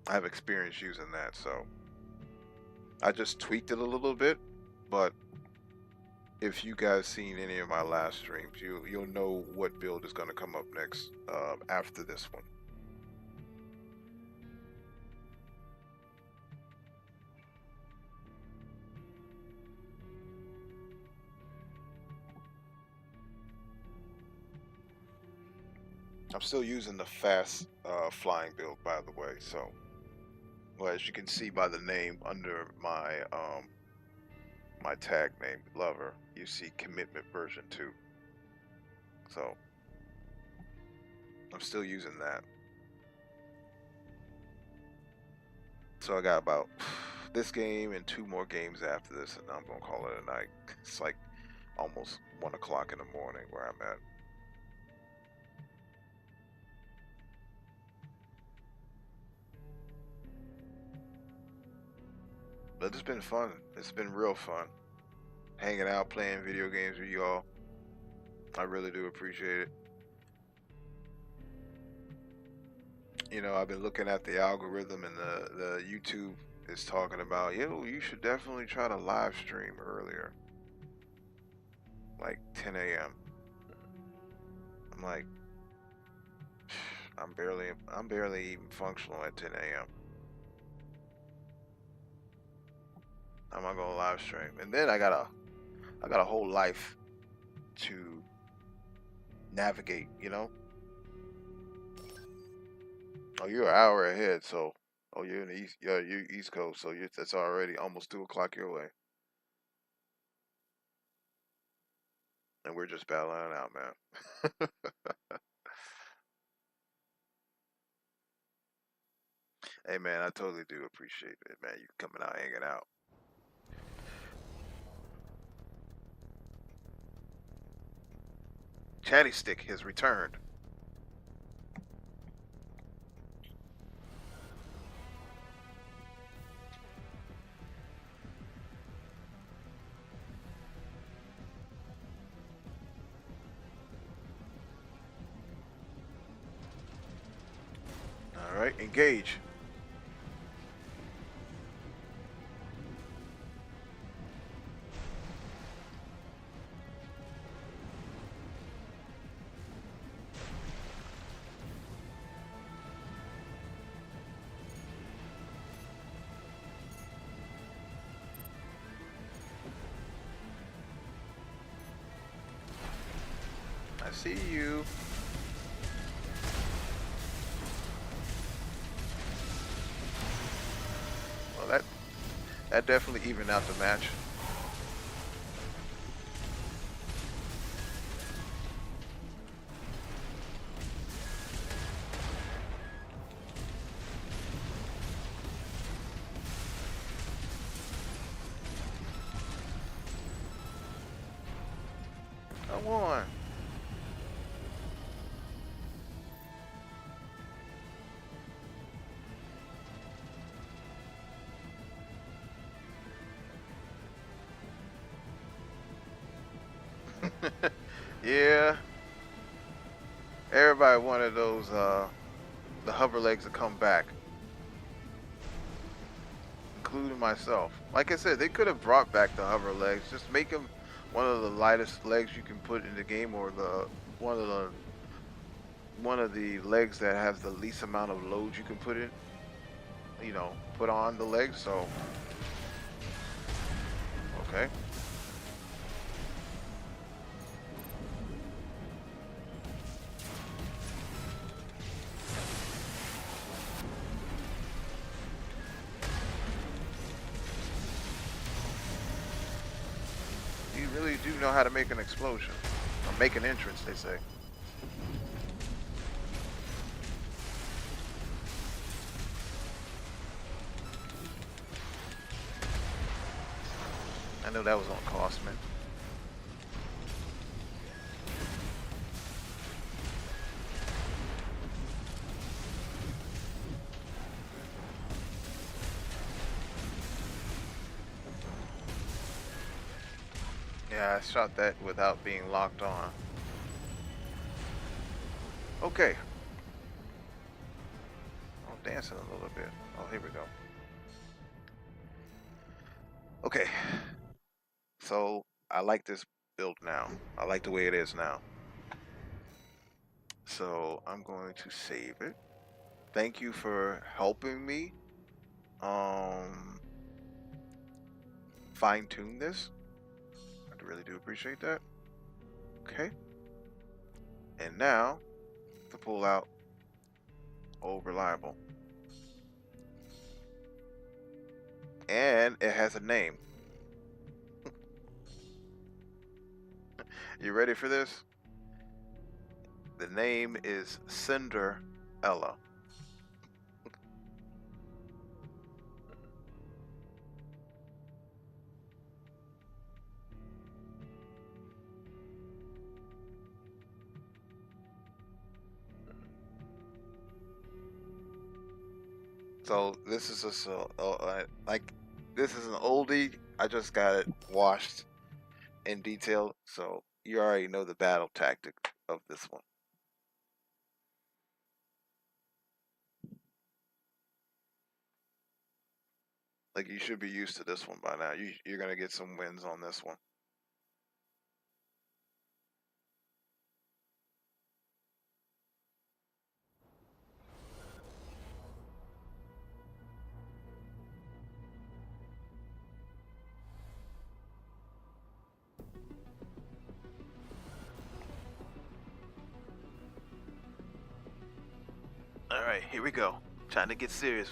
have experience using that, so I just tweaked it a little bit. But if you guys seen any of my last streams, you'll know what build is gonna come up next after this one. I'm still using the fast flying build, by the way. So, well, as you can see by the name under my tag name, Lover, you see Commitment version 2. So, I'm still using that. So I got about this game and 2 more games after this, and I'm gonna call it a night. It's like almost 1 o'clock in the morning where I'm at. But it's been fun. It's been real fun. Hanging out, playing video games with y'all. I really do appreciate it. You know, I've been looking at the algorithm, and the YouTube is talking about, yo, you should definitely try to live stream earlier. Like 10 a.m. I'm like, I'm barely even functional at 10 a.m. I'm not gonna live stream, and then I got a whole life to navigate. You know. Oh, you're an hour ahead, so oh, you're in the east. Yeah, you're East Coast, so that's already almost 2 o'clock your way, and we're just battling it out, man. Hey, man, I totally do appreciate it, man. You coming out, hanging out. Chatty Stick has returned. All right, engage. I see you. Well, that definitely evened out the match. Come on. Yeah. Everybody wanted those the hover legs to come back, including myself. Like I said, they could have brought back the hover legs. Just make them one of the lightest legs you can put in the game, or one of the one of the legs that has the least amount of load you can put in. You know, put on the legs. So, okay. You really do know how to make an explosion, or make an entrance, they say. I know that was on cost, man. Yeah, I shot that without being locked on. Okay. I'm dancing a little bit. Oh, here we go. Okay. So I like this build now. I like the way it is now. So I'm going to save it. Thank you for helping me fine tune this. I really do appreciate that. Okay. And now to pull out old reliable. And it has a name. You ready for this? The name is Cinderella. So this is just like this is an oldie. I just got it washed in detail, so you already know the battle tactic of this one. Like you should be used to this one by now. You're gonna get some wins on this one. right, here we go. Trying to get serious.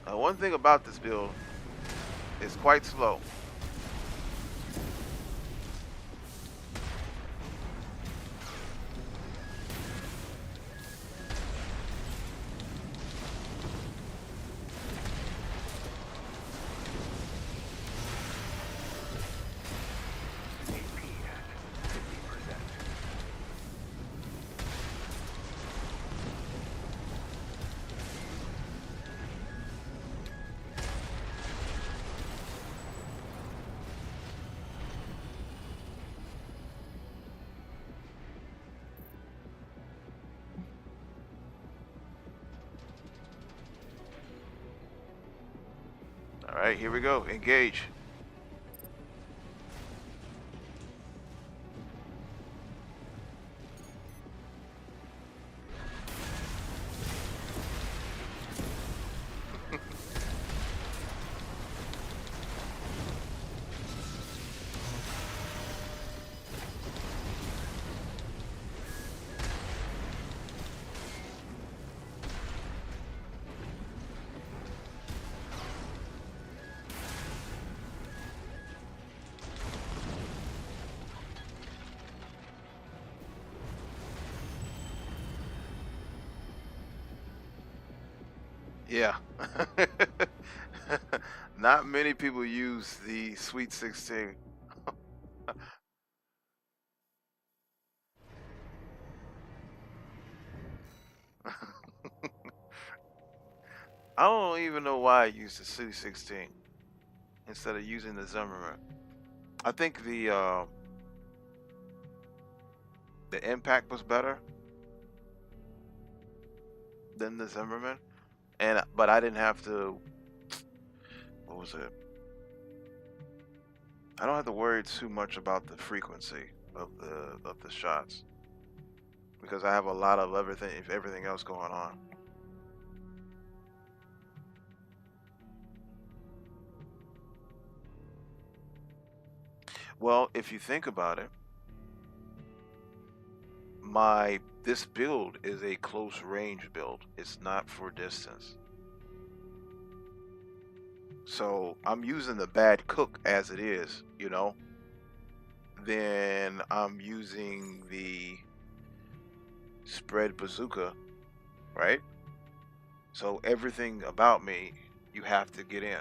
Now, one thing about this build is quite slow. All right, here we go. Engage. Yeah. Not many people use the Sweet 16. I don't even know why I used the Sweet 16 instead of using the Zimmerman. I think the impact was better than the Zimmerman, but I didn't have to. What was it? I don't have to worry too much about the frequency of the shots because I have a lot of everything else going on. Well, if you think about it, this build is a close range build. It's not for distance. So I'm using the bad cook as it is, you know. Then I'm using the spread bazooka, right? So everything about me, you have to get in.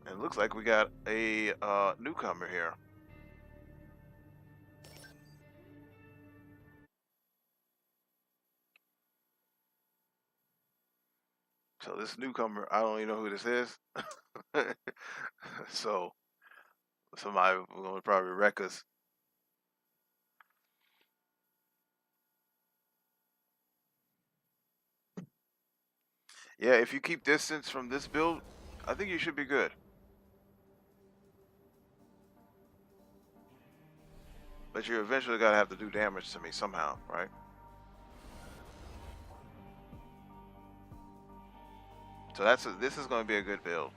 And it looks like we got a newcomer here. So this newcomer, I don't even know who this is. So somebody will probably wreck us. Yeah, if you keep distance from this build, I think you should be good. But you're eventually gonna have to do damage to me somehow, right? So this is gonna be a good build.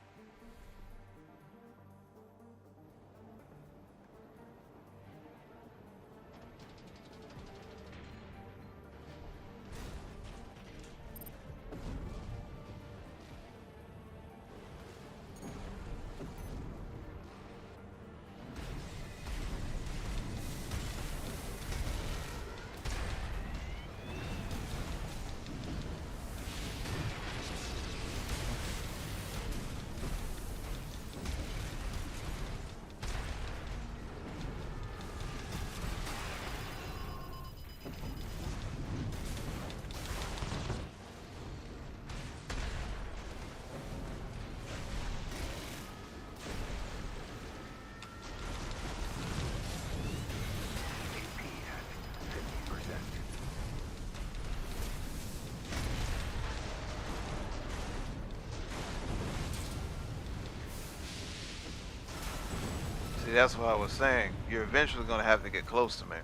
See, that's what I was saying. You're eventually gonna have to get close to me.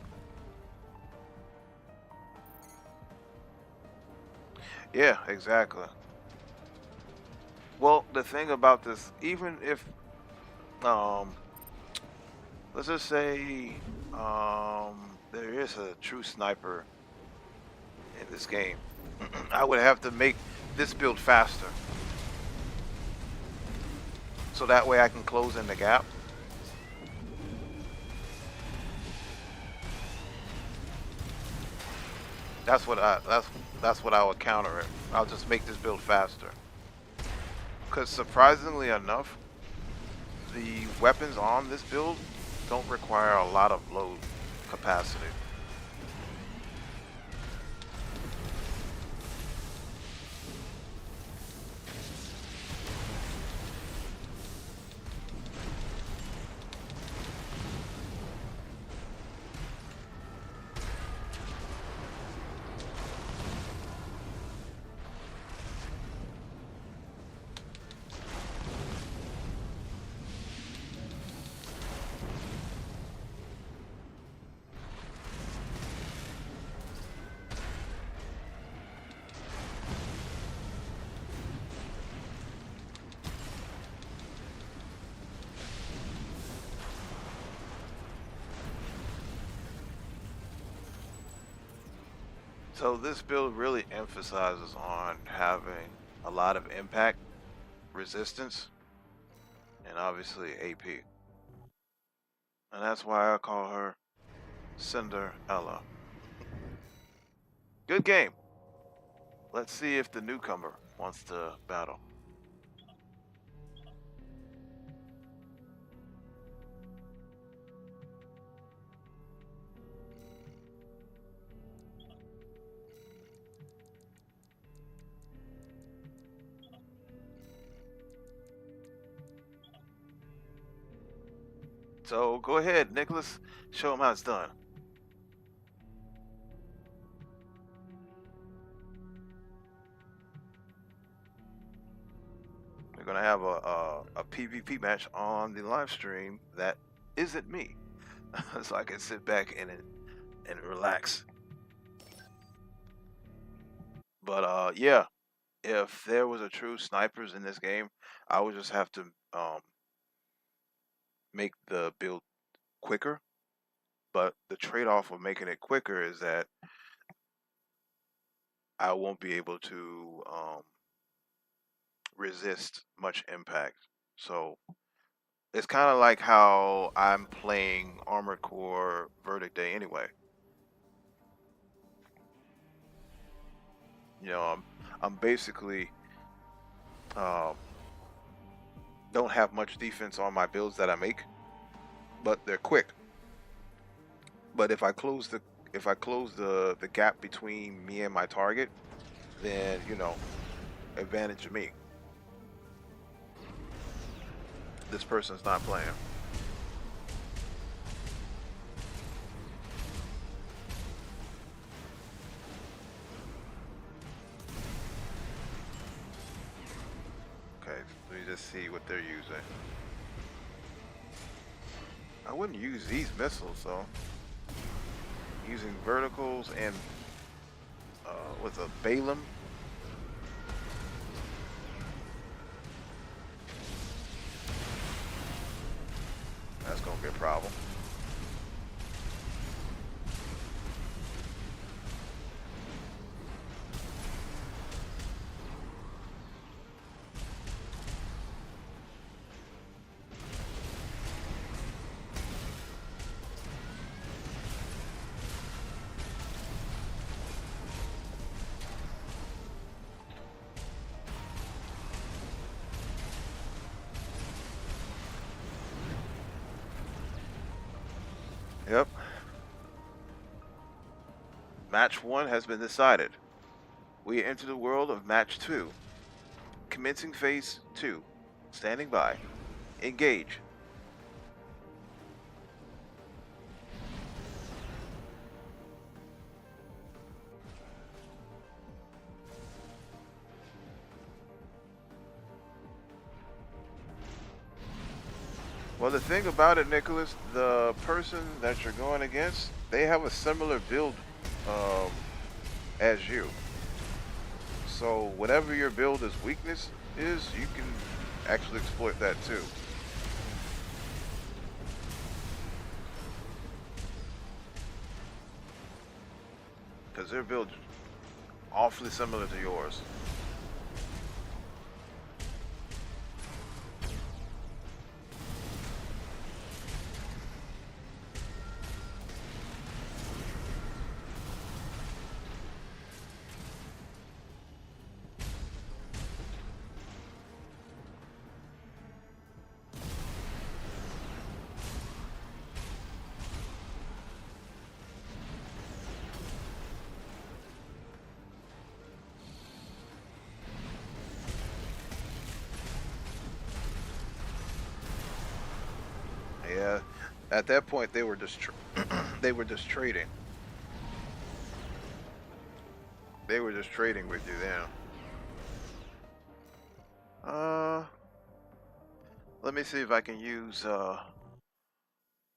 Yeah, exactly. Well, the thing about this, even if um, let's just say there is a true sniper in this game, I would have to make this build faster, so that way I can close in the gap. That's what I would counter it. I'll just make this build faster. Because surprisingly enough, the weapons on this build don't require a lot of load capacity. So this build really emphasizes on having a lot of impact, resistance, and obviously AP. And that's why I call her Cinderella. Good game. Let's see if the newcomer wants to battle. So go ahead, Nicholas. Show him how it's done. We're gonna have a PvP match on the live stream that isn't me, so I can sit back and relax. But yeah, if there was a true snipers in this game, I would just have to make the build quicker. But the trade-off of making it quicker is that I won't be able to resist much impact. So it's kind of like how I'm playing Armored Core Verdict Day anyway. You know, I'm basically don't have much defense on my builds that I make, but they're quick. But if I close the gap between me and my target, then you know, advantage of me. This person's not playing. Okay, let me just see what they're using. I wouldn't use these missiles, so using verticals and what's a Balaam. That's gonna be a problem. Yep. Match 1 has been decided. We enter the world of Match 2. Commencing Phase 2. Standing by. Engage. Well, the thing about it, Nicholas, the person that you're going against, they have a similar build as you. So whatever your build's weakness is, you can actually exploit that too. Because their build's awfully similar to yours. Yeah, at that point they were just they were just trading. They were just trading with you then. Let me see if I can use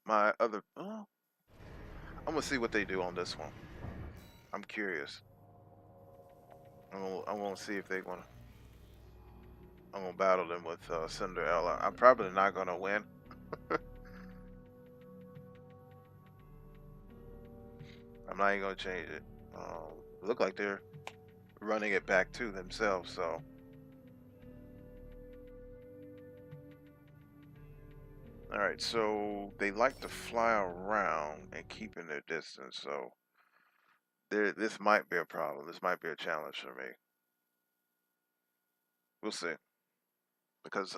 my other. I'm gonna see what they do on this one. I'm curious. I'm gonna see if they gonna. I'm gonna battle them with Cinderella. I'm probably not gonna win. I'm not even gonna change it. Look like they're running it back to themselves. So. All right, so they like to fly around and keep in their distance. So this might be a problem. This might be a challenge for me. We'll see. Because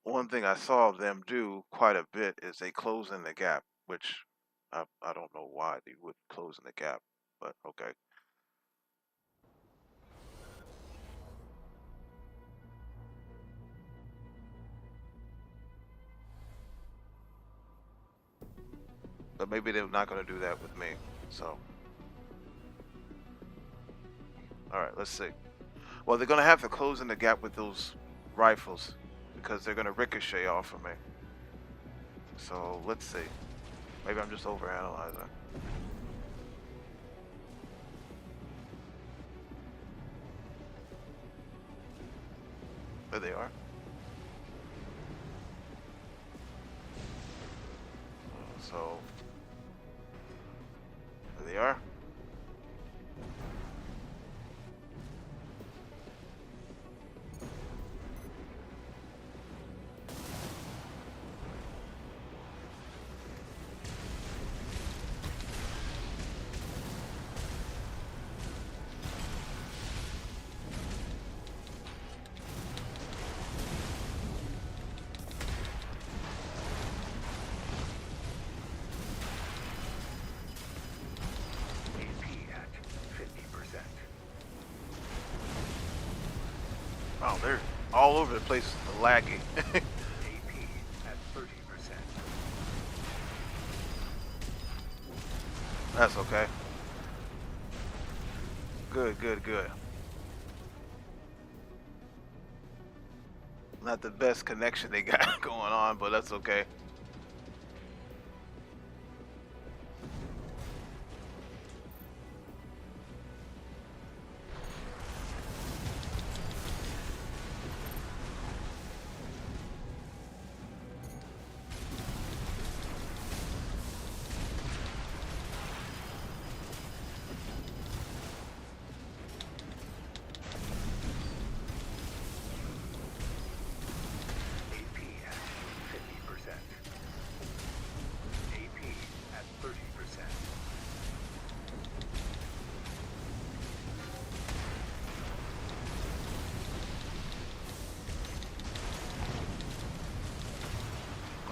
one thing I saw them do quite a bit is they close in the gap, which I don't know why they would close in the gap, but okay. But maybe they're not going to do that with me. So, all right, let's see. Well, they're going to have to close in the gap with those rifles because they're going to ricochet off of me. So let's see. Maybe I'm just overanalyzing. There they are. So there they are. Oh, they're all over the place, lagging. AP at 30%. That's okay. Good, good, good. Not the best connection they got going on, but that's okay.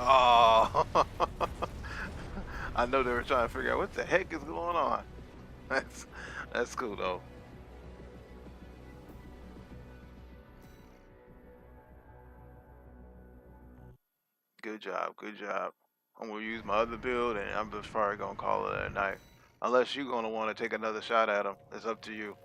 Oh, I know they were trying to figure out what the heck is going on. That's cool though. Good job, good job. I'm gonna use my other build, and I'm just probably gonna call it a night. Unless you're gonna want to take another shot at him, it's up to you.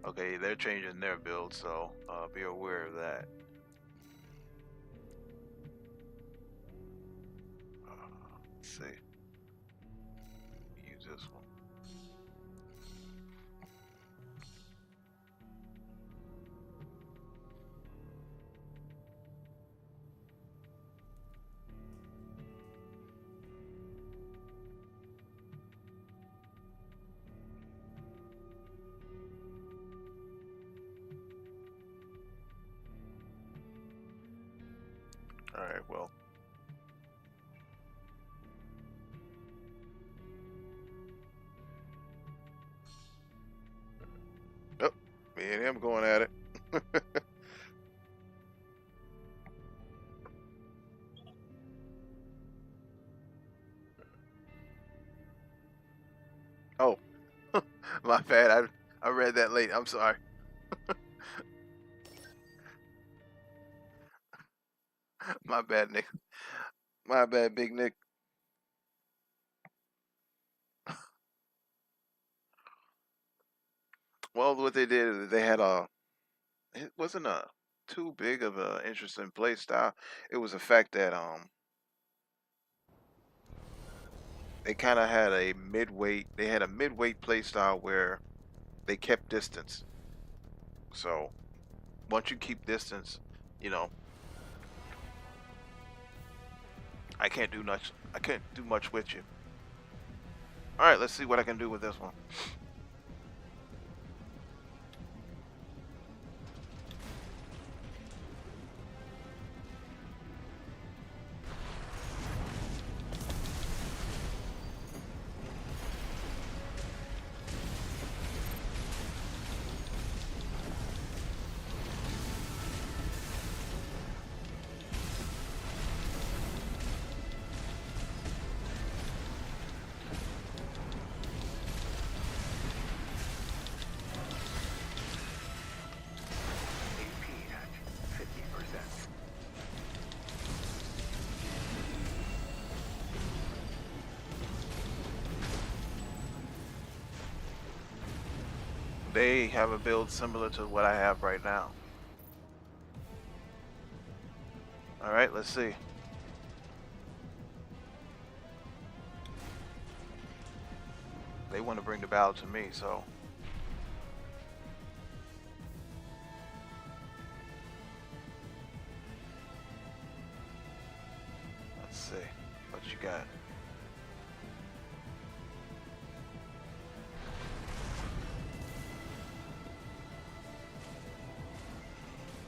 Okay, they're changing their build, so be aware of that. Let's see. Use this one. All right, well. Oh, me and him going at it. Oh, my bad. I read that late. I'm sorry. My bad, Nick. My bad, Big Nick. Well, what they did is they had it wasn't a too big of a interesting play style. It was the fact that they kind of had a midweight. They had a midweight play style where they kept distance. So once you keep distance, you know, I can't do much. I can't do much with you. All right, let's see what I can do with this one. AP at 50%. They have a build similar to what I have right now. All right, let's see. They want to bring the battle to me, so. Let's see what you got.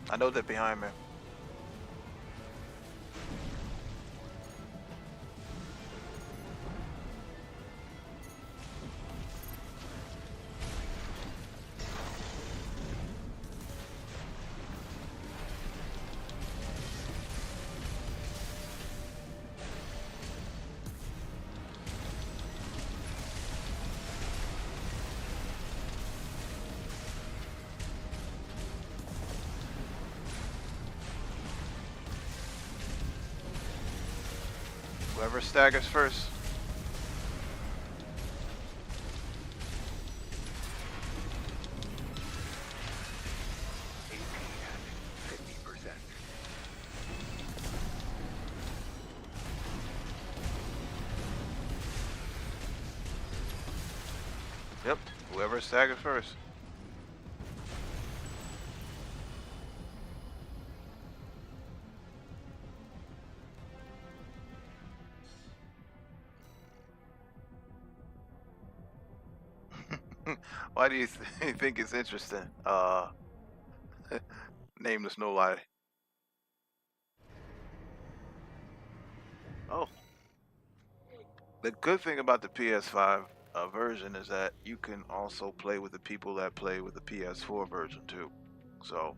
I know they're behind me. Whoever staggers first. AP at 50%. Yep, whoever staggers first. Why do you think it's interesting? Nameless, no lie. Oh, the good thing about the PS5 version is that you can also play with the people that play with the PS4 version too. So,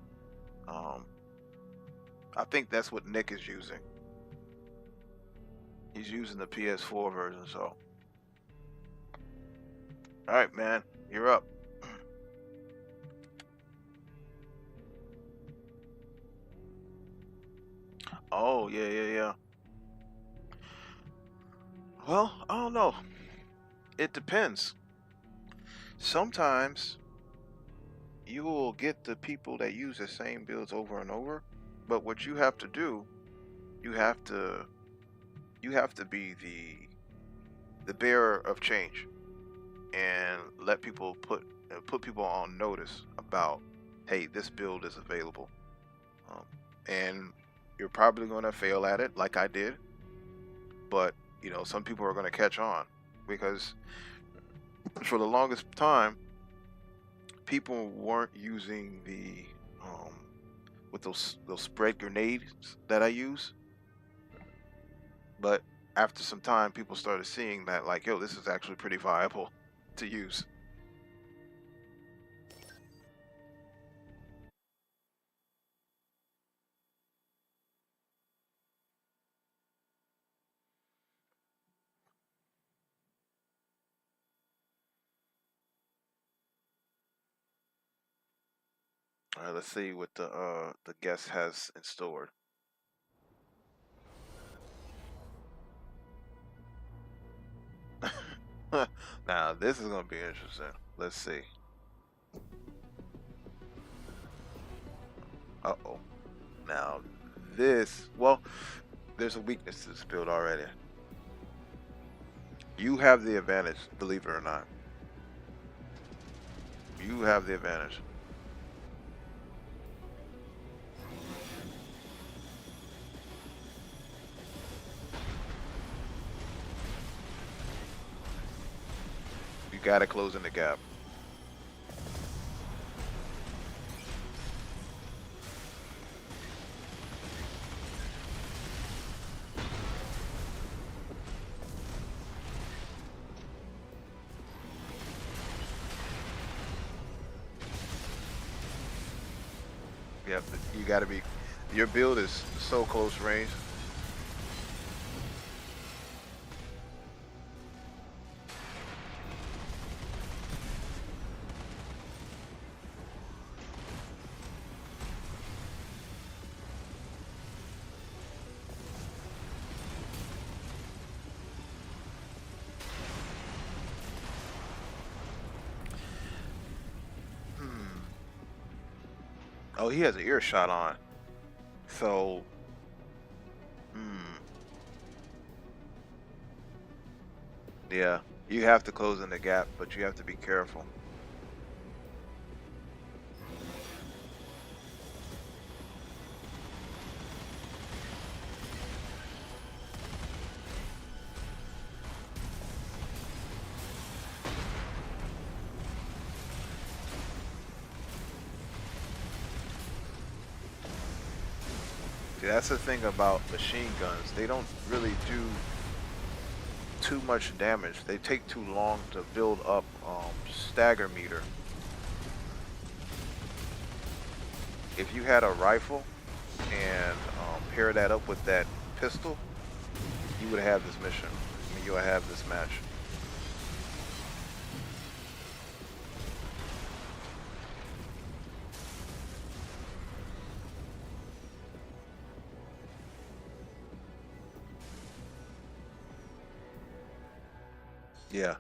I think that's what Nick is using. He's using the PS4 version, so. All right, man, you're up. Oh, yeah. Well, I don't know. It depends. Sometimes you will get the people that use the same builds over and over. But what you have to do, you have to be the bearer of change and let people put people on notice about, hey, this build is available. And you're probably going to fail at it like I did, but you know, some people are going to catch on, because for the longest time people weren't using the with those spread grenades that I use. But after some time, people started seeing that, like, yo, this is actually pretty viable to use. All right, let's see what the guest has in store. Now this is gonna be interesting. Let's see. Uh-oh. Now this, well, there's a weakness to this build already. You have the advantage, believe it or not. You have the advantage. You gotta close in the gap. Yep, you gotta be. Your build is so close range. Oh, he has an earshot on. So, yeah, you have to close in the gap, but you have to be careful. See, that's the thing about machine guns. They don't really do too much damage. They take too long to build up stagger meter. If you had a rifle and pair that up with that pistol, you would have this mission. I mean, you would have this match. Yeah,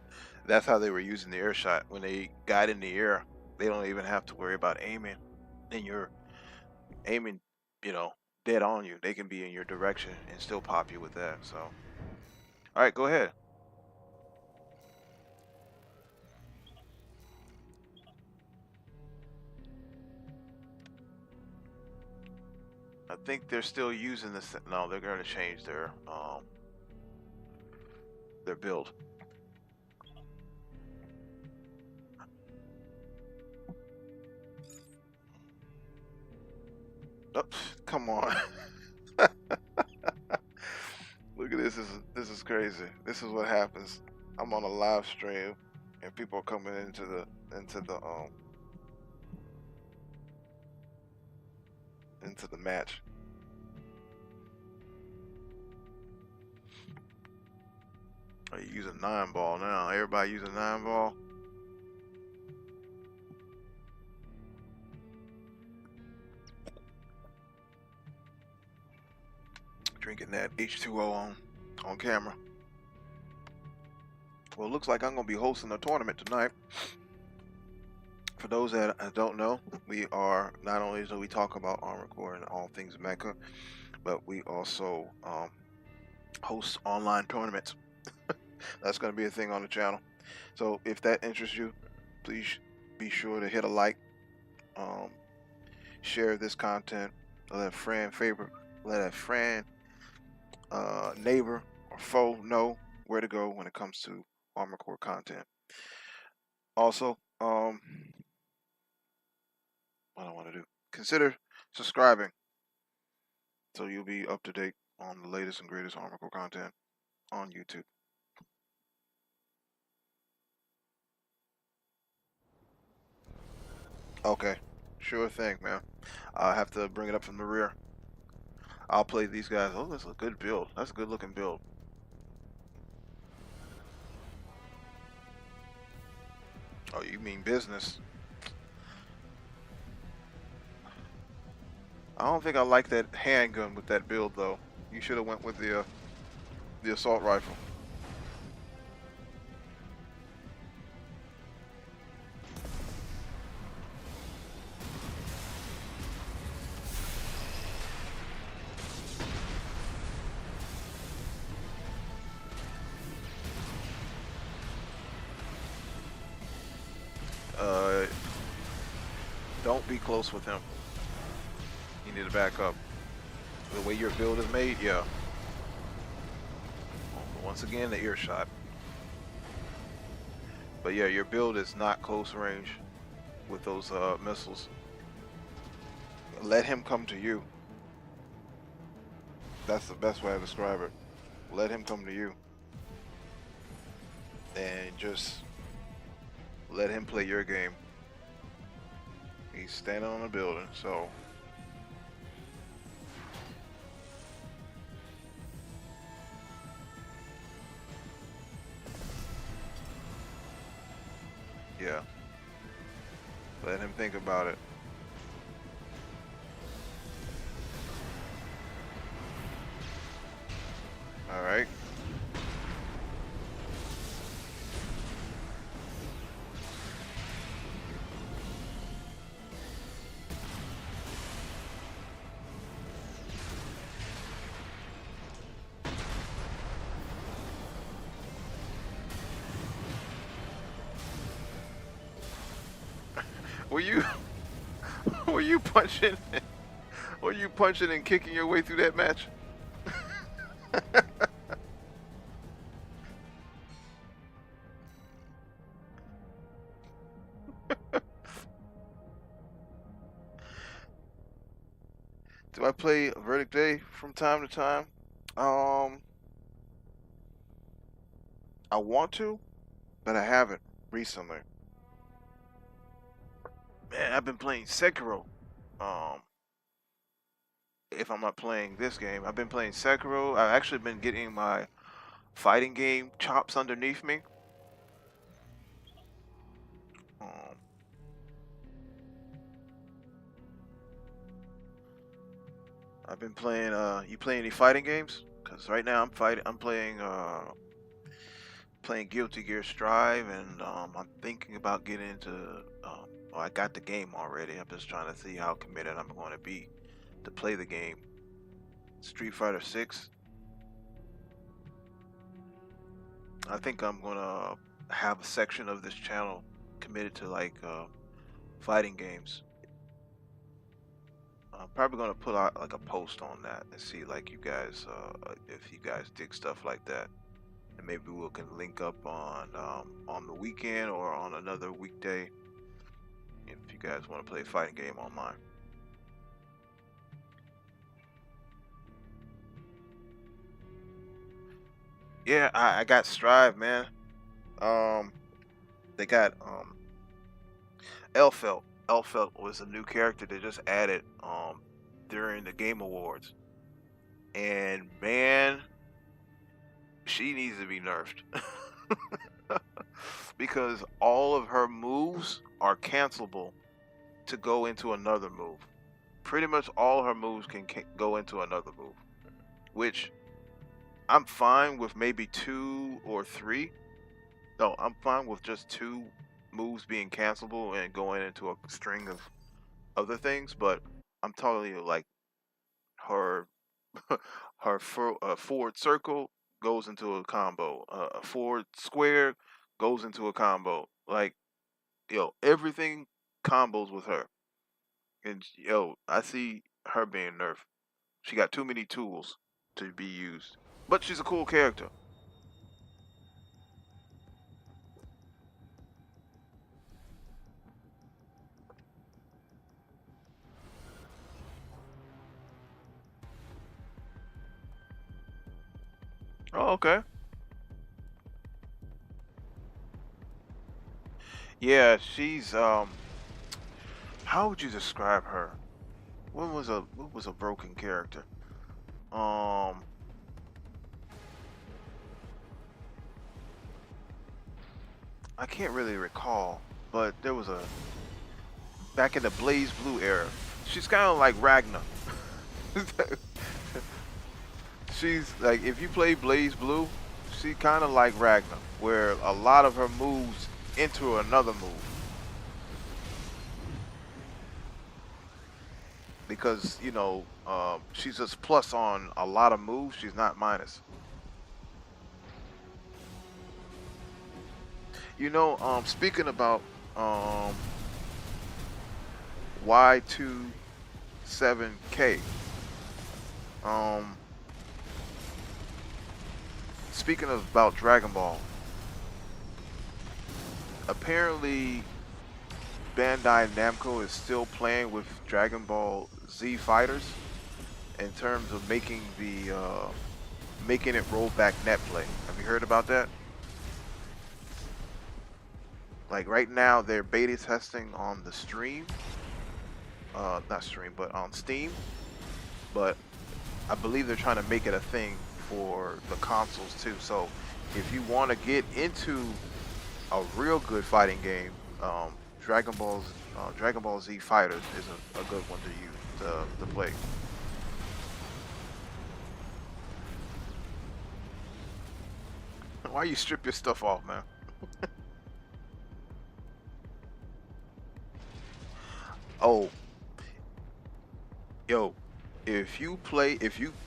that's how they were using the air shot. When they got in the air, they don't even have to worry about aiming. And you're aiming, you know, dead on you. They can be in your direction and still pop you with that. So, all right, go ahead. I think they're still using this. No, they're going to change their build. Oh, come on. Look at this. This is crazy. This is what happens. I'm on a live stream and people are coming into the match. Are you using 9-ball now? Everybody using 9-ball? Drinking that H2O on camera. Well, it looks like I'm gonna be hosting a tournament tonight. For those that don't know, we are not only do we talk about Armor Core and all things mecha, but we also host online tournaments. That's going to be a thing on the channel. So if that interests you, please be sure to hit a like, share this content, let a friend neighbor or foe know where to go when it comes to Armor Core content. Also, what I want to do, consider subscribing so you'll be up to date on the latest and greatest Armor Core content on YouTube. Okay, sure thing, man. I'll have to bring it up from the rear. I'll play these guys. Oh, that's a good build. That's a good looking build. Oh, you mean business? I don't think I like that handgun with that build though. You should have went with the assault rifle. Don't be close with him. You need to back up. The way your build is made, yeah. Once again, the earshot. But yeah, your build is not close range with those missiles. Let him come to you. That's the best way to describe it. Let him come to you. And just let him play your game. He's standing on a building, so yeah. Let him think about it. All right. Were you punching? Were you punching and kicking your way through that match? Do I play Verdict Day from time to time? I want to, but I haven't recently. Man, I've been playing Sekiro. If I'm not playing this game, I've been playing Sekiro. I've actually been getting my fighting game chops underneath me. I've been playing. You play any fighting games? Because right now I'm playing Guilty Gear Strive, and I'm thinking about getting into. Well, I got the game already. I'm just trying to see how committed I'm going to be to play the game. Street Fighter 6. I think I'm gonna have a section of this channel committed to like fighting games. I'm probably gonna put out like a post on that and see like you guys if you guys dig stuff like that, and maybe we can link up on the weekend or on another weekday if you guys want to play a fighting game online. Yeah, I got Strive, man. They got Elfelt. Elfelt was a new character they just added during the Game Awards, and man, she needs to be nerfed because all of her moves are cancelable to go into another move. Pretty much all her moves can go into another move, which I'm fine with maybe 2 or 3. No, I'm fine with just 2 moves being cancelable and going into a string of other things, but I'm telling you, like her forward circle goes into a combo. A forward square goes into a combo. Like yo, everything combos with her. And yo, I see her being nerfed. She got too many tools to be used, but she's a cool character. Oh, okay. Yeah, she's how would you describe her? What was a broken character? Um, I can't really recall, but there was a back in the Blaze Blue era. She's kind of like Ragnar. She's like if you play Blaze Blue, she kind of like Ragnar, where a lot of her moves into another move because she's just plus on a lot of moves. She's not minus. Speaking about um Y27K, um, speaking of about Dragon Ball, apparently Bandai Namco is still playing with Dragon Ball Z fighters in terms of making it roll back net play. Have you heard about that? Like right now, they're beta testing on the stream, not stream, but on Steam. But I believe they're trying to make it a thing for the consoles too. So if you want to get into a real good fighting game, Dragon Ball Z Fighters is a good one to use to play. Why you strip your stuff off, man? Oh, yo,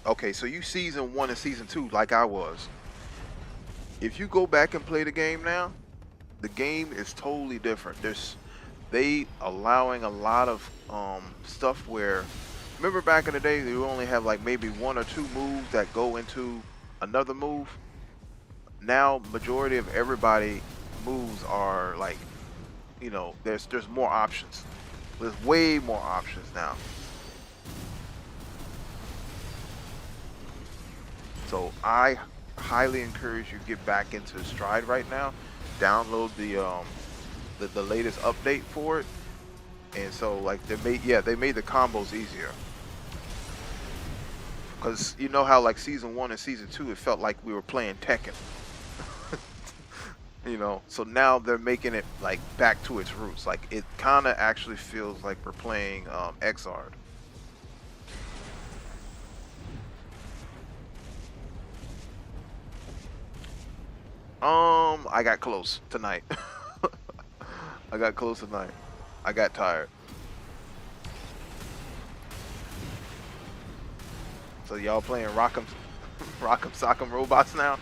okay, so you season 1 and season 2 like I was. If you go back and play the game now, the game is totally different. They allowing a lot of stuff where remember back in the day they would only have like maybe 1 or 2 moves that go into another move. Now majority of everybody moves are like there's more options. There's way more options now. So I highly encourage you to get back into Stride right now. Download the latest update for it. And so like they made the combos easier. Cause you know how like season 1 and season 2 it felt like we were playing Tekken. So now they're making it like back to its roots. Like it kind of actually feels like we're playing XR. I got close tonight. I got close tonight. I got tired. So y'all playing Rock'em Sock'em Robots now?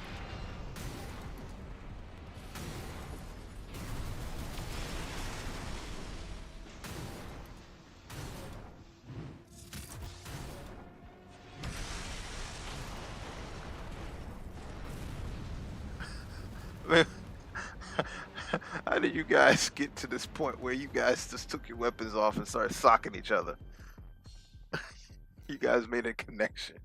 How did you guys get to this point where you guys just took your weapons off and started socking each other? You guys made a connection.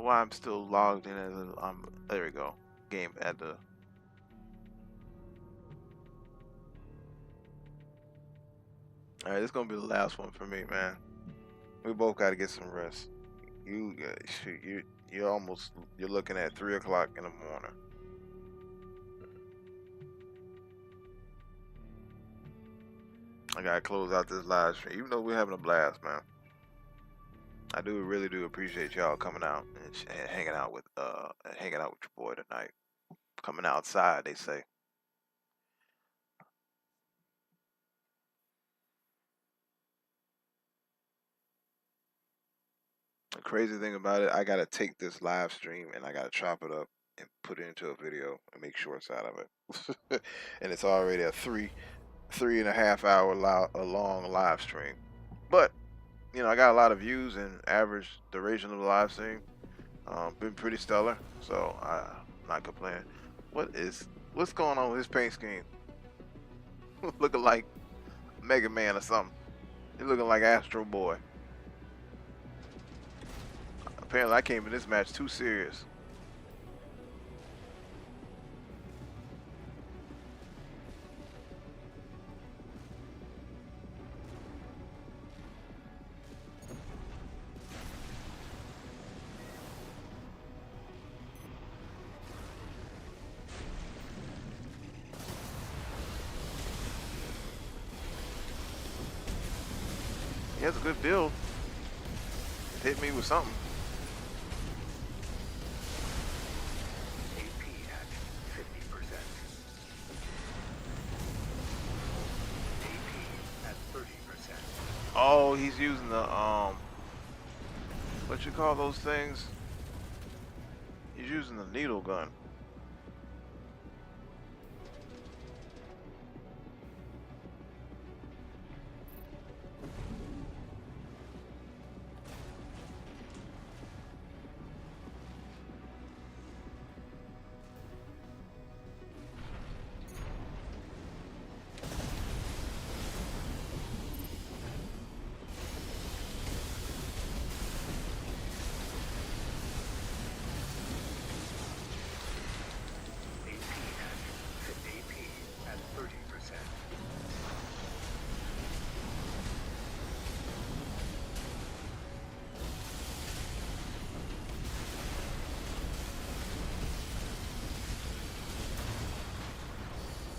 know why I'm still logged in as there we go. Game at the. All right, this is gonna be the last one for me, man. We both got to get some rest. Shoot, you're looking at 3 o'clock in the morning. I gotta close out this live stream, even though we're having a blast, man. I really do appreciate y'all coming out and hanging out with your boy tonight. Coming outside, they say. The crazy thing about it, I gotta take this live stream and I gotta chop it up and put it into a video and make shorts out of it. And it's already a 3.5 hour long live stream. But you know, I got a lot of views and average duration of the live stream. Been pretty stellar, so I'm not complaining. What's going on with his paint scheme? Looking like Mega Man or something. He's looking like Astro Boy. Apparently, I came in this match too serious. He has a good build. Hit me with something. AP at 50%. AP at 30%. Oh, he's using the what you call those things? He's using the needle gun.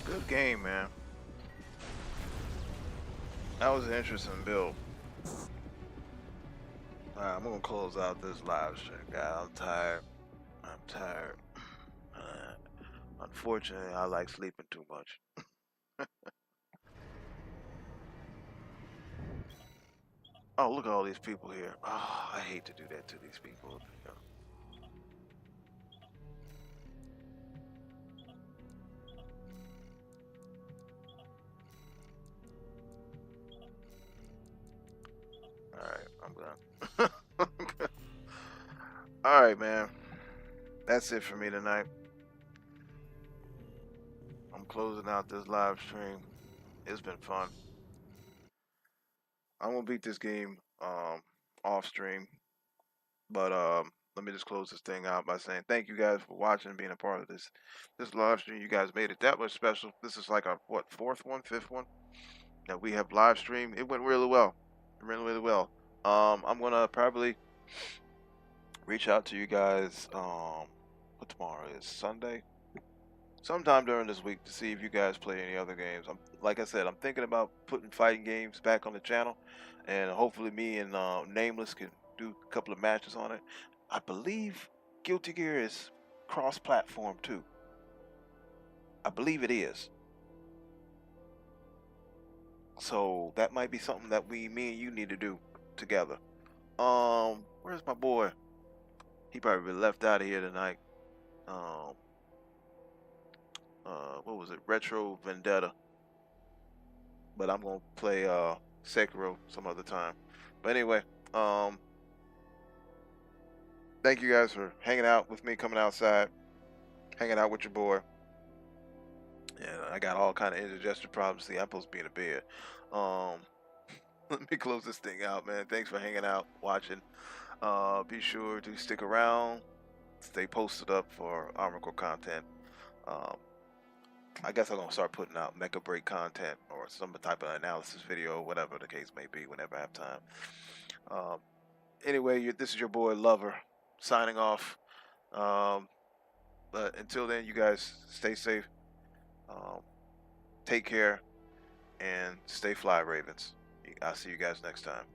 Good game, man. That was an interesting build. Alright, I'm gonna close out this live stream, guys. I'm tired. Unfortunately, I like sleeping too much. Oh, look at all these people here. Oh, I hate to do that to these people. Alright, I'm done. Alright, man. That's it for me tonight. I'm closing out this live stream. It's been fun. I'm gonna beat this game off stream. But let me just close this thing out by saying thank you guys for watching and being a part of this live stream. You guys made it that much special. This is like our fifth one that we have live streamed. It went really well. It went really well. I'm gonna probably reach out to you guys. What tomorrow is? Sunday. Sometime during this week to see if you guys play any other games. Like I said, I'm thinking about putting fighting games back on the channel, and hopefully me and Nameless can do a couple of matches on it. I believe Guilty Gear is cross-platform too. I believe it is. So that might be something that me and you need to do together. Where's my boy? He probably left out of here tonight. What was it? Retro Vendetta. But I'm gonna play Sekiro some other time. But anyway, thank you guys for hanging out with me, coming outside, hanging out with your boy. Yeah, I got all kind of indigestion problems. See, I'm supposed to be in a bed. Let me close this thing out, man. Thanks for hanging out, watching. Be sure to stick around, stay posted up for RUBICON content. I guess I'm gonna start putting out Mecha BREAK content or some type of analysis video, whatever the case may be, whenever I have time. Anyway, this is your boy Lover signing off. But until then, you guys stay safe, take care, and stay fly, Ravens. I'll see you guys next time.